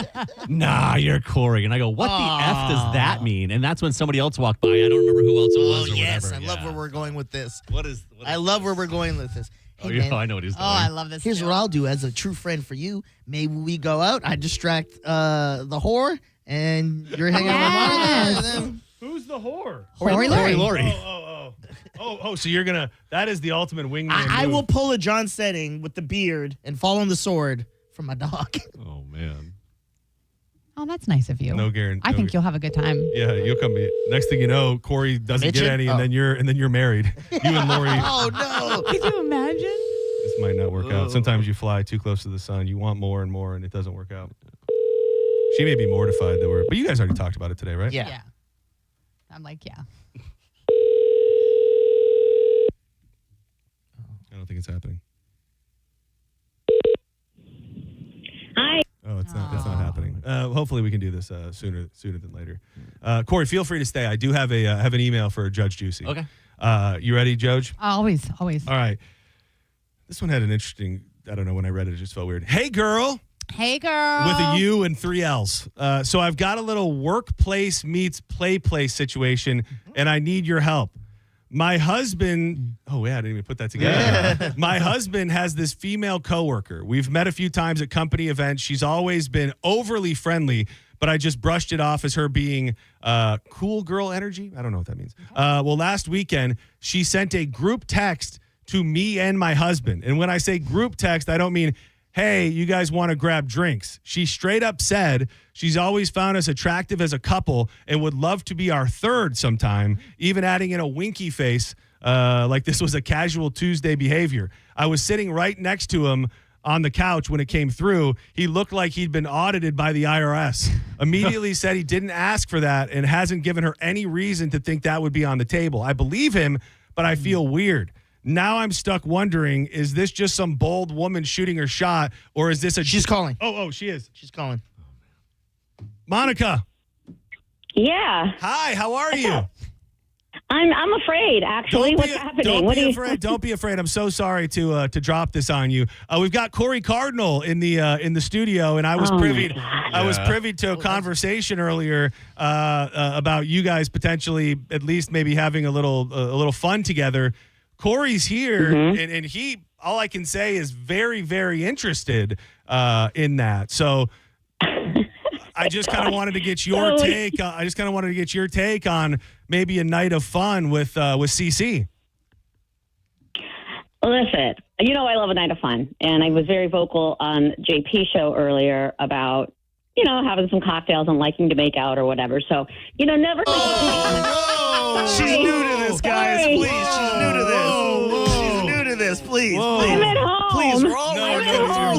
nah, you're Corey. And I go, what the F does that mean? And that's when somebody else walked by. I don't remember who else it was or yes, whatever. I love where we're going with this. I love where we're going with this. Hey, I know what he's doing. Oh, I love this. Here's what I'll do as a true friend for you. Maybe we go out. I distract the whore, and you're hanging out with Monica. Who's the whore? Corey Laurie. Oh, so you're going to, that is the ultimate wingman. I will pull a John Setting with the beard and fall on the sword from my dog. Oh, man. Oh, that's nice of you. No guarantee. I think you'll have a good time. Yeah, you'll come. Next thing you know, Corey doesn't get any, and then you're married. You and Lori. Oh no! Could you imagine? This might not work out. Sometimes you fly too close to the sun. You want more and more, and it doesn't work out. She may be mortified that but you guys already talked about it today, right? Yeah. I'm like, yeah. I don't think it's happening. Hi. Oh, it's not happening. Hopefully we can do this sooner than later. Corey, feel free to stay. I do have an email for Judge Juicy. Okay. You ready, Judge? Always. All right. This one had an interesting, I don't know, when I read it just felt weird. Hey, girl. Hey, girl. With a U and 3 L's. So I've got a little workplace meets play place situation, and I need your help. My husband, I didn't even put that together. Yeah. My husband has this female coworker. We've met a few times at company events. She's always been overly friendly, but I just brushed it off as her being cool girl energy. I don't know what that means. Well, last weekend, she sent a group text to me and my husband. And when I say group text, I don't mean, hey, you guys want to grab drinks. She straight up said she's always found us attractive as a couple and would love to be our third sometime, even adding in a winky face like this was a casual Tuesday behavior. I was sitting right next to him on the couch when it came through. He looked like he'd been audited by the IRS. Immediately said he didn't ask for that and hasn't given her any reason to think that would be on the table. I believe him, but I feel weird. Now I'm stuck wondering, is this just some bold woman shooting her shot, or is this a... She's calling. Oh, she is. She's calling. Monica. Yeah. Hi, how are you? I'm afraid, actually. What's happening? Don't be afraid. I'm so sorry to drop this on you. We've got Corey Cardinal in the studio, and I was privy to a conversation earlier about you guys potentially at least maybe having a little fun together. Corey's here, and he, all I can say is very, very interested in that. So I just kind of wanted to get your take. I just kind of wanted to get your take on maybe a night of fun with CC. Listen, I love a night of fun, and I was very vocal on JP show earlier about having some cocktails and liking to make out or whatever. So never. She's new to this, guys. Please, she's new to this. She's new to this. Please. I'm at home. Please, we're all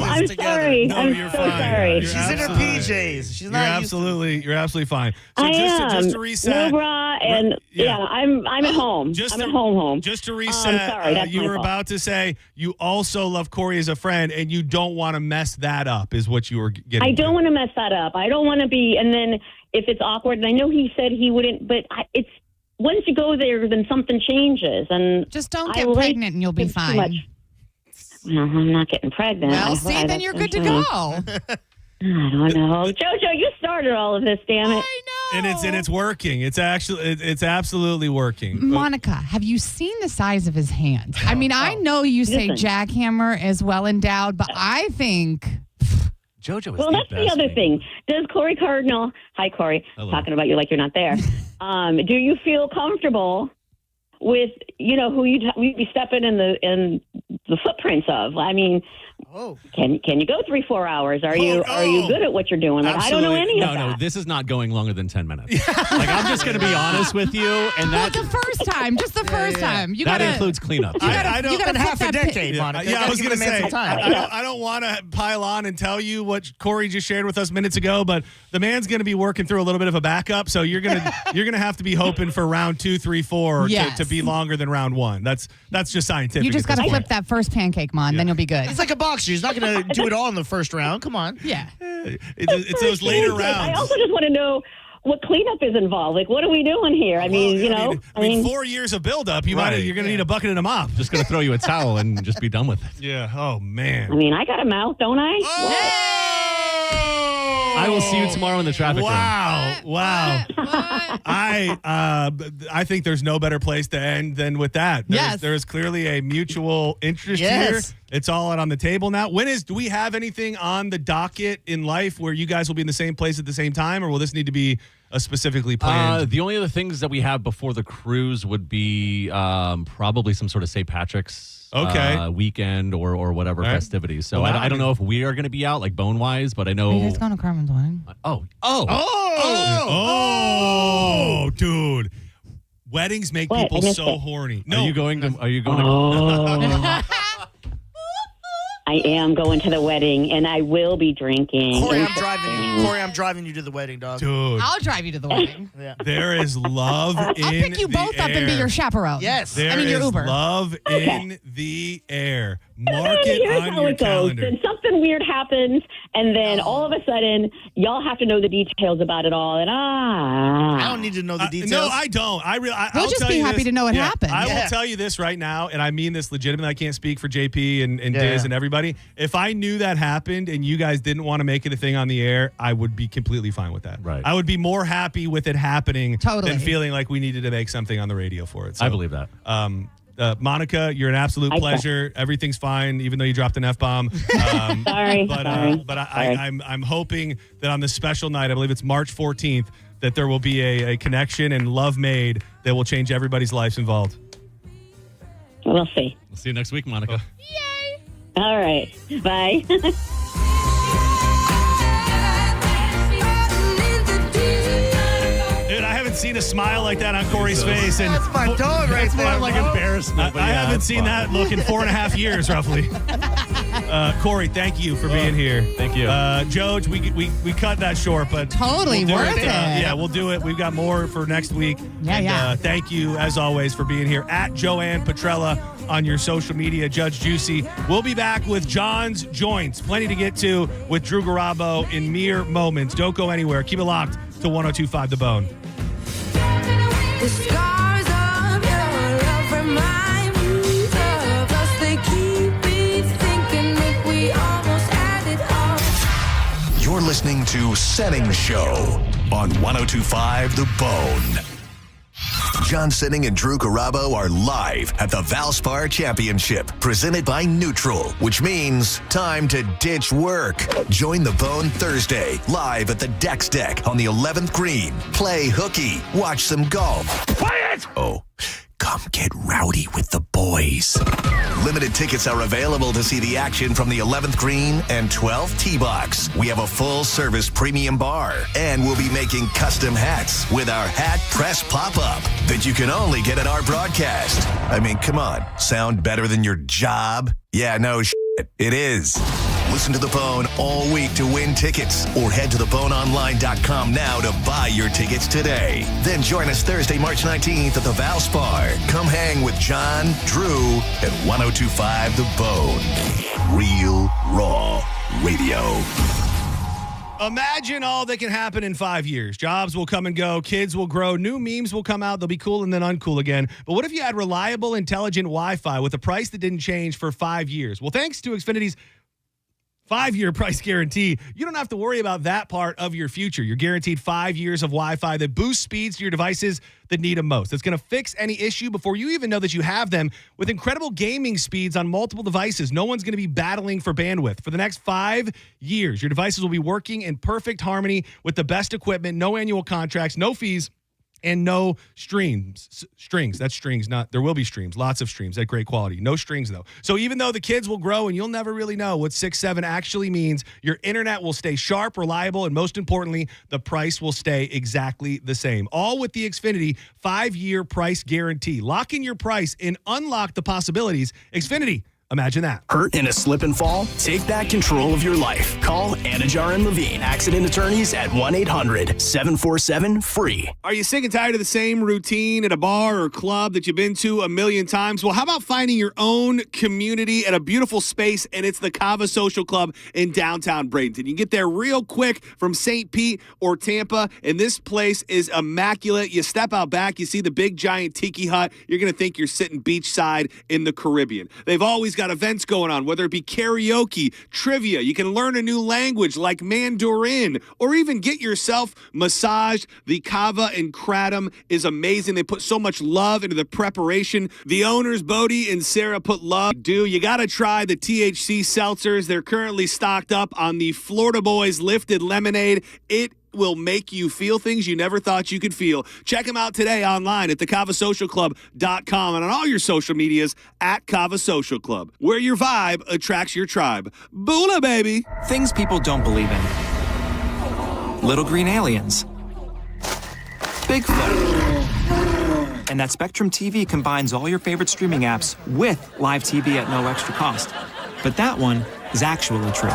I'm sorry. No, I'm you're so fine. sorry. She's in her PJs. She's not. You're absolutely fine. So just to reset, no bra, and I'm at home. I'm at home. Just to reset, I'm sorry, that's you my were fault. about to say you also love Corey as a friend, and you don't want to mess that up. Is what you were getting. I don't want to mess that up. I don't want to be, and then if it's awkward, and I know he said he wouldn't, but it's once you go there, then something changes, and just don't get pregnant, and you'll be fine. Well, I'm not getting pregnant. Well, see, then you're good to go. I don't know. JoJo, you started all of this, damn it. I know. And it's working. It's absolutely working. Monica, have you seen the size of his hands? I mean, I know you say jackhammer is well endowed, but I think JoJo is well, that's the other thing. Does Corey Cardinal, hi Corey, talking about you like you're not there. Do you feel comfortable with who you'd be stepping in the footprints of? I mean, can you go 3-4 hours? Are you good at what you're doing? Like, I don't know any of that. No, this is not going longer than 10 minutes. Like, I'm just going to be honest with you, and the first time, just the first time. That includes cleanup. I don't. You got half a decade, Monica. Yeah, I was going to say. I don't want to pile on and tell you what Corey just shared with us minutes ago, but the man's going to be working through a little bit of a backup, so you're gonna have to be hoping for round 2, 3, 4 to be longer than round 1. That's just scientific. You just got to flip that first pancake, Mon, then you'll be good. He's like a boxer. He's not going to do it all in the first round. Come on. Yeah. It's those later rounds. I also just want to know what cleanup is involved. Like, what are we doing here? I mean, 4 years of buildup. You're going to need a bucket and a mop. Just going to throw you a towel and just be done with it. Yeah. Oh, man. I mean, I got a mouth, don't I? I will see you tomorrow in the traffic room. Wow. I think there's no better place to end than with that. There's clearly a mutual interest here. It's all out on the table now. Do we have anything on the docket in life where you guys will be in the same place at the same time, or will this need to be a specifically planned? The only other things that we have before the cruise would be probably some sort of St. Patrick's weekend or whatever festivities. So I don't know if we are going to be out like bone-wise, but I know. Are you guys going to Carmen's wedding? Oh, dude. Weddings make people so horny. No. Are you going to I am going to the wedding, and I will be drinking. Corey, I'm driving you to the wedding, dog. Dude. I'll drive you to the wedding. There is love in I'll pick you both up and be your chaperone. Yes. There your is Uber. love in the air. Mark it Here's on how your it goes. calendar. Then something weird happens, and then all of a sudden, y'all have to know the details about it all. And I don't need to know the details. No, I don't. We'll just be happy to know what happened. I will tell you this right now, and I mean this legitimately. I can't speak for JP and Diz and everybody. If I knew that happened and you guys didn't want to make it a thing on the air, I would be completely fine with that. Right. I would be more happy with it happening than feeling like we needed to make something on the radio for it. So, I believe that. Monica, you're an absolute pleasure. Everything's fine, even though you dropped an F-bomb. Sorry. But I'm hoping that on this special night, I believe it's March 14th, that there will be a connection and love made that will change everybody's lives involved. We'll see. We'll see you next week, Monica. Yay! All right. Bye. Dude, I haven't seen a smile like that on Corey's face. And That's my dog right there. More like embarrassment. I haven't seen that look in 4.5 years, roughly. Corey, thank you for being here. Thank you. Joj, we cut that short, but Totally we'll do worth it. Yeah, we'll do it. We've got more for next week. Yeah. Thank you, as always, for being here. At Joanne Petrella on your social media, Judge Juicy. We'll be back with John's Joints. Plenty to get to with Drew Garabo in mere moments. Don't go anywhere. Keep it locked to 102.5 The Bone. The scars of your love remind me of us. They keep me thinking if we almost had it all. You're listening to Senning Show on 102.5 The Bone. John Senning and Drew Garabo are live at the Valspar Championship, presented by Neutral, which means time to ditch work. Join the Bone Thursday, live at the Dex Deck on the 11th green. Play hooky, watch some golf. Quiet! Oh, come get rowdy with the boys. Limited tickets are available to see the action from the 11th green and 12th tee box. We have a full-service premium bar, and we'll be making custom hats with our hat press pop-up that you can only get at our broadcast. I mean, come on. Sound better than your job? Yeah, no shit. It is. Listen to The Bone all week to win tickets, or head to theboneonline.com now to buy your tickets today. Then join us Thursday, March 19th at the Valspar. Come hang with John, Drew, and 102.5 The Bone. Real, raw radio. Imagine all that can happen in 5 years. Jobs will come and go. Kids will grow. New memes will come out. They'll be cool and then uncool again. But what if you had reliable, intelligent Wi-Fi with a price that didn't change for 5 years? Well, thanks to Xfinity's 5-year price guarantee, you don't have to worry about that part of your future. You're guaranteed 5 years of Wi-Fi that boosts speeds to your devices that need them most. It's going to fix any issue before you even know that you have them, with incredible gaming speeds on multiple devices. No one's going to be battling for bandwidth. For the next 5 years, your devices will be working in perfect harmony with the best equipment, no annual contracts, no fees, and no strings. That's strings, not, there will be streams, lots of streams at great quality. No strings, though. So even though the kids will grow and you'll never really know what 6-7 actually means, your internet will stay sharp, reliable, and most importantly, the price will stay exactly the same. All with the Xfinity 5-year price guarantee. Lock in your price and unlock the possibilities. Xfinity. Imagine that. Hurt in a slip and fall? Take back control of your life. Call Anajar and Levine, accident attorneys at 1-800-747-FREE. Are you sick and tired of the same routine at a bar or club that you've been to a million times? Well, how about finding your own community at a beautiful space, and it's the Cava Social Club in downtown Bradenton. You can get there real quick from St. Pete or Tampa, and this place is immaculate. You step out back, you see the big giant tiki hut. You're going to think you're sitting beachside in the Caribbean. They've always got events going on, whether it be karaoke, trivia. You can learn a new language like Mandarin, or even get yourself massaged. The Cava in Kratom is amazing. They put so much love into the preparation. The owners, Bodie and Sarah, put love. You got to try the THC seltzers. They're currently stocked up on the Florida Boys Lifted Lemonade. It will make you feel things you never thought you could feel. Check them out today online at thecavasocialclub.com and on all your social medias at Cava Social Club, where your vibe attracts your tribe. Boola, baby. Things people don't believe in. Little green aliens. Bigfoot. And that Spectrum TV combines all your favorite streaming apps with live TV at no extra cost. But that one is actually true.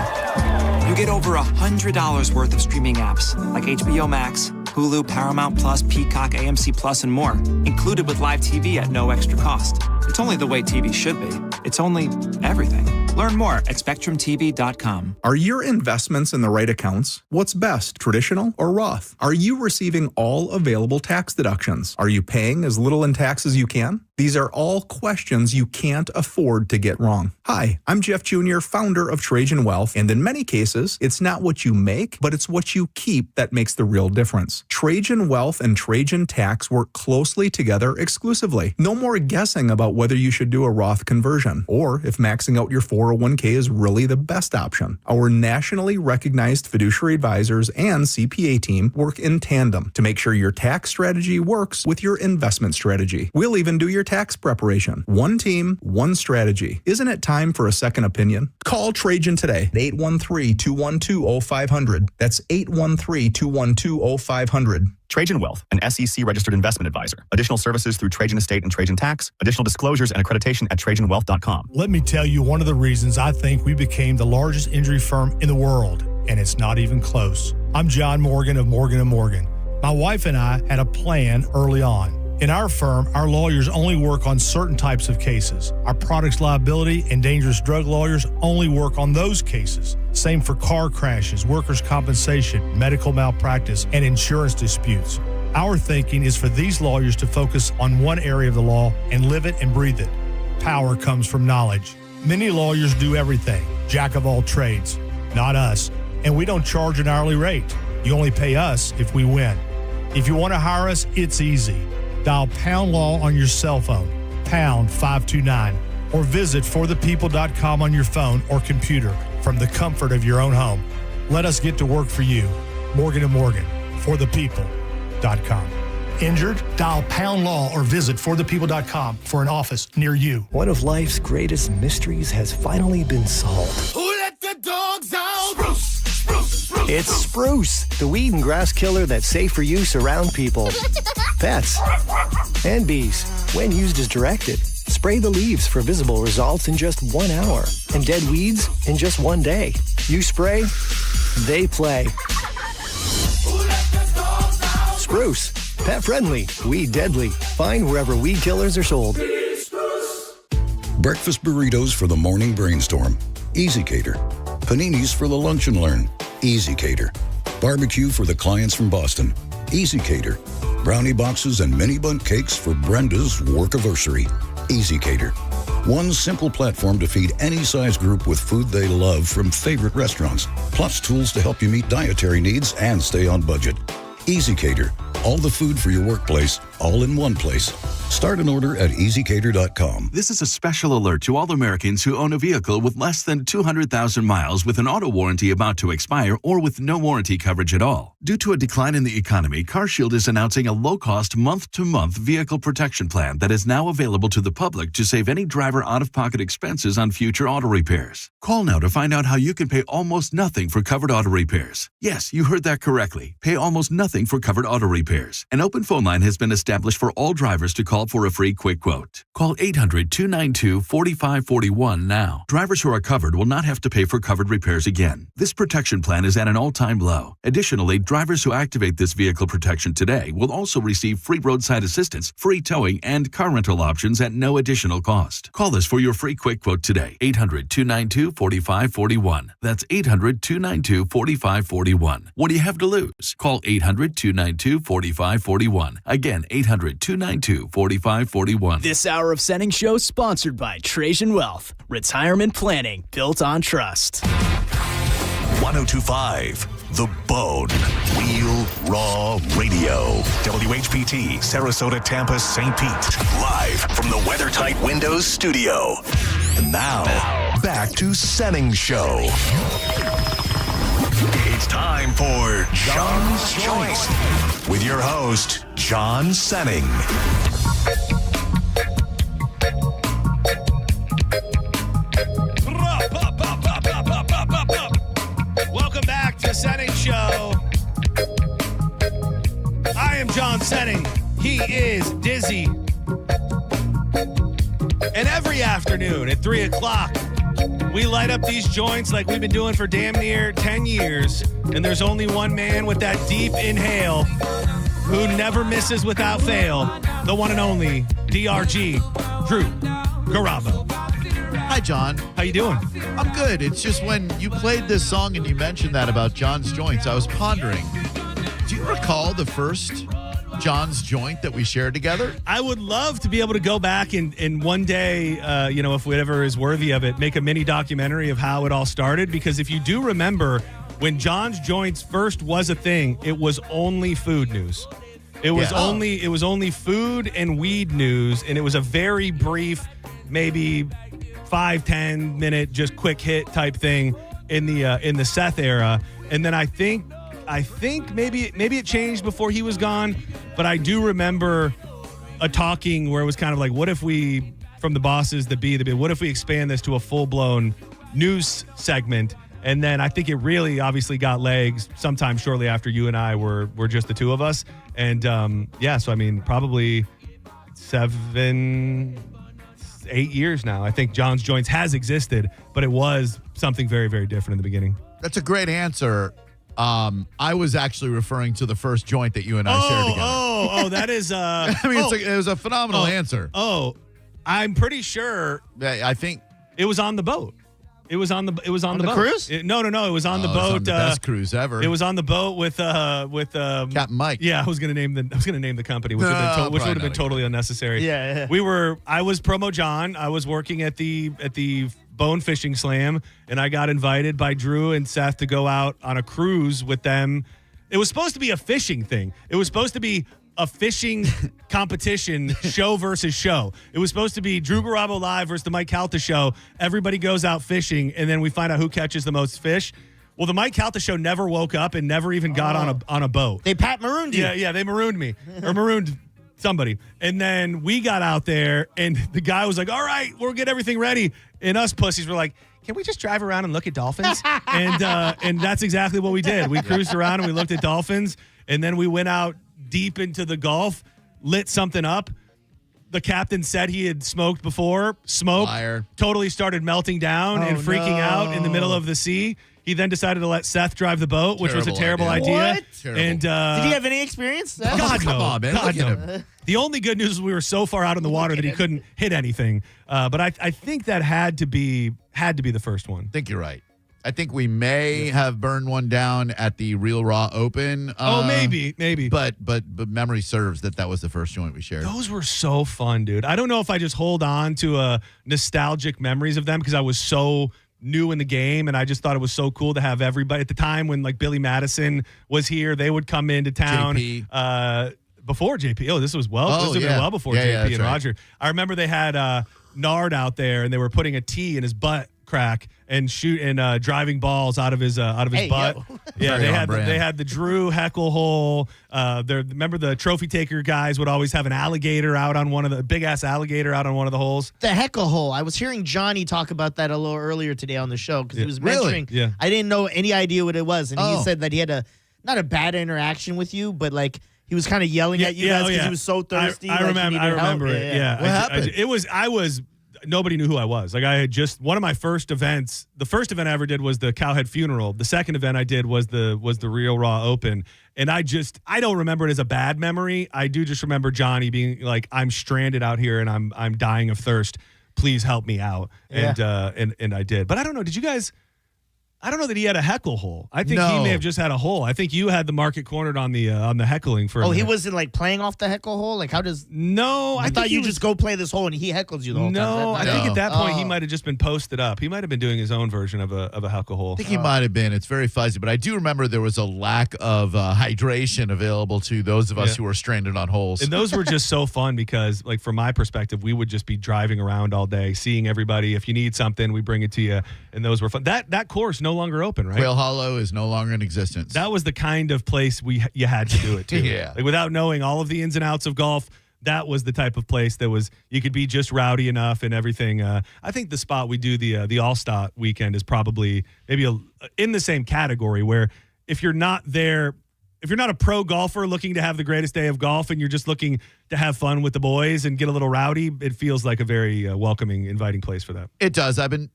You get over $100 worth of streaming apps like HBO Max, Hulu, Paramount Plus, Peacock, AMC Plus, and more, included with live TV at no extra cost. It's only the way TV should be. It's only everything. Learn more at SpectrumTV.com. Are your investments in the right accounts? What's best, traditional or Roth? Are you receiving all available tax deductions? Are you paying as little in tax as you can? These are all questions you can't afford to get wrong. Hi, I'm Jeff Jr., founder of Trajan Wealth, and in many cases, it's not what you make, but it's what you keep that makes the real difference. Trajan Wealth and Trajan Tax work closely together exclusively. No more guessing about whether you should do a Roth conversion or if maxing out your 401k is really the best option. Our nationally recognized fiduciary advisors and CPA team work in tandem to make sure your tax strategy works with your investment strategy. We'll even do your tax preparation. One team, one strategy. Isn't it time for a second opinion? Call Trajan today at 813-212-0500. That's 813-212-0500. Trajan Wealth, an SEC-registered investment advisor. Additional services through Trajan Estate and Trajan Tax. Additional disclosures and accreditation at TrajanWealth.com. Let me tell you one of the reasons I think we became the largest injury firm in the world, and it's not even close. I'm John Morgan of Morgan & Morgan. My wife and I had a plan early on. In our firm, our lawyers only work on certain types of cases. Our products liability and dangerous drug lawyers only work on those cases. Same for car crashes, workers' compensation, medical malpractice, and insurance disputes. Our thinking is for these lawyers to focus on one area of the law and live it and breathe it. Power comes from knowledge. Many lawyers do everything, jack of all trades. Not us. And we don't charge an hourly rate. You only pay us if we win. If you want to hire us, it's easy. Dial Pound Law on your cell phone, pound 529, or visit forthepeople.com on your phone or computer from the comfort of your own home. Let us get to work for you. Morgan & Morgan, forthepeople.com. Injured? Dial Pound Law or visit forthepeople.com for an office near you. One of life's greatest mysteries has finally been solved. Who let the dogs out? Spruce, spruce, spruce. It's Spruce, the weed and grass killer that's safe for use around people, pets, and bees when used as directed. Spray the leaves for visible results in just 1 hour and dead weeds in just 1 day. You spray, they play. Spruce, pet friendly, weed deadly. Find wherever weed killers are sold. Breakfast burritos for the morning brainstorm. Easy Cater. Paninis for the lunch and learn. Easy Cater. Barbecue for the clients from Boston. Easy Cater. Brownie boxes and mini bundt cakes for Brenda's workiversary. Easy Cater. One simple platform to feed any size group with food they love from favorite restaurants, plus tools to help you meet dietary needs and stay on budget. Easy Cater. All the food for your workplace, all in one place. Start an order at easycater.com. This is a special alert to all Americans who own a vehicle with less than 200,000 miles with an auto warranty about to expire or with no warranty coverage at all. Due to a decline in the economy, CarShield is announcing a low-cost month-to-month vehicle protection plan that is now available to the public to save any driver out-of-pocket expenses on future auto repairs. Call now to find out how you can pay almost nothing for covered auto repairs. Yes, you heard that correctly. Pay almost nothing for covered auto repairs. An open phone line has been established for all drivers to call for a free quick quote. Call 800-292-4541 now. Drivers who are covered will not have to pay for covered repairs again. This protection plan is at an all-time low. Additionally, drivers who activate this vehicle protection today will also receive free roadside assistance, free towing, and car rental options at no additional cost. Call us for your free quick quote today. 800-292-4541. That's 800-292-4541. What do you have to lose? Call 800-292-4541. Again, 800-292-4541. This hour of Senning Show sponsored by Trajan Wealth. Retirement planning built on trust. 1025 The Bone. Real Raw Radio. WHPT, Sarasota, Tampa, St. Pete. Live from the WeatherTight Windows studio. And now, back to Senning Show. It's time for John's Choice with your host, John Senning. Welcome back to Senning Show. I am John Senning. He is Dizzy. And every afternoon at 3 o'clock, we light up these joints like we've been doing for damn near 10 years. And there's only one man with that deep inhale who never misses without fail. The one and only DRG, Drew Garabo. Hi, John. How you doing? I'm good. It's just when you played this song and you mentioned that about John's Joints, I was pondering, do you recall the first John's Joint that we shared together? I would love to be able to go back and one day, if whatever is worthy of it, make a mini documentary of how it all started. Because if you do remember, when John's Joints first was a thing, it was only food news. It was only food and weed news, and it was a very brief, maybe 5-10 minute, just quick hit type thing in the Seth era. And then I think maybe it changed before he was gone, but I do remember a talking where it was kind of like, what if we, from the bosses, the B, what if we expand this to a full-blown news segment? And then I think it really obviously got legs sometime shortly after you and I were just the two of us. And so I mean, probably 7-8 years now. I think John's Joints has existed, but it was something very, very different in the beginning. That's a great answer. I was actually referring to the first joint that you and I shared together. That is. I mean, it was a phenomenal answer. I'm pretty sure. I think it was on the boat. It was on the boat. Cruise? No. It was on the boat. It was on the best cruise ever. It was on the boat with Captain Mike. Yeah, I was gonna name the company, which would have been totally unnecessary. Yeah. I was Promo John. I was working at the Bone Fishing Slam, and I got invited by Drew and Seth to go out on a cruise with them. It was supposed to be a fishing thing. It was supposed to be a fishing competition, show versus show. It was supposed to be Drew Garabo Live versus the Mike Calta Show. Everybody goes out fishing, and then we find out who catches the most fish. Well, the Mike Calta Show never woke up and never even got on a boat. They Pat marooned you. Yeah, they marooned me. Or marooned somebody. And then we got out there, and the guy was like, all right, we'll get everything ready. And us pussies were like, can we just drive around and look at dolphins? and that's exactly what we did. We cruised around and we looked at dolphins, and then we went out deep into the Gulf, lit something up. The captain said he had smoked before. Smoked. Liar. Totally started melting down and freaking out in the middle of the sea. He then decided to let Seth drive the boat, which was a terrible idea. What? Terrible. And did he have any experience? God, come no. on, man. God, Look at no. him. The only good news is we were so far out in the water that he couldn't hit anything. But I think that had to be the first one. I think you're right. I think we may have burned one down at the Real Raw Open. Maybe. But memory serves that was the first joint we shared. Those were so fun, dude. I don't know if I just hold on to nostalgic memories of them because I was so new in the game, and I just thought it was so cool to have everybody at the time when like Billy Madison was here. They would come into town. JP. Before JP. Oh, this was been well before JP and Roger. I remember they had Nard out there, and they were putting a tee in his butt crack and driving balls out of his butt. Yeah, they had the Drew heckle hole. Remember the trophy taker guys would always have an alligator out on one of the big ass alligator out on one of the holes. The heckle hole. I was hearing Johnny talk about that a little earlier today on the show because he was mentioning. Yeah. I didn't know any idea what it was, and he said that he had not a bad interaction with you, but like he was kind of yelling at you guys because he was so thirsty. I remember it. Yeah. What happened? I was. Nobody knew who I was. Like I had just one of my first events. The first event I ever did was the Cowhead funeral. The second event I did was the Real Raw Open. And I don't remember it as a bad memory. I do just remember Johnny being like, I'm stranded out here and I'm dying of thirst. Please help me out. Yeah. And I did. But I don't know. Did you guys? I don't know that he had a heckle hole. I think he may have just had a hole. I think you had the market cornered on the heckling for. Oh, he wasn't like playing off the heckle hole. Like how does? No, I thought you just go play this hole and he heckles you the whole time. No, I think at that point he might have just been posted up. He might have been doing his own version of a heckle hole. I think he might have been. It's very fuzzy, but I do remember there was a lack of hydration available to those of us who were stranded on holes. And those were just so fun because, like, from my perspective, we would just be driving around all day, seeing everybody. If you need something, we bring it to you, and those were fun. That course no longer open, right? Hollow is no longer in existence. That was the kind of place you had to do it to. Yeah. Like without knowing all of the ins and outs of golf, that was the type of place that was you could be just rowdy enough and everything. I think the spot we do the All-Star weekend is probably maybe in the same category where if you're not there, if you're not a pro golfer looking to have the greatest day of golf and you're just looking to have fun with the boys and get a little rowdy, it feels like a very welcoming, inviting place for that. It does. I've been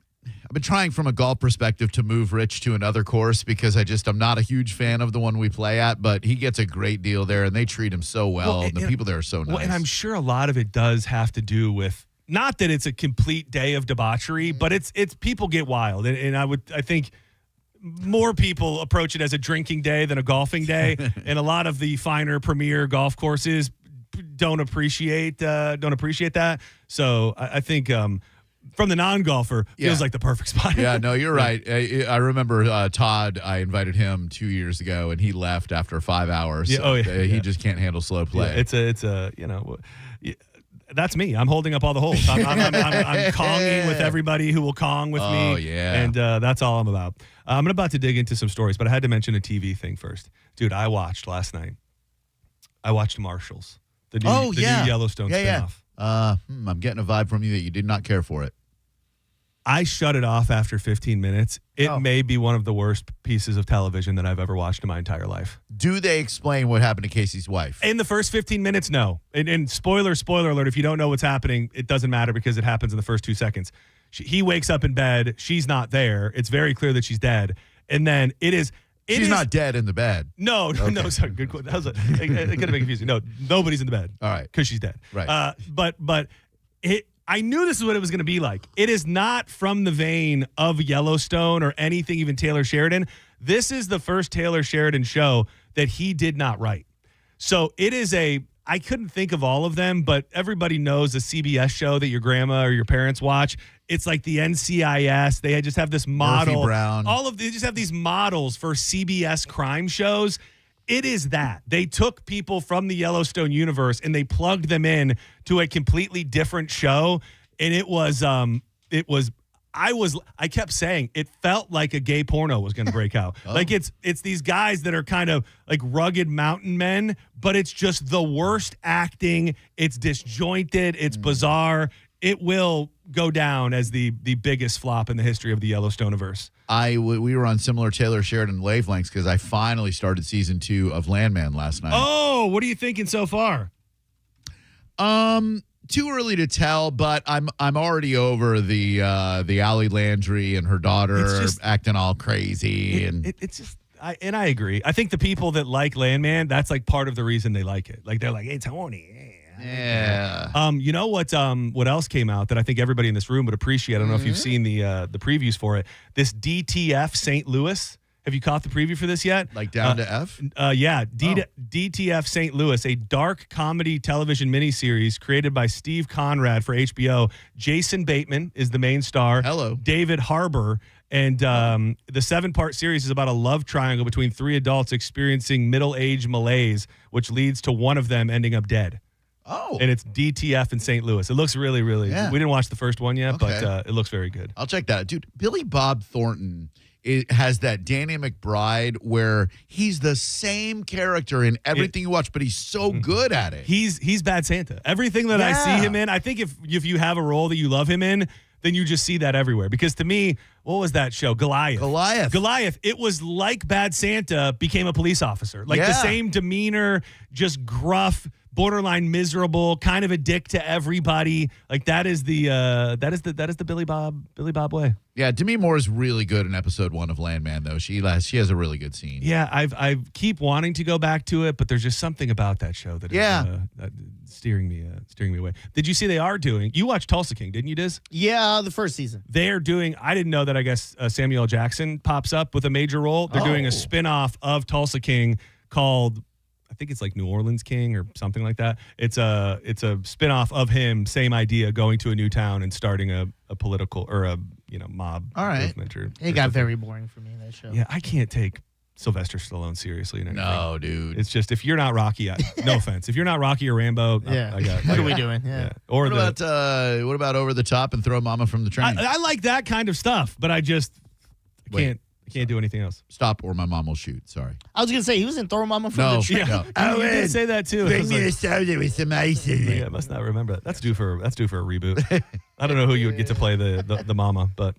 trying from a golf perspective to move Rich to another course because I'm not a huge fan of the one we play at, but he gets a great deal there and they treat him so well. And the people there are so nice. Well, and I'm sure a lot of it does have to do with not that it's a complete day of debauchery, but it's people get wild. And I think more people approach it as a drinking day than a golfing day. And a lot of the finer premier golf courses don't appreciate that. So I think, from the non-golfer, feels like the perfect spot. Yeah, no, you're right. I remember Todd, I invited him 2 years ago, and he left after 5 hours. Yeah, He just can't handle slow play. Yeah, it's a that's me. I'm holding up all the holes. I'm conging with everybody who will Kong with me. Oh, yeah. And that's all I'm about. I'm about to dig into some stories, but I had to mention a TV thing first. Dude, I watched last night. I watched Marshalls, the new Yellowstone spinoff. I'm getting a vibe from you that you did not care for it. I shut it off after 15 minutes. It may be one of the worst pieces of television that I've ever watched in my entire life. Do they explain what happened to Casey's wife? In the first 15 minutes, no. And spoiler alert, if you don't know what's happening, it doesn't matter because it happens in the first 2 seconds. He wakes up in bed. She's not there. It's very clear that she's dead. And then she's not dead in the bed. No, sorry. Good quote. That was it could have been confusing. No, nobody's in the bed. All right. Because she's dead. Right. But I knew this is what it was going to be like. It is not from the vein of Yellowstone or anything, even Taylor Sheridan. This is the first Taylor Sheridan show that he did not write. So it is I couldn't think of all of them, but everybody knows a CBS show that your grandma or your parents watch. It's like the NCIS. They just have this model. Murphy Brown. They just have these models for CBS crime shows. It is that. They took people from the Yellowstone universe and they plugged them in to a completely different show. And I kept saying it felt like a gay porno was going to break out. Like it's these guys that are kind of like rugged mountain men, but it's just the worst acting. It's disjointed. It's bizarre. It will go down as the biggest flop in the history of the Yellowstoneverse. We were on similar Taylor Sheridan wavelengths because I finally started season 2 of Landman last night. Oh, what are you thinking so far? Too early to tell, but I'm already over the Allie Landry and her daughter acting all crazy it's just. I agree. I think the people that like Landman, that's like part of the reason they like it. Like they're like, hey, Tony. Yeah. You know what else came out that I think everybody in this room would appreciate? I don't know if you've seen the previews for it. This DTF St. Louis. Have you caught the preview for this yet? Like down to F? Yeah. DTF St. Louis, a dark comedy television miniseries created by Steve Conrad for HBO. Jason Bateman is the main star. Hello. David Harbour. And the 7-part series is about a love triangle between 3 adults experiencing middle-age malaise, which leads to one of them ending up dead. Oh. And it's DTF in St. Louis. It looks really, really Yeah. We didn't watch the first one yet, but it looks very good. I'll check that out. Dude, Billy Bob Thornton has that Danny McBride where he's the same character in everything you watch, but he's so good at it. He's Bad Santa. Everything that I see him in, I think if you have a role that you love him in, then you just see that everywhere. Because to me, what was that show? Goliath. It was like Bad Santa became a police officer. Like the same demeanor, just gruff, borderline miserable, kind of a dick to everybody. Like that is the Billy Bob way. Yeah, Demi Moore is really good in episode 1 of Landman, though. She has a really good scene. Yeah, I keep wanting to go back to it, but there's just something about that show that is steering me away. Did you see you watched Tulsa King, didn't you, Diz? Yeah, the first season. They're doing, I didn't know that, I guess Samuel L. Jackson pops up with a major role. They're doing a spinoff of Tulsa King called, I think it's like New Orleans King or something like that. It's a spinoff of him, same idea, going to a new town and starting a political or a mob movement. It got very boring for me, that show. Yeah, I can't take Sylvester Stallone seriously in anything. No, dude. It's just if you're not Rocky, no offense. If you're not Rocky or Rambo, what are we doing? Yeah. Or what about Over the Top and Throw Mama from the Train? I like that kind of stuff, but I can't do anything else. Stop or my mom will shoot. Sorry. I was going to say, he was in Throw Mama from the Train. No. You did say that too. Bring me a soda with some ice in it. I must not remember that. That's due for a reboot. I don't know who you would get to play the mama, but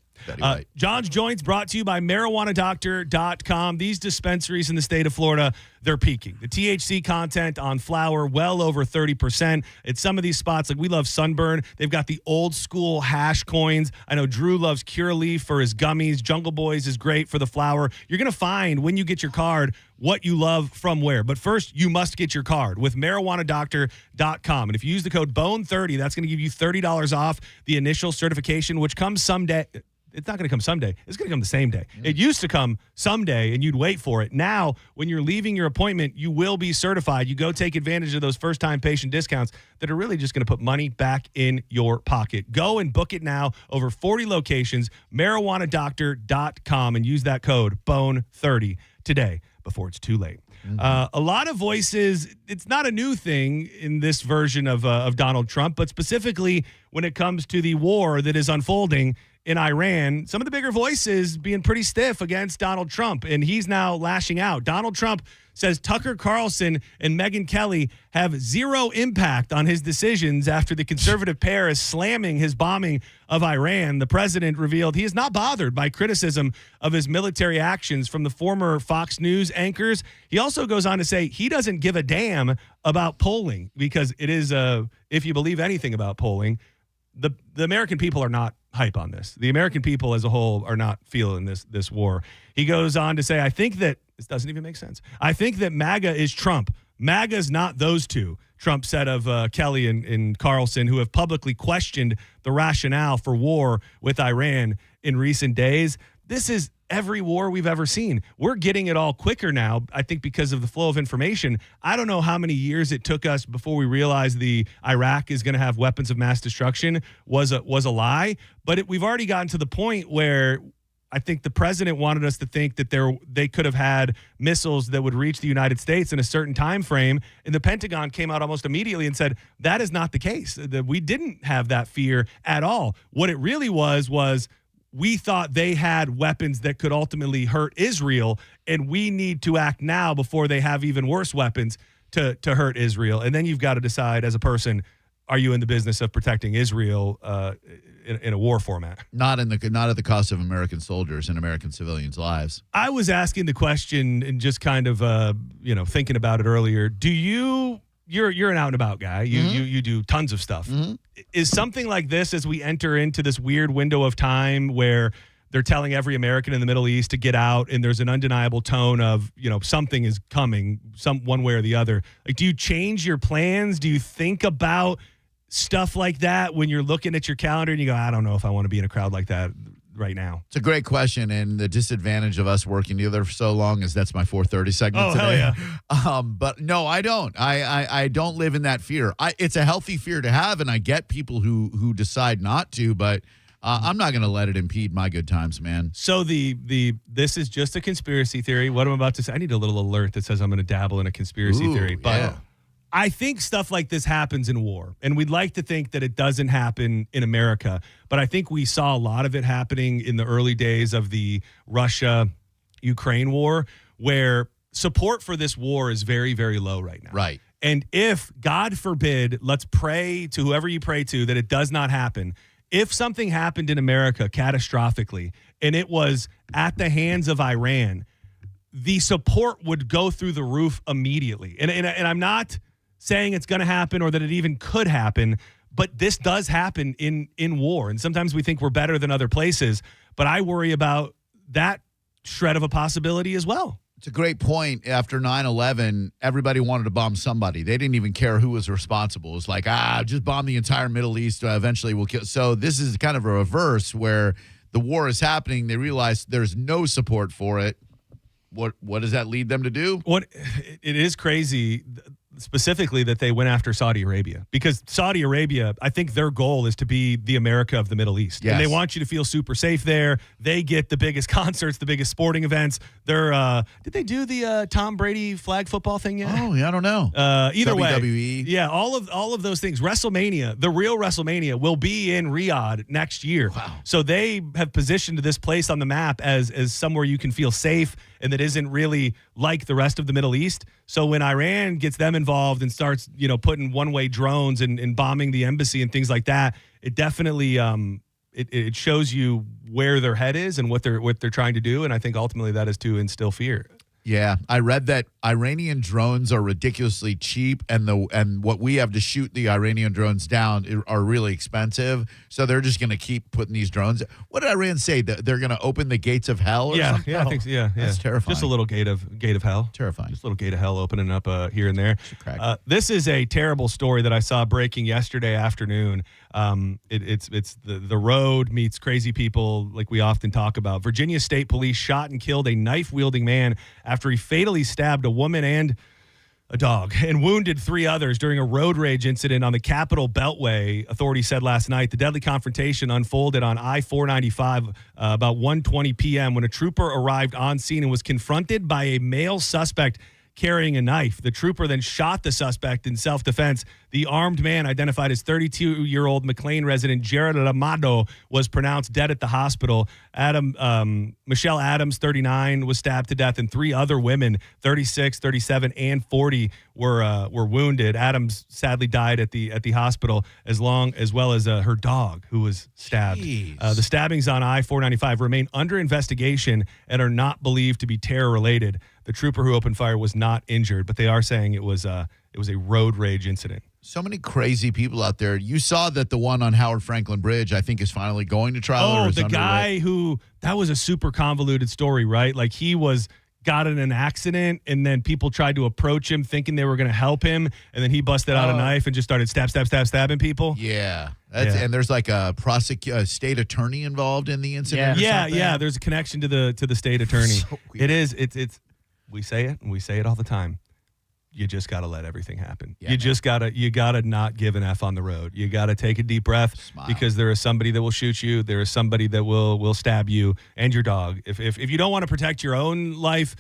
John's Joints brought to you by MarijuanaDoctor.com. These dispensaries in the state of Florida, they're peaking. The THC content on flower, well over 30%. At some of these spots, like we love Sunburn, they've got the old school hash coins. I know Drew loves Curaleaf for his gummies. Jungle Boys is great for the flower. You're going to find when you get your card what you love from where. But first, you must get your card with MarijuanaDoctor.com. And if you use the code BONE30, that's going to give you $30 off the initial certification, which comes someday. It's not going to come someday. It's going to come the same day. It used to come someday, and you'd wait for it. Now, when you're leaving your appointment, you will be certified. You go take advantage of those first-time patient discounts that are really just going to put money back in your pocket. Go and book it now. Over 40 locations, marijuanadoctor.com, and use that code BONE30 today before it's too late. A lot of voices, it's not a new thing in this version of Donald Trump, but specifically when it comes to the war that is unfolding in Iran, some of the bigger voices being pretty stiff against Donald Trump, and he's now lashing out. Donald Trump says Tucker Carlson and Megyn Kelly have zero impact on his decisions after the conservative pair is slamming his bombing of Iran. The president revealed he is not bothered by criticism of his military actions from the former Fox News anchors. He also goes on to say he doesn't give a damn about polling because it is, if you believe anything about polling, the American people are not hype on this. The American people as a whole are not feeling this war. He goes on to say, I think that this doesn't even make sense. I think that MAGA is Trump. MAGA's not those two, Trump said of Kelly and Carlson, who have publicly questioned the rationale for war with Iran in recent days. This is every war we've ever seen. We're getting it all quicker now, I think, because of the flow of information. I don't know how many years it took us before we realized the Iraq is going to have weapons of mass destruction was a lie, but we've already gotten to the point where I think the president wanted us to think that they could have had missiles that would reach the United States in a certain time frame, and the Pentagon came out almost immediately and said that is not the case. That we didn't have that fear at all. What it really was we thought they had weapons that could ultimately hurt Israel, and we need to act now before they have even worse weapons to hurt Israel. And then you've got to decide as a person, are you in the business of protecting Israel in a war format? Not at the cost of American soldiers and American civilians' lives. I was asking the question and just kind of thinking about it earlier. You're an out and about guy. You do tons of stuff. Is something like this, as we enter into this weird window of time where they're telling every American in the Middle East to get out, and there's an undeniable tone of, something is coming, one way or the other. Like, do you change your plans? Do you think about stuff like that when you're looking at your calendar and you go, I don't know if I want to be in a crowd like that right now? It's a great question, and the disadvantage of us working together for so long is that's my 4:30 segment today. Hell yeah. But no, I don't. I don't live in that fear. It's a healthy fear to have, and I get people who decide not to, but I'm not going to let it impede my good times, man. So this is just a conspiracy theory. What I'm about to say, I need a little alert that says I'm going to dabble in a conspiracy theory. But yeah. I think stuff like this happens in war, and we'd like to think that it doesn't happen in America, but I think we saw a lot of it happening in the early days of the Russia-Ukraine war, where support for this war is very, very low right now. Right. And if, God forbid, let's pray to whoever you pray to that it does not happen. If something happened in America catastrophically, and it was at the hands of Iran, the support would go through the roof immediately. And I'm not saying it's going to happen or that it even could happen, but this does happen in war. And sometimes we think we're better than other places, but I worry about that shred of a possibility as well. It's a great point. After 9/11, everybody wanted to bomb somebody. They didn't even care who was responsible. It was like, just bomb the entire Middle East. Eventually we'll kill. So this is kind of a reverse where the war is happening. They realize there's no support for it. What does that lead them to do? It is crazy, specifically that they went after Saudi Arabia, because Saudi Arabia, I think their goal is to be the America of the Middle East. Yes. And they want you to feel super safe there. They get the biggest concerts, the biggest sporting events. Did they do the Tom Brady flag football thing yet? Oh, yeah, I don't know. Either way. WWE. Yeah, all of those things. WrestleMania, the real WrestleMania, will be in Riyadh next year. Wow. So they have positioned this place on the map as somewhere you can feel safe and that isn't really like the rest of the Middle East. So when Iran gets them involved and starts, putting one-way drones and bombing the embassy and things like that, it definitely it shows you where their head is and what they're trying to do. And I think ultimately that is to instill fear. Yeah, I read that Iranian drones are ridiculously cheap, and what we have to shoot the Iranian drones down are really expensive. So they're just going to keep putting these drones. What did Iran say? They're going to open the gates of hell? Or something? Yeah, I think so. Yeah, that's terrifying. Just a little gate of hell. Terrifying. Just a little gate of hell opening up here and there. Crack. This is a terrible story that I saw breaking yesterday afternoon. It's the road meets crazy people like we often talk about. Virginia State Police shot and killed a knife-wielding man after he fatally stabbed a woman and a dog and wounded 3 others during a road rage incident on the Capitol Beltway, authorities said last night. The deadly confrontation unfolded on I-495 about 1:20 p.m. when a trooper arrived on scene and was confronted by a male suspect carrying a knife. The trooper then shot the suspect in self-defense. The armed man, identified as 32-year-old McLean resident Jared Amado, was pronounced dead at the hospital. Michelle Adams, 39, was stabbed to death, and 3 other women, 36, 37, and 40, were wounded. Adams sadly died at the hospital, as well as her dog, who was stabbed. The stabbings on I-495 remain under investigation and are not believed to be terror-related. The trooper who opened fire was not injured, but they are saying it was a road rage incident. So many crazy people out there. You saw that the one on Howard Franklin Bridge, I think, is finally going to trial. Oh, the guy that was a super convoluted story, right? Like he got in an accident, and then people tried to approach him thinking they were going to help him, and then he busted out a knife and just started stabbing people. Yeah. And there's like a state attorney involved in the incident. Yeah. There's a connection to the state attorney. So it's we say it, and we say it all the time. You just got to let everything happen. Yeah, you gotta not give an F on the road. You got to take a deep breath because there is somebody that will shoot you. There is somebody that will stab you and your dog. If you don't want to protect your own life,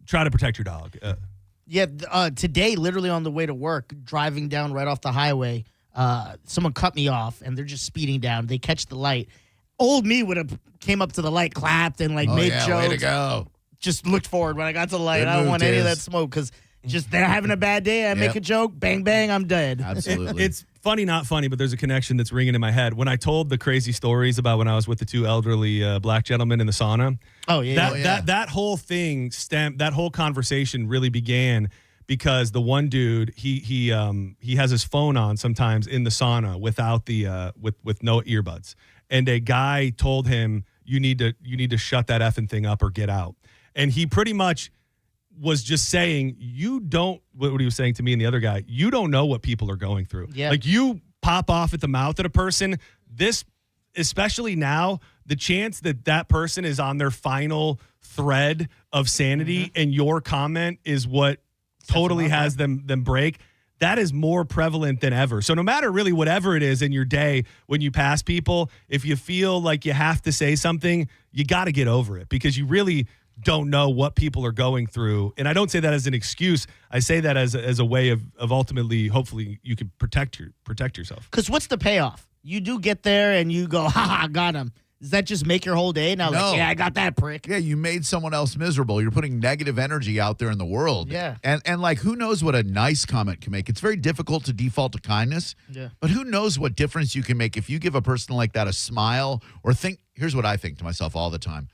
try to protect your dog. Today, literally on the way to work, driving down right off the highway, someone cut me off, and they're just speeding down. They catch the light. Old me would have came up to the light, clapped, and made jokes. Way to go. Just looked forward when I got to the light. I don't want any of that smoke because just they're having a bad day. I make a joke, bang, bang, I'm dead. Absolutely. It's funny, not funny, but there's a connection that's ringing in my head. When I told the crazy stories about when I was with the 2 elderly black gentlemen in the sauna. That whole thing that whole conversation really began because the one dude, he has his phone on sometimes in the sauna without the with no earbuds. And a guy told him, you need to shut that effing thing up or get out. And he pretty much was just saying, what he was saying to me and the other guy, you don't know what people are going through. Yeah. Like you pop off at the mouth at a person, especially now, the chance that person is on their final thread of sanity and your comment is what totally has them break. That is more prevalent than ever. So no matter really whatever it is in your day, when you pass people, if you feel like you have to say something, you got to get over it because you really don't know what people are going through. And I don't say that as an excuse. I say that as a way of ultimately, hopefully, you can protect yourself. Because what's the payoff? You do get there and you go, ha, got him. Does that just make your whole day? Now, No. I got that prick. Yeah, you made someone else miserable. You're putting negative energy out there in the world. Yeah. And who knows what a nice comment can make? It's very difficult to default to kindness. Yeah. But who knows what difference you can make if you give a person like that a smile or here's what I think to myself all the time.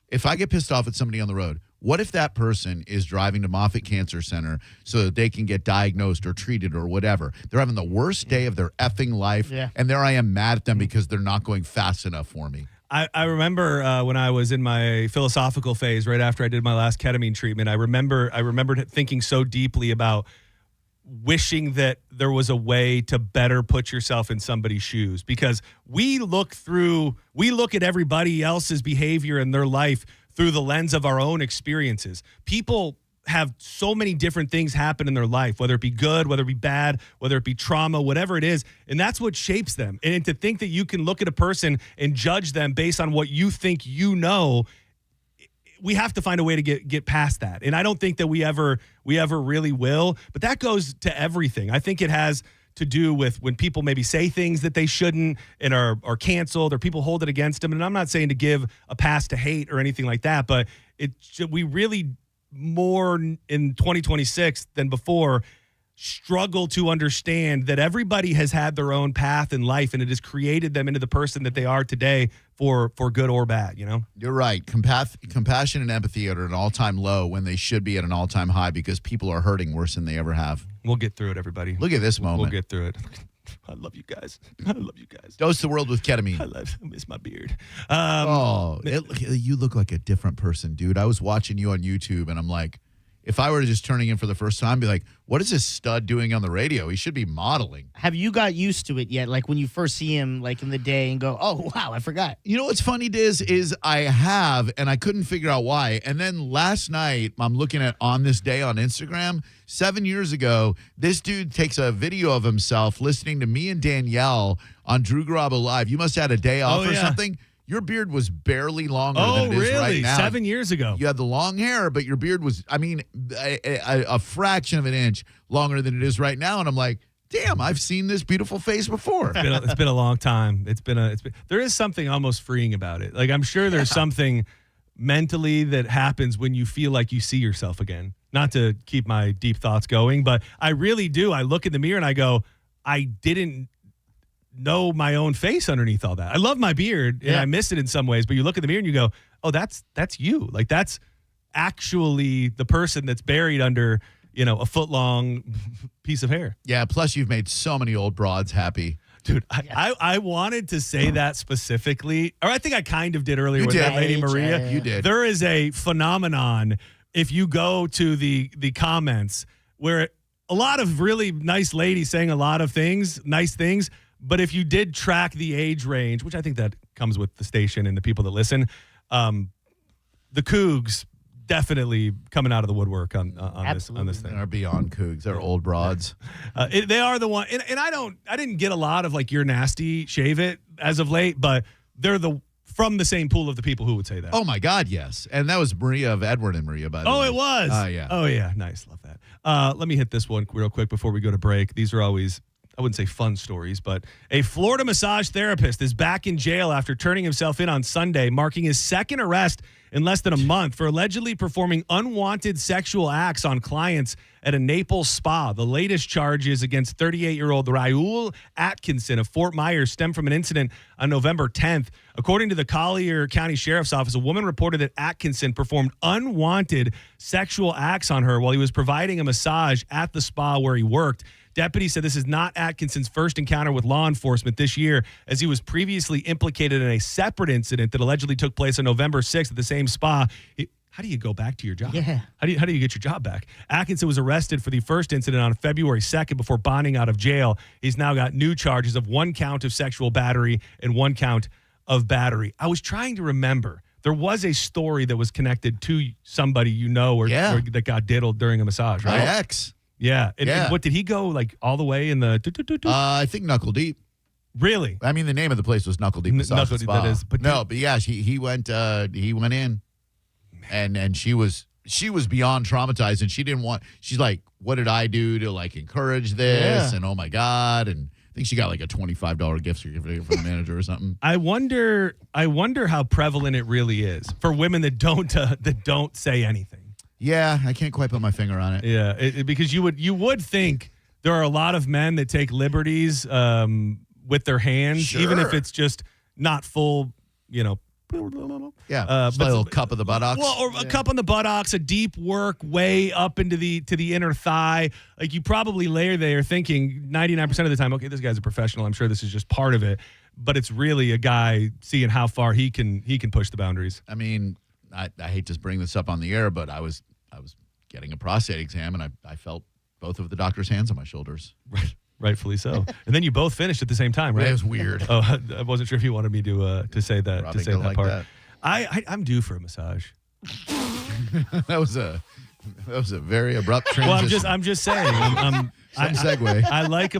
If I get pissed off at somebody on the road, what if that person is driving to Moffitt Cancer Center so that they can get diagnosed or treated or whatever? They're having the worst day of their effing life, and there I am mad at them because they're not going fast enough for me. I remember when I was in my philosophical phase right after I did my last ketamine treatment, I remembered thinking so deeply about wishing that there was a way to better put yourself in somebody's shoes because we look at everybody else's behavior in their life through the lens of our own experiences. People have so many different things happen in their life, whether it be good, whether it be bad, whether it be trauma, whatever it is. And that's what shapes them. And to think that you can look at a person and judge them based on what you think you know, we have to find a way to get past that. And I don't think that we ever really will, but that goes to everything. I think it has to do with when people maybe say things that they shouldn't and are canceled or people hold it against them. And I'm not saying to give a pass to hate or anything like that, but we really more in 2026 than before struggle to understand that everybody has had their own path in life and it has created them into the person that they are today for good or bad, you know? You're right. Compassion and empathy are at an all-time low when they should be at an all-time high because people are hurting worse than they ever have. We'll get through it, everybody. Look at this moment. We'll get through it. I love you guys. Dose the world with ketamine. I miss my beard. You look like a different person, dude. I was watching you on YouTube, and I'm like, if I were just turning in for the first time, be like, what is this stud doing on the radio? He should be modeling. Have you got used to it yet? Like when you first see him like in the day and go, oh, wow, I forgot. You know what's funny, Diz, is I have, and I couldn't figure out why. And then last night, I'm looking at On This Day on Instagram. 7 years ago, this dude takes a video of himself listening to me and Danielle on Drew Garabo Live. You must have had a day off or something. Your beard was barely longer than it is right now. 7 years ago. You had the long hair, but your beard was, I mean, a fraction of an inch longer than it is right now. And I'm like, damn, I've seen this beautiful face before. It's been a long time. There is something almost freeing about it. Like, I'm sure there's something mentally that happens when you feel like you see yourself again. Not to keep my deep thoughts going, but I really do. I look in the mirror and I go, I didn't know my own face underneath all that. I love my beard and I miss it in some ways, but you look in the mirror and you go, oh, that's you. Like, that's actually the person that's buried under, a foot-long piece of hair. Yeah, plus you've made so many old broads happy. Dude, I wanted to say that specifically, or I think I kind of did earlier with that Lady Maria. You did. There is a phenomenon if you go to the comments where a lot of really nice ladies saying a lot of nice things, but if you did track the age range, which I think that comes with the station and the people that listen, the Cougs definitely coming out of the woodwork on this thing. They're beyond Cougs. They're old broads. They are the one, and I didn't get a lot of like, you're nasty, shave it as of late, but they're from the same pool of the people who would say that. Oh my God, yes. And that was Maria of Edward and Maria, by the way. Oh, it was. Yeah. Oh yeah, nice, love that. Let me hit this one real quick before we go to break. These are always, I wouldn't say fun stories, but a Florida massage therapist is back in jail after turning himself in on Sunday, marking his second arrest in less than a month for allegedly performing unwanted sexual acts on clients at a Naples spa. The latest charges against 38-year-old Raul Atkinson of Fort Myers stem from an incident on November 10th. According to the Collier County Sheriff's Office, a woman reported that Atkinson performed unwanted sexual acts on her while he was providing a massage at the spa where he worked. Deputies said this is not Atkinson's first encounter with law enforcement this year, as he was previously implicated in a separate incident that allegedly took place on November 6th at the same spa. How do you go back to your job? Yeah. How do you get your job back? Atkinson was arrested for the first incident on February 2nd before bonding out of jail. He's now got new charges of 1 count of sexual battery and 1 count of battery. I was trying to remember. There was a story that was connected to somebody or that got diddled during a massage, right? My ex. Yeah. And what did he go like all the way in the? I think Knuckle Deep. Really? I mean, the name of the place was Knuckle Deep Massage Knuckle Deep, Spa. that is. But yeah, he went in, and she was beyond traumatized, and she didn't want. She's like, what did I do to like encourage this? Yeah. And oh my God, and I think she got like a $25 gift certificate from the manager or something. I wonder how prevalent it really is for women that don't say anything. Yeah, I can't quite put my finger on it. Yeah, because you would think there are a lot of men that take liberties with their hands, even if it's just not full, Yeah, but a little cup of the buttocks. Well, or a cup on the buttocks, a deep work way up into the inner thigh. Like, you probably lay there thinking 99% of the time, okay, this guy's a professional. I'm sure this is just part of it, but it's really a guy seeing how far he can push the boundaries. I mean, I hate to bring this up on the air, but I was getting a prostate exam, and I felt both of the doctor's hands on my shoulders. Right. Rightfully so. And then you both finished at the same time, right? It was weird. Oh, I wasn't sure if you wanted me to say that. Probably to say that like part. that. I'm due for a massage. That was a very abrupt transition. Well, I'm just saying. Some segue. I like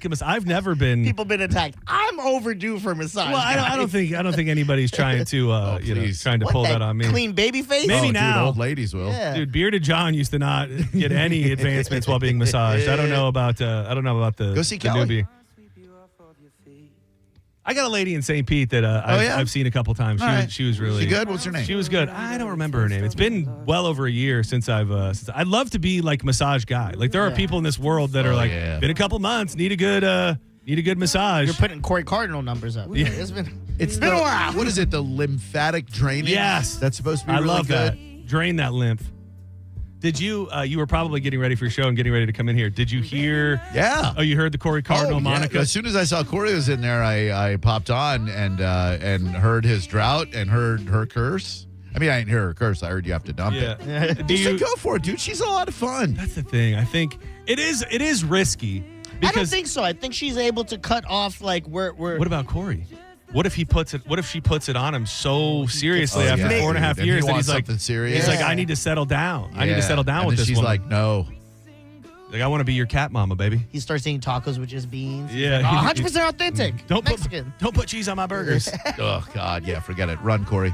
him. I've never been. People been attacked. I'm overdue for a massage. Well, I don't think anybody's trying to trying to pull that on me. Clean baby face. Maybe now. Dude, old ladies will. Yeah. Dude, Bearded John used to not get any advancements while being massaged. I don't know about the Go see the Kelly. newbie. I got a lady in St. Pete that I've seen a couple times. She was really She good? What's her name? She was good. I don't remember her name. It's been well over a year since I'd love to be like massage guy. Like, there are people in this world that are like, been a couple months, need a good massage. You're putting Corey Cardinal numbers up. Yeah. It's been a while. What is it? The lymphatic drainage? Yes. That's supposed to be I really love good. that. Drain that lymph. Did you were probably getting ready for your show and getting ready to come in here. Did you hear? Yeah. Oh, you heard the Corey Cardinal, Monica? As soon as I saw Corey was in there, I popped on and heard his drought and heard her curse. I mean, I didn't hear her curse. I heard you have to dump it. Just go for it, dude. She's a lot of fun. That's the thing. I think it is risky. I don't think so. I think she's able to cut off like where. What about Corey? What if she puts it on him so seriously after 4.5 years that he's like, serious. He's like, I need to settle down. I need to settle down with this she's woman. like, no. Like, I want to be your cat mama, baby. He starts eating tacos with just beans. Yeah. Like, 100% authentic. Don't Mexican. put cheese on my burgers. Oh, God. Yeah, forget it. Run, Corey.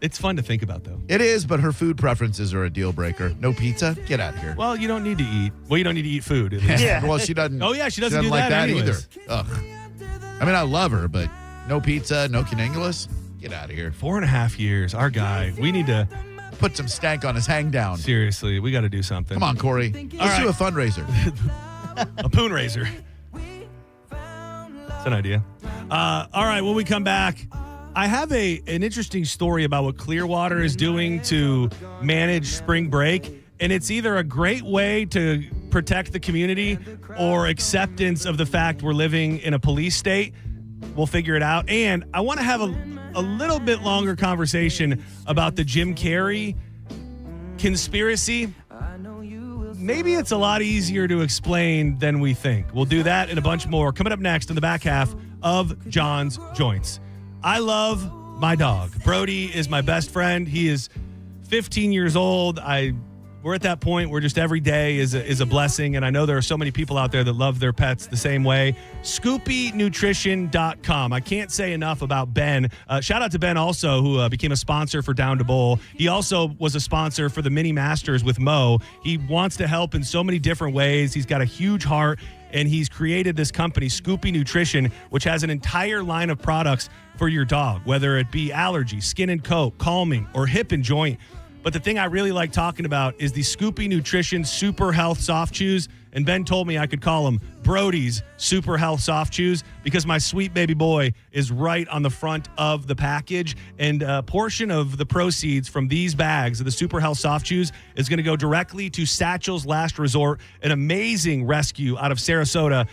It's fun to think about, though. It is, but her food preferences are a deal breaker. No pizza? Get out of here. Well, you don't need to eat. Well, you don't need to eat food. At least. Yeah. Well, she doesn't. Oh, yeah, she doesn't do like that anyways. either. Ugh. I mean, I love her, but no pizza, no cunnilingus. Get out of here. 4.5 years. Our guy. We need to put some stank on his hang down. Seriously, we got to do something. Come on, Corey. Let's do a fundraiser. A poon raiser. It's an idea. All right, when we come back, I have an interesting story about what Clearwater is doing to manage spring break. And it's either a great way to protect the community or acceptance of the fact we're living in a police state. We'll figure it out. And I want to have a little bit longer conversation about the Jim Carrey conspiracy. Maybe it's a lot easier to explain than we think. We'll do that and a bunch more coming up next in the back half of John's Joints. I love my dog. Brody is my best friend. He is 15 years old. We're at that point where just every day is a blessing, and I know there are so many people out there that love their pets the same way. ScoopyNutrition.com. I can't say enough about Ben. Shout out to Ben also, who became a sponsor for Down to Bowl. He also was a sponsor for the Mini Masters with Mo. He wants to help in so many different ways. He's got a huge heart, and he's created this company, Scoopy Nutrition, which has an entire line of products for your dog, whether it be allergy, skin and coat, calming, or hip and joint. But the thing I really like talking about is the Scoopy Nutrition Super Health Soft Chews. And Ben told me I could call them Brody's Super Health Soft Chews because my sweet baby boy is right on the front of the package. And a portion of the proceeds from these bags of the Super Health Soft Chews is going to go directly to Satchel's Last Resort, an amazing rescue out of Sarasota.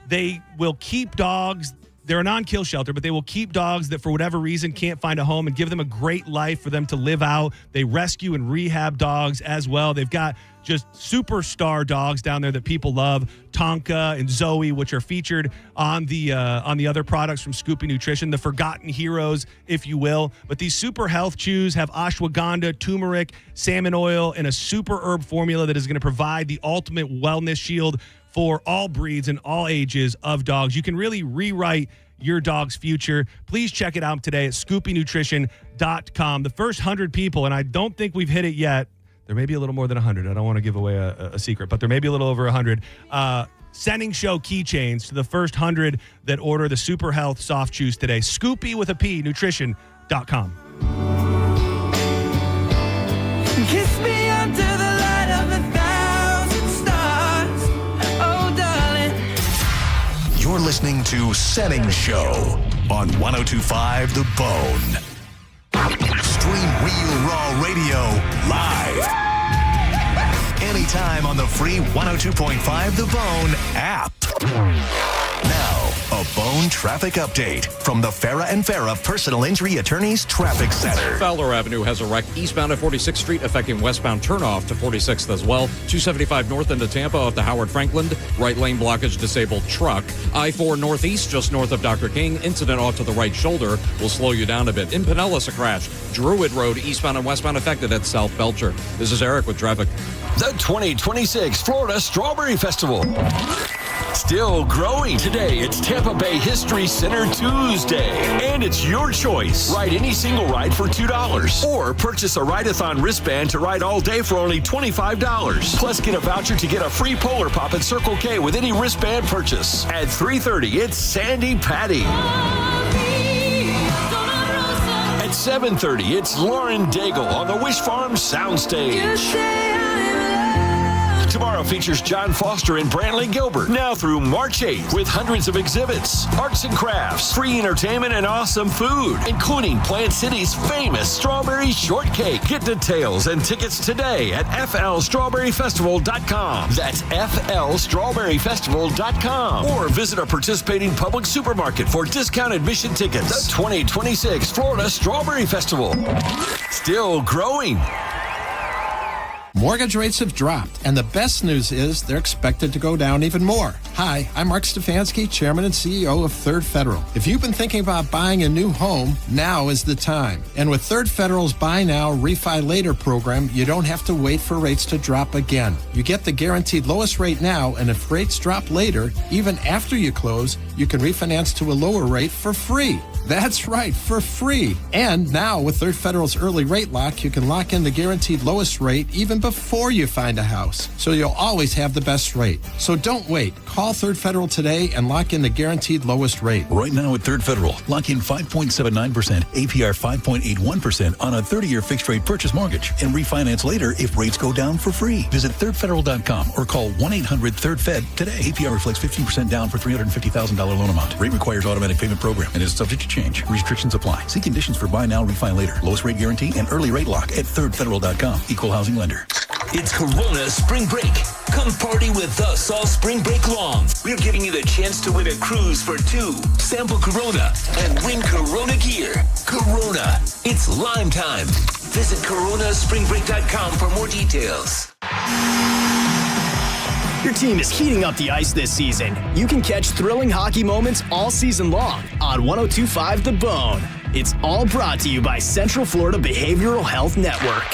They will keep dogs. They're a non-kill shelter, but they will keep dogs that for whatever reason can't find a home and give them a great life for them to live out. They rescue and rehab dogs as well. They've got just superstar dogs down there that people love, Tonka and Zoe, which are featured on the other products from Scoopy Nutrition, the forgotten heroes, if you will. But these super health chews have ashwagandha, turmeric, salmon oil, and a super herb formula that is going to provide the ultimate wellness shield for all breeds and all ages of dogs. You can really rewrite your dog's future. Please check it out today at ScoopyNutrition.com. The first 100 people, and I don't think we've hit it yet. There may be a little more than 100. I don't want to give away a secret, but there may be a little over 100. Senning Show keychains to the first 100 that order the Super Health Soft Chews today. Scoopy with a P, nutrition.com. Kiss me under the light of 1,000 stars. Oh, darling. You're listening to Senning Show on 102.5 The Bone. Stream Real Raw Radio live. Anytime on the free 102.5 The Bone app. Now, a Bone traffic update from the Farah and Farah Personal Injury Attorneys Traffic Center. Fowler Avenue has a wreck eastbound at 46th Street affecting westbound turnoff to 46th as well. 275 north into Tampa off the Howard Franklin. Right lane blockage disabled truck. I-4 northeast just north of Dr. King. Incident off to the right shoulder will slow you down a bit. In Pinellas, a crash. Druid Road eastbound and westbound affected at South Belcher. This is Eric with traffic. The 2026 Florida Strawberry Festival. Still growing. Today, it's Tampa Bay History Center Tuesday. And it's your choice. Ride any single ride for $2. Or purchase a Ride-a-thon wristband to ride all day for only $25. Plus, get a voucher to get a free Polar Pop at Circle K with any wristband purchase. At 3:30, it's Sandy Patty. At 7:30, it's Lauren Daigle on the Wish Farm Soundstage. Tomorrow features John Foster and Brantley Gilbert. Now through March 8th with hundreds of exhibits, arts and crafts, free entertainment, and awesome food, including Plant City's famous strawberry shortcake. Get details and tickets today at flstrawberryfestival.com. That's flstrawberryfestival.com. Or visit a participating public supermarket for discount admission tickets. The 2026 Florida Strawberry Festival. Still growing. Mortgage rates have dropped, and the best news is they're expected to go down even more. Hi, I'm Mark Stefanski, Chairman and CEO of Third Federal. If you've been thinking about buying a new home, now is the time. And with Third Federal's Buy Now, Refi Later program, you don't have to wait for rates to drop again. You get the guaranteed lowest rate now, and if rates drop later, even after you close, you can refinance to a lower rate for free. That's right, for free. And now with Third Federal's early rate lock, you can lock in the guaranteed lowest rate even before you find a house. So you'll always have the best rate. So don't wait. Call Third Federal today and lock in the guaranteed lowest rate. Right now at Third Federal, lock in 5.79%, APR 5.81% on a 30-year fixed-rate purchase mortgage and refinance later if rates go down for free. Visit thirdfederal.com or call 1-800-3RD-FED today. APR reflects 15% down for $350,000 loan amount. Rate requires automatic payment program and is subject to change. Restrictions apply. See conditions for buy now, refi later. Lowest rate guarantee and early rate lock at thirdfederal.com. Equal housing lender. It's Corona Spring Break. Come party with us all spring break long. We're giving you the chance to win a cruise for two. Sample Corona and win Corona gear. Corona. It's Lime time. Visit coronaspringbreak.com for more details. Your team is heating up the ice this season. You can catch thrilling hockey moments all season long on 102.5 The Bone. It's all brought to you by Central Florida Behavioral Health Network.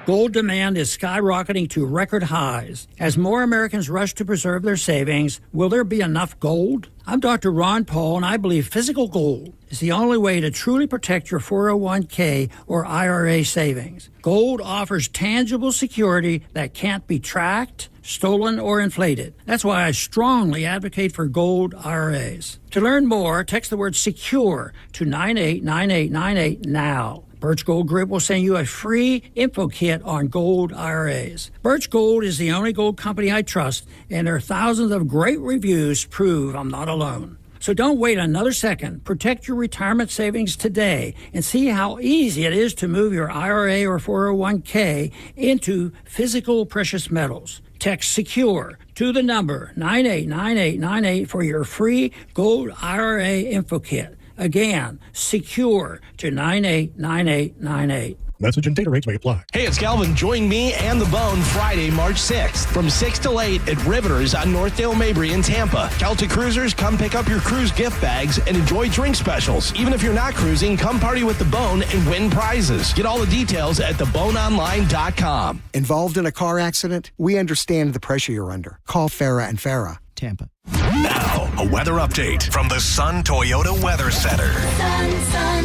Gold demand is skyrocketing to record highs. As more Americans rush to preserve their savings, will there be enough gold? I'm Dr. Ron Paul, and I believe physical gold is the only way to truly protect your 401k or IRA savings. Gold offers tangible security that can't be tracked, stolen, or inflated. That's why I strongly advocate for gold IRAs. To learn more, text the word SECURE to 989898 now. Birch Gold Group will send you a free info kit on gold IRAs. Birch Gold is the only gold company I trust, and their thousands of great reviews prove I'm not alone. So don't wait another second. Protect your retirement savings today and see how easy it is to move your IRA or 401k into physical precious metals. Text SECURE to the number 989898 for your free gold IRA info kit. Again, SECURE to 989898. Message and data rates may apply. Hey, it's Calvin. Join me and The Bone Friday, March 6th from 6 till 8 at Riveters on Northdale Mabry in Tampa. Celtic Cruisers, come pick up your cruise gift bags and enjoy drink specials. Even if you're not cruising, come party with The Bone and win prizes. Get all the details at theboneonline.com. Involved in a car accident? We understand the pressure you're under. Call Farah and Farah, Tampa. Now, a weather update from the Sun Toyota Weather Center. Sun,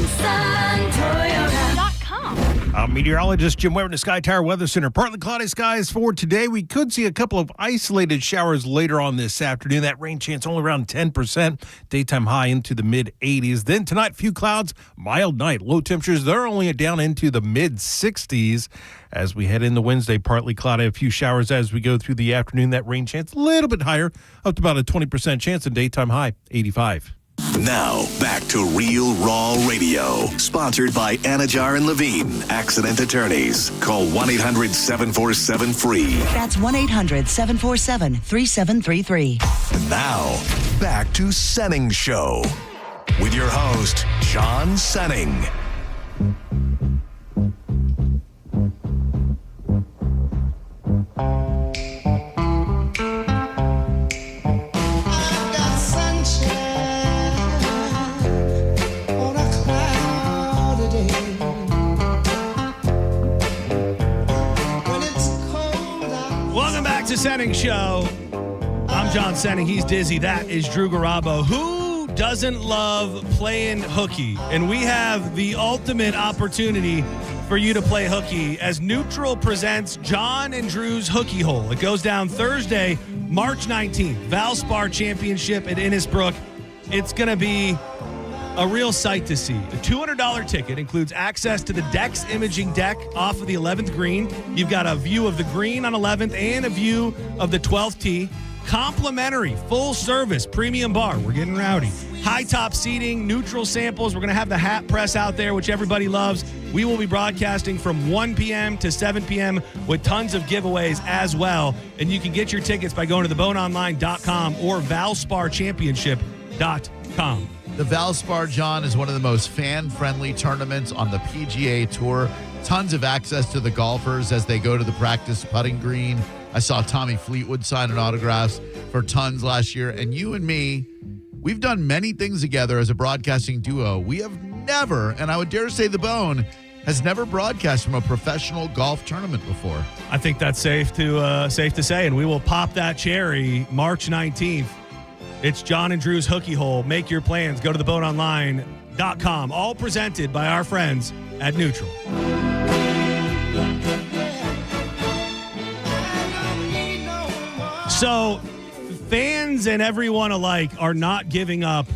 Toyota.com. Meteorologist Jim Weber in the Sky Tower Weather Center. Partly cloudy skies for today. We could see a couple of isolated showers later on this afternoon. That rain chance only around 10%. Daytime high into the mid-80s. Then tonight, few clouds, mild night. Low temperatures, they're only down into the mid-60s. As we head into Wednesday, partly cloudy, a few showers as we go through the afternoon. That rain chance a little bit higher, up to about a 20% chance, and daytime high, 85. Now, back to Real Raw Radio. Sponsored by Anajar and Levine, accident attorneys. Call 1-800-747-FREE. That's 1-800-747-3733. Now, back to Senning Show. With your host, John Senning. Senning Show. I'm John Senning. He's Dizzy. That is Drew Garabo. Who doesn't love playing hooky? And we have the ultimate opportunity for you to play hooky as Neutral presents John and Drew's Hooky Hole. It goes down Thursday, March 19th. Valspar Championship at Innisbrook. It's going to be a real sight to see. A $200 ticket includes access to the Dex imaging deck off of the 11th green. You've got a view of the green on 11th and a view of the 12th tee. Complimentary, full service, premium bar. We're getting rowdy. High top seating, neutral samples. We're going to have the hat press out there, which everybody loves. We will be broadcasting from 1 p.m. to 7 p.m. with tons of giveaways as well. And you can get your tickets by going to theboneonline.com or valsparchampionship.com. The Valspar, John, is one of the most fan-friendly tournaments on the PGA Tour. Tons of access to the golfers as they go to the practice putting green. I saw Tommy Fleetwood sign an autographs for tons last year. And you and me, we've done many things together as a broadcasting duo. We have never, and I would dare say the Bone, has never broadcast from a professional golf tournament before. I think that's safe to say, and we will pop that cherry March 19th. It's John and Drew's Hookie Hole. Make your plans. Go to theboneonline.com. All presented by our friends at Neutral. So, fans and everyone alike are not giving up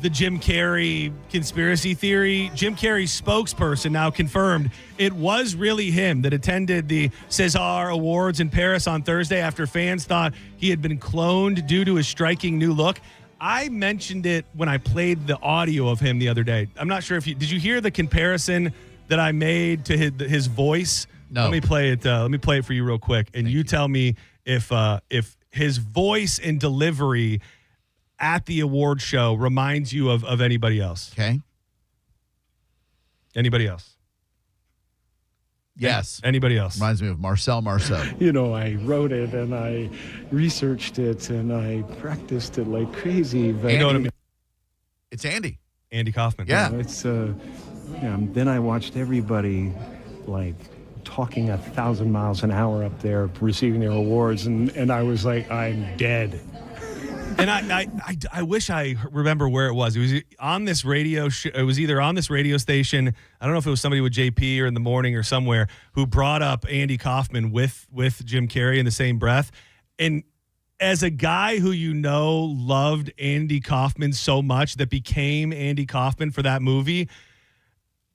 the Jim Carrey conspiracy theory. Jim Carrey's spokesperson now confirmed it was really him that attended the César Awards in Paris on Thursday after fans thought he had been cloned due to his striking new look. I mentioned it when I played the audio of him the other day. I'm not sure if did you hear the comparison that I made to his voice? No. Let me play it. Let me play it for you real quick, and you tell me if his voice and delivery at the award show reminds you of anybody else. Okay. Anybody else? Yes. Anybody else? Reminds me of Marcel Marceau. You know, I wrote it and I researched it and I practiced it like crazy. But It's Andy. Andy Kaufman. Yeah. It's then I watched everybody like talking 1,000 miles an hour up there receiving their awards, and I was like, I'm dead. And I wish I remember where it was. It was on this radio. It was either on this radio station. I don't know if it was somebody with JP or in the morning or somewhere who brought up Andy Kaufman with Jim Carrey in the same breath. And as a guy who loved Andy Kaufman so much that became Andy Kaufman for that movie,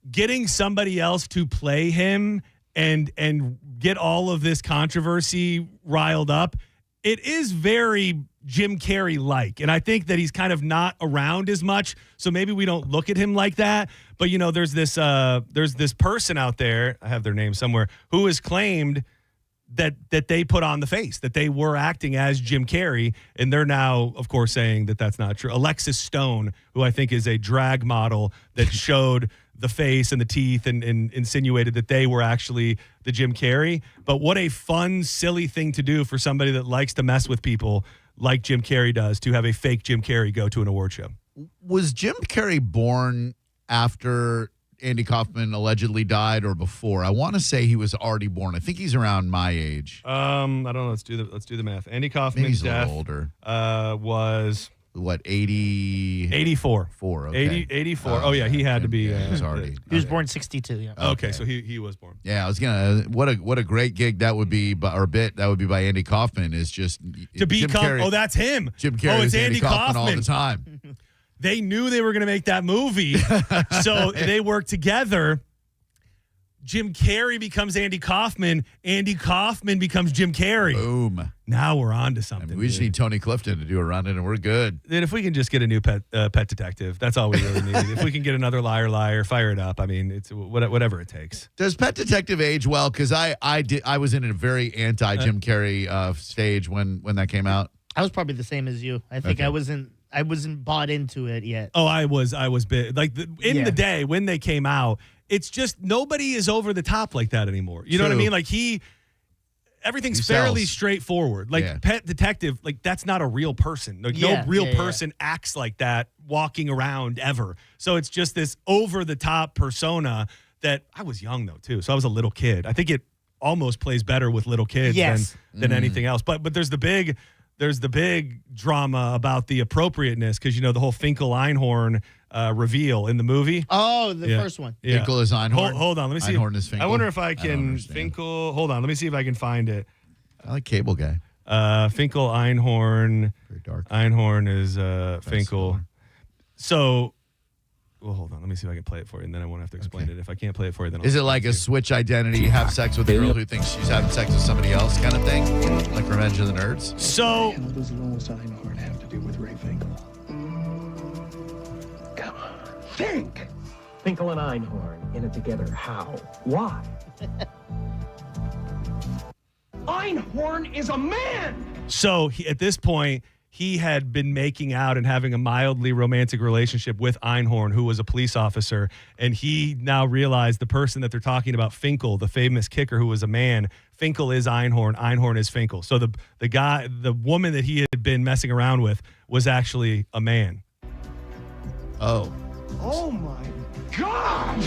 getting somebody else to play him and get all of this controversy riled up, it is very Jim Carrey-like. And I think that he's kind of not around as much, so maybe we don't look at him like that. But, there's this person out there, I have their name somewhere, who has claimed that they put on the face, that they were acting as Jim Carrey, and they're now, of course, saying that that's not true. Alexis Stone, who I think is a drag model that showed the face and the teeth and insinuated that they were actually the Jim Carrey. But what a fun, silly thing to do for somebody that likes to mess with people like Jim Carrey does, to have a fake Jim Carrey go to an award show. Was Jim Carrey born after Andy Kaufman allegedly died or before? I want to say he was already born. I think he's around my age. I don't know. Let's do the math. Andy Kaufman's death a little older. Was what, 84. 4, okay. 84. Oh yeah, he had to be. He was already. He was born 62. Yeah. Okay, so he was born. Yeah, I was gonna. What a great gig that would be, or bit that would be by Andy Kaufman. Is just to become. Carrey, that's him. Jim Carrey. It's Andy Kaufman all the time. They knew they were going to make that movie, so they worked together. Jim Carrey becomes Andy Kaufman. Andy Kaufman becomes Jim Carrey. Boom. Now we're on to something. We just need Tony Clifton to do a run-in, and we're good. And if we can just get a new pet detective, that's all we really need. If we can get another liar, fire it up. I mean, it's whatever it takes. Does Pet Detective age well? Because I was in a very anti-Jim Carrey stage when that came out. I was probably the same as you. I think Okay. I wasn't bought into it yet. Oh, I was big. Like in the day when they came out, it's just nobody is over the top like that anymore. You know what I mean? Like everything's fairly straightforward. Like Pet Detective, like that's not a real person. Like no real person acts like that walking around ever. So it's just this over the top persona that I was young though too. So I was a little kid. I think it almost plays better with little kids than anything else. But there's the big drama about the appropriateness because the whole Finkel-Einhorn reveal in the movie. Oh, the first one. Yeah. Finkel is Einhorn. Hold on, let me see. Einhorn is Finkel. I wonder if I can Finkel. Hold on, let me see if I can find it. I like Cable Guy. Finkel-Einhorn. Very dark. Einhorn is Finkel. So Well, hold on. Let me see if I can play it for you, and then I won't have to explain it. If I can't play it for you, then Is it like a switch identity, have sex with a girl who thinks she's having sex with somebody else kind of thing? Like Revenge of the Nerds? So. What does Lois Einhorn have to do with Ray Finkel? Come on. Think! Finkel and Einhorn in it together. How? Why? Einhorn is a man! So at this point, he had been making out and having a mildly romantic relationship with Einhorn, who was a police officer. And he now realized the person that they're talking about, Finkel, the famous kicker who was a man, Finkel is Einhorn, Einhorn is Finkel. So the woman that he had been messing around with was actually a man. Oh. Oh my God!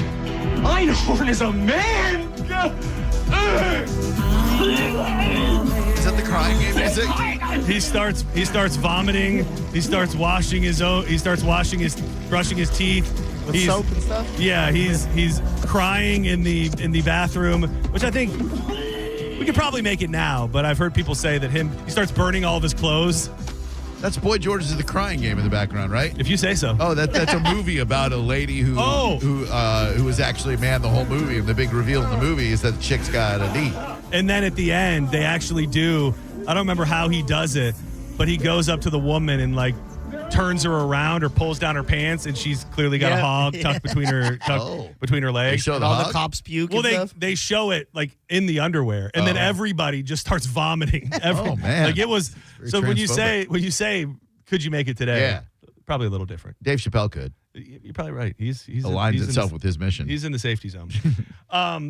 Einhorn is a man! Is that the crying game music? He starts vomiting. He starts brushing his teeth. With soap and stuff? Yeah, he's crying in the bathroom, which I think we could probably make it now, but I've heard people say that he starts burning all of his clothes. That's Boy George's The Crying Game in the background, right? If you say so. Oh, that's a movie about a lady who was actually a man the whole movie, and the big reveal in the movie is that the chick's got a D. And then at the end, they actually do. I don't remember how he does it, but he goes up to the woman and like turns her around or pulls down her pants, and she's clearly got a hog tucked between her legs. They show all the cops puke. Well, and stuff? they show it like in the underwear, and then everybody just starts vomiting. Oh man! Like it was. So when you say, could you make it today? Yeah, probably a little different. Dave Chappelle could. You're probably right. He's aligns itself with his mission. He's in the safety zone.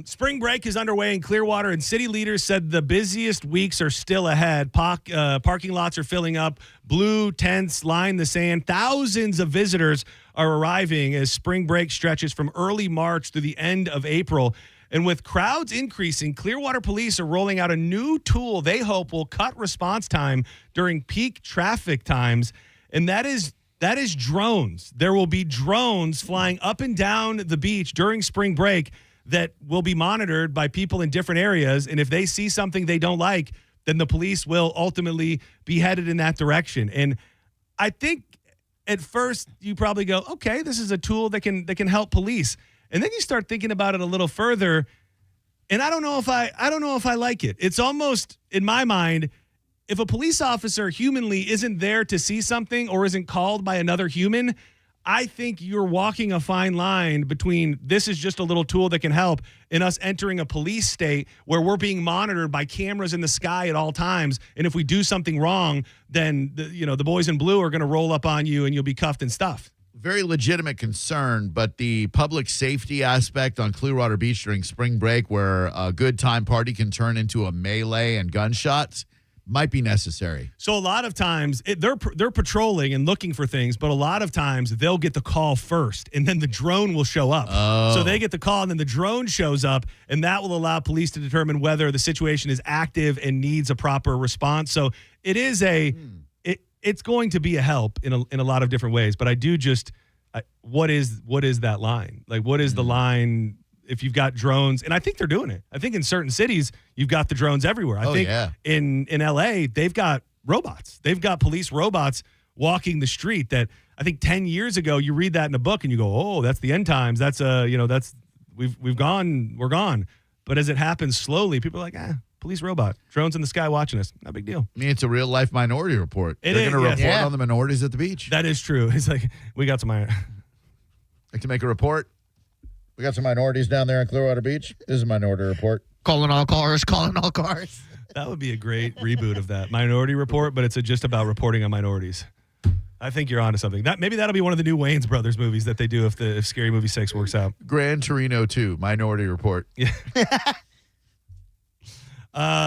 Spring break is underway in Clearwater, and city leaders said the busiest weeks are still ahead. Parking lots are filling up. Blue tents line the sand. Thousands of visitors are arriving as spring break stretches from early March through the end of April. And with crowds increasing, Clearwater police are rolling out a new tool they hope will cut response time during peak traffic times, and that is drones. There will be drones flying up and down the beach during spring break that will be monitored by people in different areas. And if they see something they don't like, then the police will ultimately be headed in that direction. And I think at first you probably go, okay, this is a tool that can help police. And then you start thinking about it a little further. And I don't know if I like it. It's almost, in my mind, if a police officer humanly isn't there to see something or isn't called by another human, I think you're walking a fine line between this is just a little tool that can help and us entering a police state where we're being monitored by cameras in the sky at all times. And if we do something wrong, then the boys in blue are going to roll up on you and you'll be cuffed and stuffed. Very legitimate concern, but the public safety aspect on Clearwater Beach during spring break, where a good time party can turn into a melee and gunshots, might be necessary. So a lot of times they're patrolling and looking for things, but a lot of times they'll get the call first, and then the drone will show up. Oh. So they get the call, and then the drone shows up, and that will allow police to determine whether the situation is active and needs a proper response. So it is it's going to be a help in a lot of different ways. But I do what is that line? Like, what is the line? If you've got drones, and I think they're doing it. I think in certain cities, you've got the drones everywhere. I think in LA, they've got robots. They've got police robots walking the street that I think 10 years ago, you read that in a book and you go, oh, that's the end times. That's we're gone. But as it happens slowly, people are like, police robot, drones in the sky watching us. Not a big deal. I mean, it's a real life Minority Report. They're going to report on the minorities at the beach. That is true. It's like, we got some. Like to make a report? We got some minorities down there on Clearwater Beach. This is a Minority Report. Calling all cars. That would be a great reboot of that Minority Report, but it's just about reporting on minorities. I think you're onto something. Maybe that'll be one of the new Wayans Brothers movies that they do if Scary Movie 6 works out. Gran Torino 2, Minority Report. Yeah.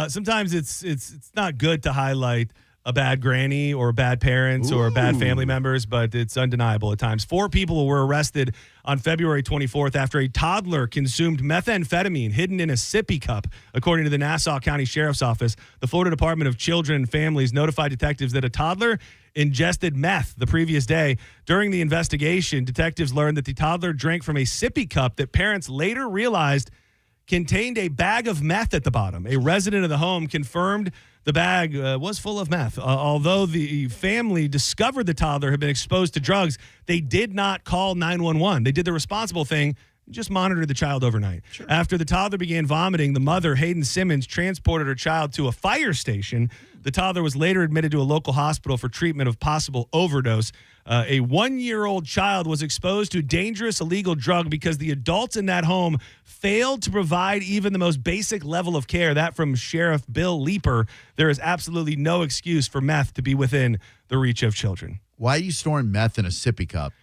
Sometimes it's not good to highlight a bad granny or bad parents or bad family members, but it's undeniable at times. 4 people were arrested on February 24th after a toddler consumed methamphetamine hidden in a sippy cup, according to the Nassau County Sheriff's Office. The Florida Department of Children and Families notified detectives that a toddler ingested meth the previous day. During the investigation, detectives learned that the toddler drank from a sippy cup that parents later realized contained a bag of meth at the bottom. A resident of the home confirmed The bag was full of meth. Although the family discovered the toddler had been exposed to drugs, they did not call 911. They did the responsible thing, just monitored the child overnight. After the toddler began vomiting, the mother, Hayden Simmons, transported her child to a fire station. The toddler was later admitted to a local hospital for treatment of possible overdose. A 1-year-old child was exposed to a dangerous illegal drug because the adults in that home failed to provide even the most basic level of care. That from Sheriff Bill Leeper. There is absolutely no excuse for meth to be within the reach of children. Why are you storing meth in a sippy cup?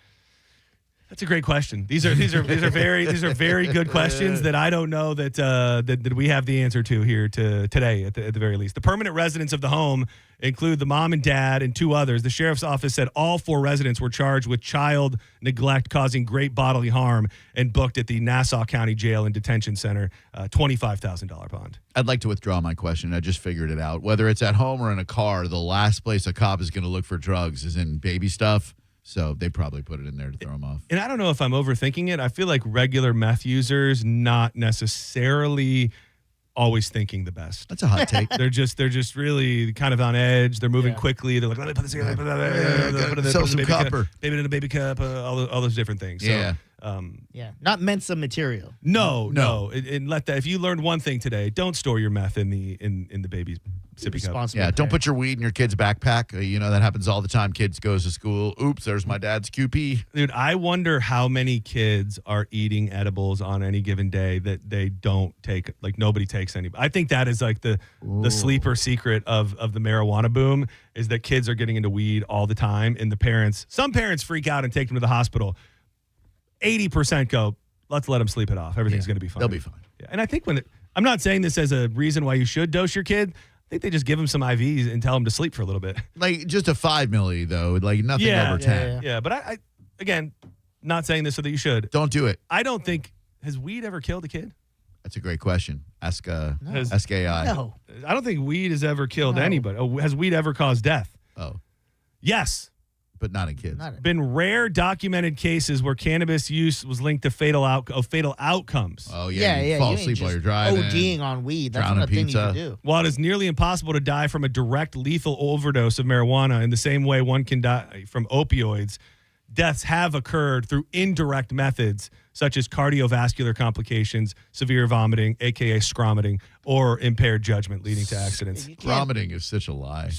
That's a great question. These are very good questions that I don't know that we have the answer to here today at the very least. The permanent residents of the home include the mom and dad and 2 others. The sheriff's office said all 4 residents were charged with child neglect causing great bodily harm and booked at the Nassau County Jail and Detention Center, $25,000 bond. I'd like to withdraw my question. I just figured it out. Whether it's at home or in a car, the last place a cop is going to look for drugs is in baby stuff. So they probably put it in there to throw them off. And I don't know if I'm overthinking it. I feel like regular meth users not necessarily always thinking the best. That's a hot take. They're just really kind of on edge. They're moving quickly. They're like, let me put this here. Sell some copper. Baby in a baby cup. All those different things. Yeah. So, not Mensa material. No. And let that. If you learned one thing today, don't store your meth in the baby's sippy cup. Yeah, don't put your weed in your kid's backpack. You know, that happens all the time. Kids goes to school. Oops, there's my dad's QP. Dude, I wonder how many kids are eating edibles on any given day that they don't take, like nobody takes any. I think that is like the sleeper secret of the marijuana boom is that kids are getting into weed all the time, and some parents freak out and take them to the hospital. 80% go, let's let them sleep it off. Everything's going to be fine. They'll be fine. Yeah. And I think I'm not saying this as a reason why you should dose your kid. I think they just give them some IVs and tell them to sleep for a little bit. Like just a 5 milli though, like nothing over 10. Yeah. But I again, not saying this so that you should. Don't do it. I don't think, has weed ever killed a kid? That's a great question. Ask AI. No. I don't think weed has ever killed anybody. Oh, has weed ever caused death? Oh. Yes. But not in kids. Been rare documented cases where cannabis use was linked to fatal outcomes. Oh, yeah. You fall asleep while you're driving. ODing on weed. That's not a thing you can do. While it is nearly impossible to die from a direct lethal overdose of marijuana in the same way one can die from opioids, deaths have occurred through indirect methods such as cardiovascular complications, severe vomiting, a.k.a. scromiting, or impaired judgment leading to accidents. Scromiting is such a lie.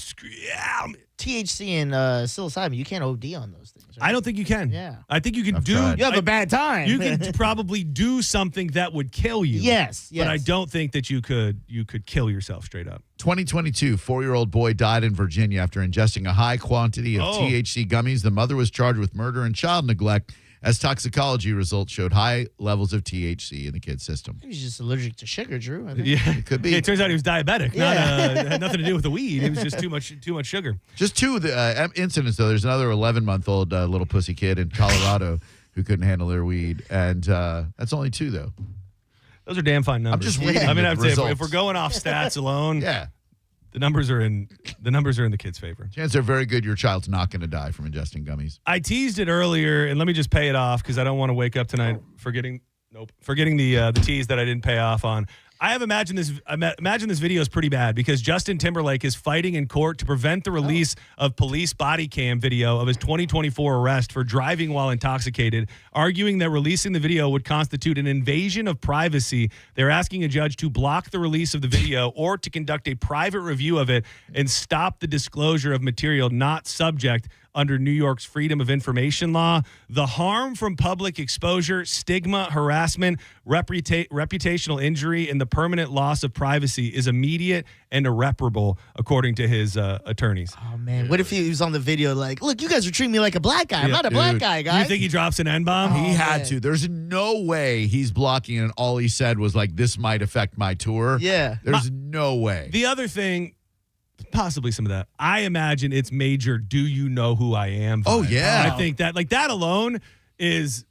THC and psilocybin, you can't OD on those things. Right? I don't think you can. Yeah. I think you can You have a bad time. You can probably do something that would kill you. Yes. But I don't think that you could kill yourself straight up. 2022, 4-year-old boy died in Virginia after ingesting a high quantity of THC gummies. The mother was charged with murder and child neglect as toxicology results showed high levels of THC in the kid's system. He's just allergic to sugar, Drew. I think. Yeah, it could be. It turns out he was diabetic. It had nothing to do with the weed. It was just too much sugar. Just 2 incidents, though. There's another 11-month-old little pussy kid in Colorado who couldn't handle their weed. And that's only 2, though. Those are damn fine numbers. I'm just reading I'd say results. if we're going off stats alone, Yeah. the numbers are in the kid's favor. Chances are very good your child's not going to die from ingesting gummies. I teased it earlier, and let me just pay it off because I don't want to wake up tonight forgetting the tease that I didn't pay off on. I imagine this video is pretty bad because Justin Timberlake is fighting in court to prevent the release of police body cam video of his 2024 arrest for driving while intoxicated, arguing that releasing the video would constitute an invasion of privacy. They're asking a judge to block the release of the video or to conduct a private review of it and stop the disclosure of material not subject under New York's Freedom of Information law. The harm from public exposure, stigma, harassment, reputational injury, and the permanent loss of privacy is immediate and irreparable, according to his attorneys. Oh, man. What if he was on the video like, look, you guys are treating me like a black guy. I'm not a black guy, guys. You think he drops an N-bomb? He had to. There's no way he's blocking it and all he said was like, this might affect my tour. Yeah. There's no way. The other thing, possibly some of that, I imagine it's major do you know who I am vibe. Oh, yeah. I think that that alone is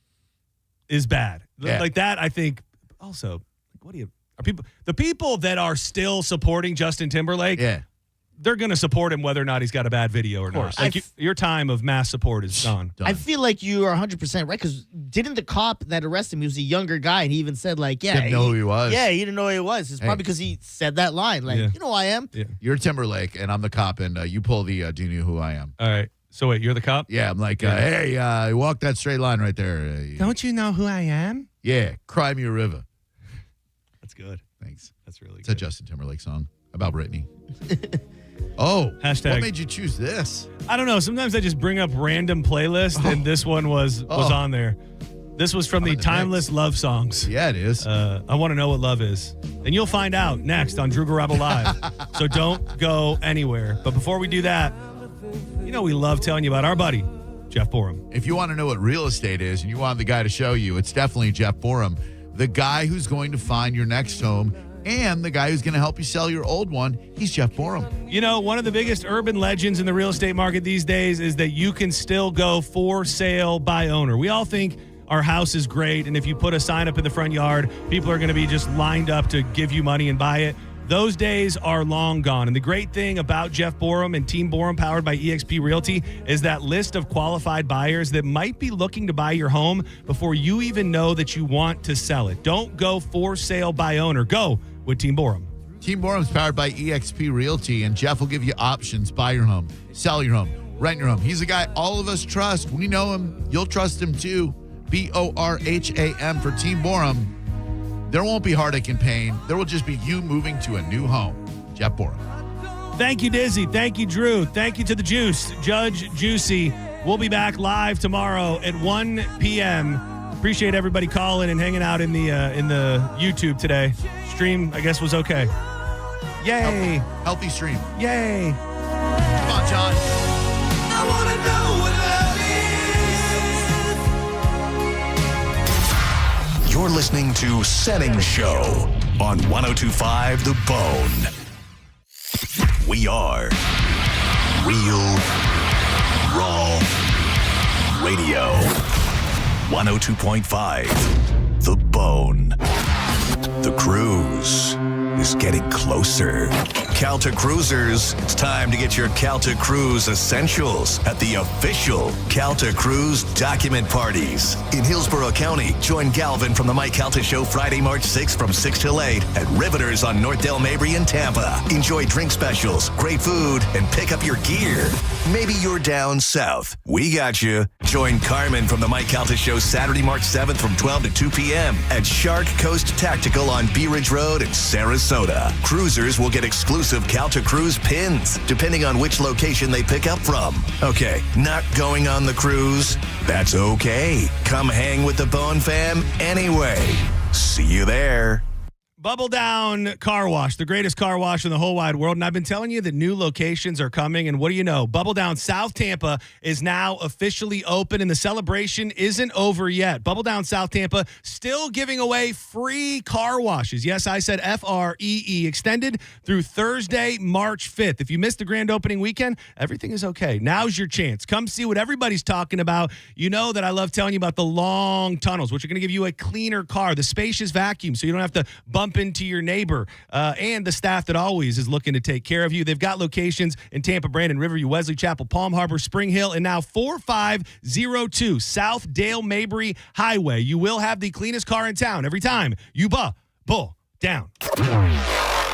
bad. Yeah. Like that, I think also, the people that are still supporting Justin Timberlake, they're going to support him whether or not he's got a bad video or not. Like your time of mass support is gone. I feel like you are 100% right, because didn't the cop that arrested him, he was a younger guy, and he even said, like, Didn't know who he was. Yeah, he didn't know who he was. It's probably because he said that line, like, you know who I am? Yeah. You're Timberlake, and I'm the cop, and you pull the do you know who I am? All right. So wait, you're the cop? Yeah, I'm like, hey, walk that straight line right there. Don't you know who I am? Yeah, Cry Me a River. That's good. Thanks. That's really It's good. a Justin Timberlake song about Britney. Oh, Hashtag. what made you choose this? I don't know. Sometimes I just bring up random playlists, and this one was on there. This was from the Timeless Love Songs. Yeah, it is. I want to know what love is. And you'll find out next on Drew Garabo Live. So don't go anywhere. But before we do that, you know we love telling you about our buddy, Jeff Borum. If you want to know what real estate is and you want the guy to show you, it's definitely Jeff Borum, the guy who's going to find your next home and the guy who's going to help you sell your old one. He's Jeff Borum. You know, one of the biggest urban legends in the real estate market these days is that you can still go for sale by owner. We all think our house is great, and if you put a sign up in the front yard, people are going to be just lined up to give you money and buy it. Those days are long gone. And the great thing about Jeff Borum and Team Borum, powered by eXp Realty, is that list of qualified buyers that might be looking to buy your home before you even know that you want to sell it. Don't go for sale by owner. Go with Team Borum. Team Borum's powered by eXp Realty, and Jeff will give you options. Buy your home, sell your home, rent your home. He's a guy all of us trust. When you know him, you'll trust him too. BORHAM for Team Borum. There won't be heartache and pain. There will just be you moving to a new home. Jeff Borum. Thank you, Dizzy. Thank you, Drew. Thank you to the Juice, Judge Juicy. We'll be back live tomorrow at 1 p.m. Appreciate everybody calling and hanging out in the YouTube today. Stream, I guess, was okay. Yay. Healthy stream. Yay. Come on, John. I want to know what love is. You're listening to Senning Show on 102.5 The Bone. We are Real Raw Radio. 102.5 The Bone. The cruise is getting closer. Calta Cruisers, it's time to get your Calta Cruise essentials at the official Calta Cruise document parties. In Hillsborough County, join Galvin from the Mike Calta Show Friday, March 6th from 6 till 8 at Riveters on North Del Mabry in Tampa. Enjoy drink specials, great food, and pick up your gear. Maybe you're down south. We got you. Join Carmen from the Mike Calta Show Saturday, March 7th from 12 to 2 p.m. at Shark Coast Tactical on Bee Ridge Road in Sarasota. Cruisers will get exclusive Calta Cruise pins, depending on which location they pick up from. Okay, not going on the cruise? That's okay. Come hang with the Bone fam anyway. See you there. Bubble Down Car Wash, the greatest car wash in the whole wide world. And I've been telling you that new locations are coming. And what do you know? Bubble Down South Tampa is now officially open, and the celebration isn't over yet. Bubble Down South Tampa still giving away free car washes. Yes, I said FREE, extended through Thursday, March 5th. If you missed the grand opening weekend, everything is okay. Now's your chance. Come see what everybody's talking about. You know that I love telling you about the long tunnels, which are going to give you a cleaner car, the spacious vacuum, so you don't have to bump into your neighbor, and the staff that always is looking to take care of you. They've got locations in Tampa, Brandon, Riverview, Wesley Chapel, Palm Harbor, Spring Hill, and now 4502 South Dale Mabry Highway. You will have the cleanest car in town every time you bull down.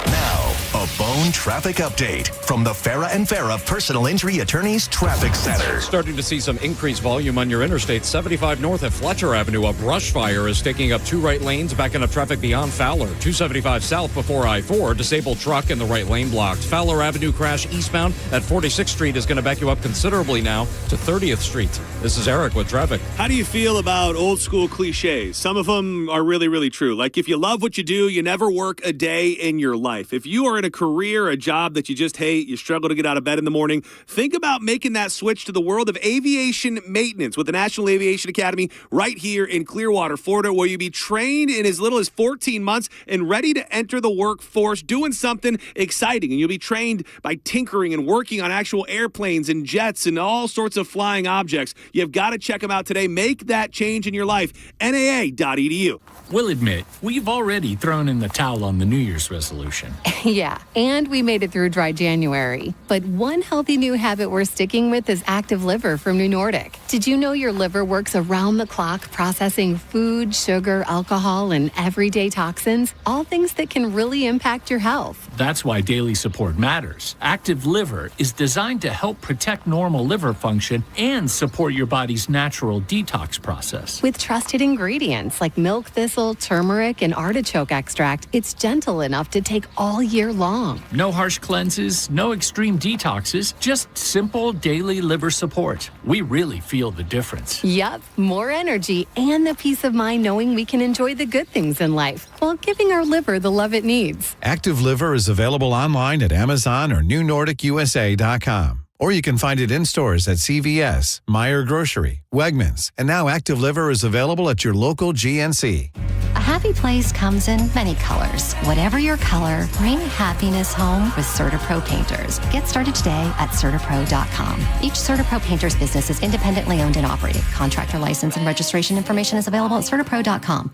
Now, a Bone traffic update from the Farah and Farah Personal Injury Attorneys Traffic Center. Starting to see some increased volume on your Interstate 75 north at Fletcher Avenue. A brush fire is taking up two right lanes, backing up traffic beyond Fowler. 275 south before I-4, disabled truck in the right lane blocked. Fowler Avenue crash eastbound at 46th Street is going to back you up considerably now to 30th Street. This is Eric with traffic. How do you feel about old school cliches? Some of them are really, really true. Like, if you love what you do, you never work a day in your life. If you are in a career, a job that you just hate, you struggle to get out of bed in the morning, think about making that switch to the world of aviation maintenance with the National Aviation Academy right here in Clearwater, Florida, where you'll be trained in as little as 14 months and ready to enter the workforce doing something exciting. And you'll be trained by tinkering and working on actual airplanes and jets and all sorts of flying objects. You've got to check them out today. Make that change in your life. NAA.edu. We'll admit, we've already thrown in the towel on the New Year's resolution. Yeah, and we made it through dry January. But one healthy new habit we're sticking with is Active Liver from New Nordic. Did you know your liver works around the clock processing food, sugar, alcohol, and everyday toxins? All things that can really impact your health. That's why daily support matters. Active Liver is designed to help protect normal liver function and support your body's natural detox process. With trusted ingredients like milk thistle, turmeric, and artichoke extract, it's gentle enough to take all year long. No harsh cleanses, no extreme detoxes, just simple daily liver support. We really feel the difference. Yup, more energy and the peace of mind knowing we can enjoy the good things in life while giving our liver the love it needs. Active Liver is available online at Amazon or NewNordicUSA.com. Or you can find it in stores at CVS, Meijer Grocery, Wegmans, and now Active Liver is available at your local GNC. A happy place comes in many colors. Whatever your color, bring happiness home with CertaPro Painters. Get started today at CertaPro.com. Each CertaPro Painters business is independently owned and operated. Contractor license and registration information is available at CertaPro.com.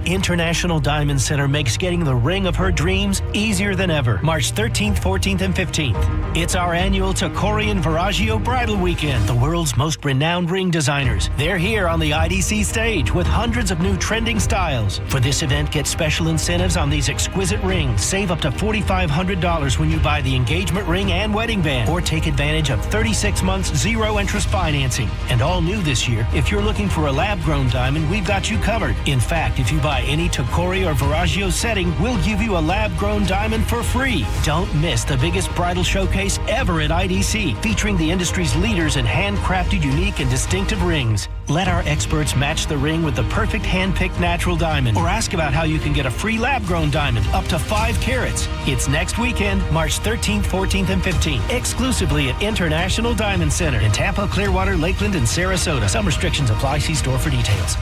International Diamond Center makes getting the ring of her dreams easier than ever. March 13th, 14th, and 15th. It's our annual Tacori and Viraggio Bridal Weekend. The world's most renowned ring designers. They're here on the IDC stage with hundreds of new trending styles. For this event, get special incentives on these exquisite rings. Save up to $4,500 when you buy the engagement ring and wedding band. Or take advantage of 36 months zero-interest financing. And all new this year, if you're looking for a lab-grown diamond, we've got you covered. In fact, if you buy any Tacori or Viraggio setting, we'll give you a lab-grown diamond for free. Don't miss the biggest bridal showcase ever at IDC, featuring the industry's leaders in handcrafted, unique, and distinctive rings. Let our experts match the ring with the perfect hand-picked natural diamond, or ask about how you can get a free lab-grown diamond up to 5 carats. It's next weekend, March 13th, 14th, and 15th, exclusively at International Diamond Center in Tampa, Clearwater, Lakeland, and Sarasota. Some restrictions apply. See store for details.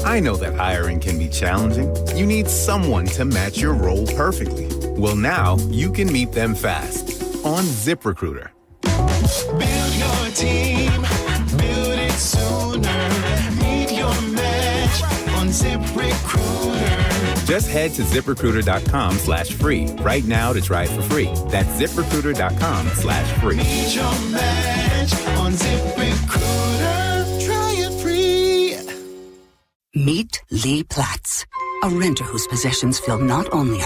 I know that hiring can be challenging. You need someone to match your role perfectly. Well, now you can meet them fast on ZipRecruiter. Build your team, build it sooner. Meet your match on ZipRecruiter. Just head to ZipRecruiter.com/free right now to try it for free. That's ZipRecruiter.com/free. Meet your match on ZipRecruiter. Try it free. Meet Lee Platz, a renter whose possessions fill not only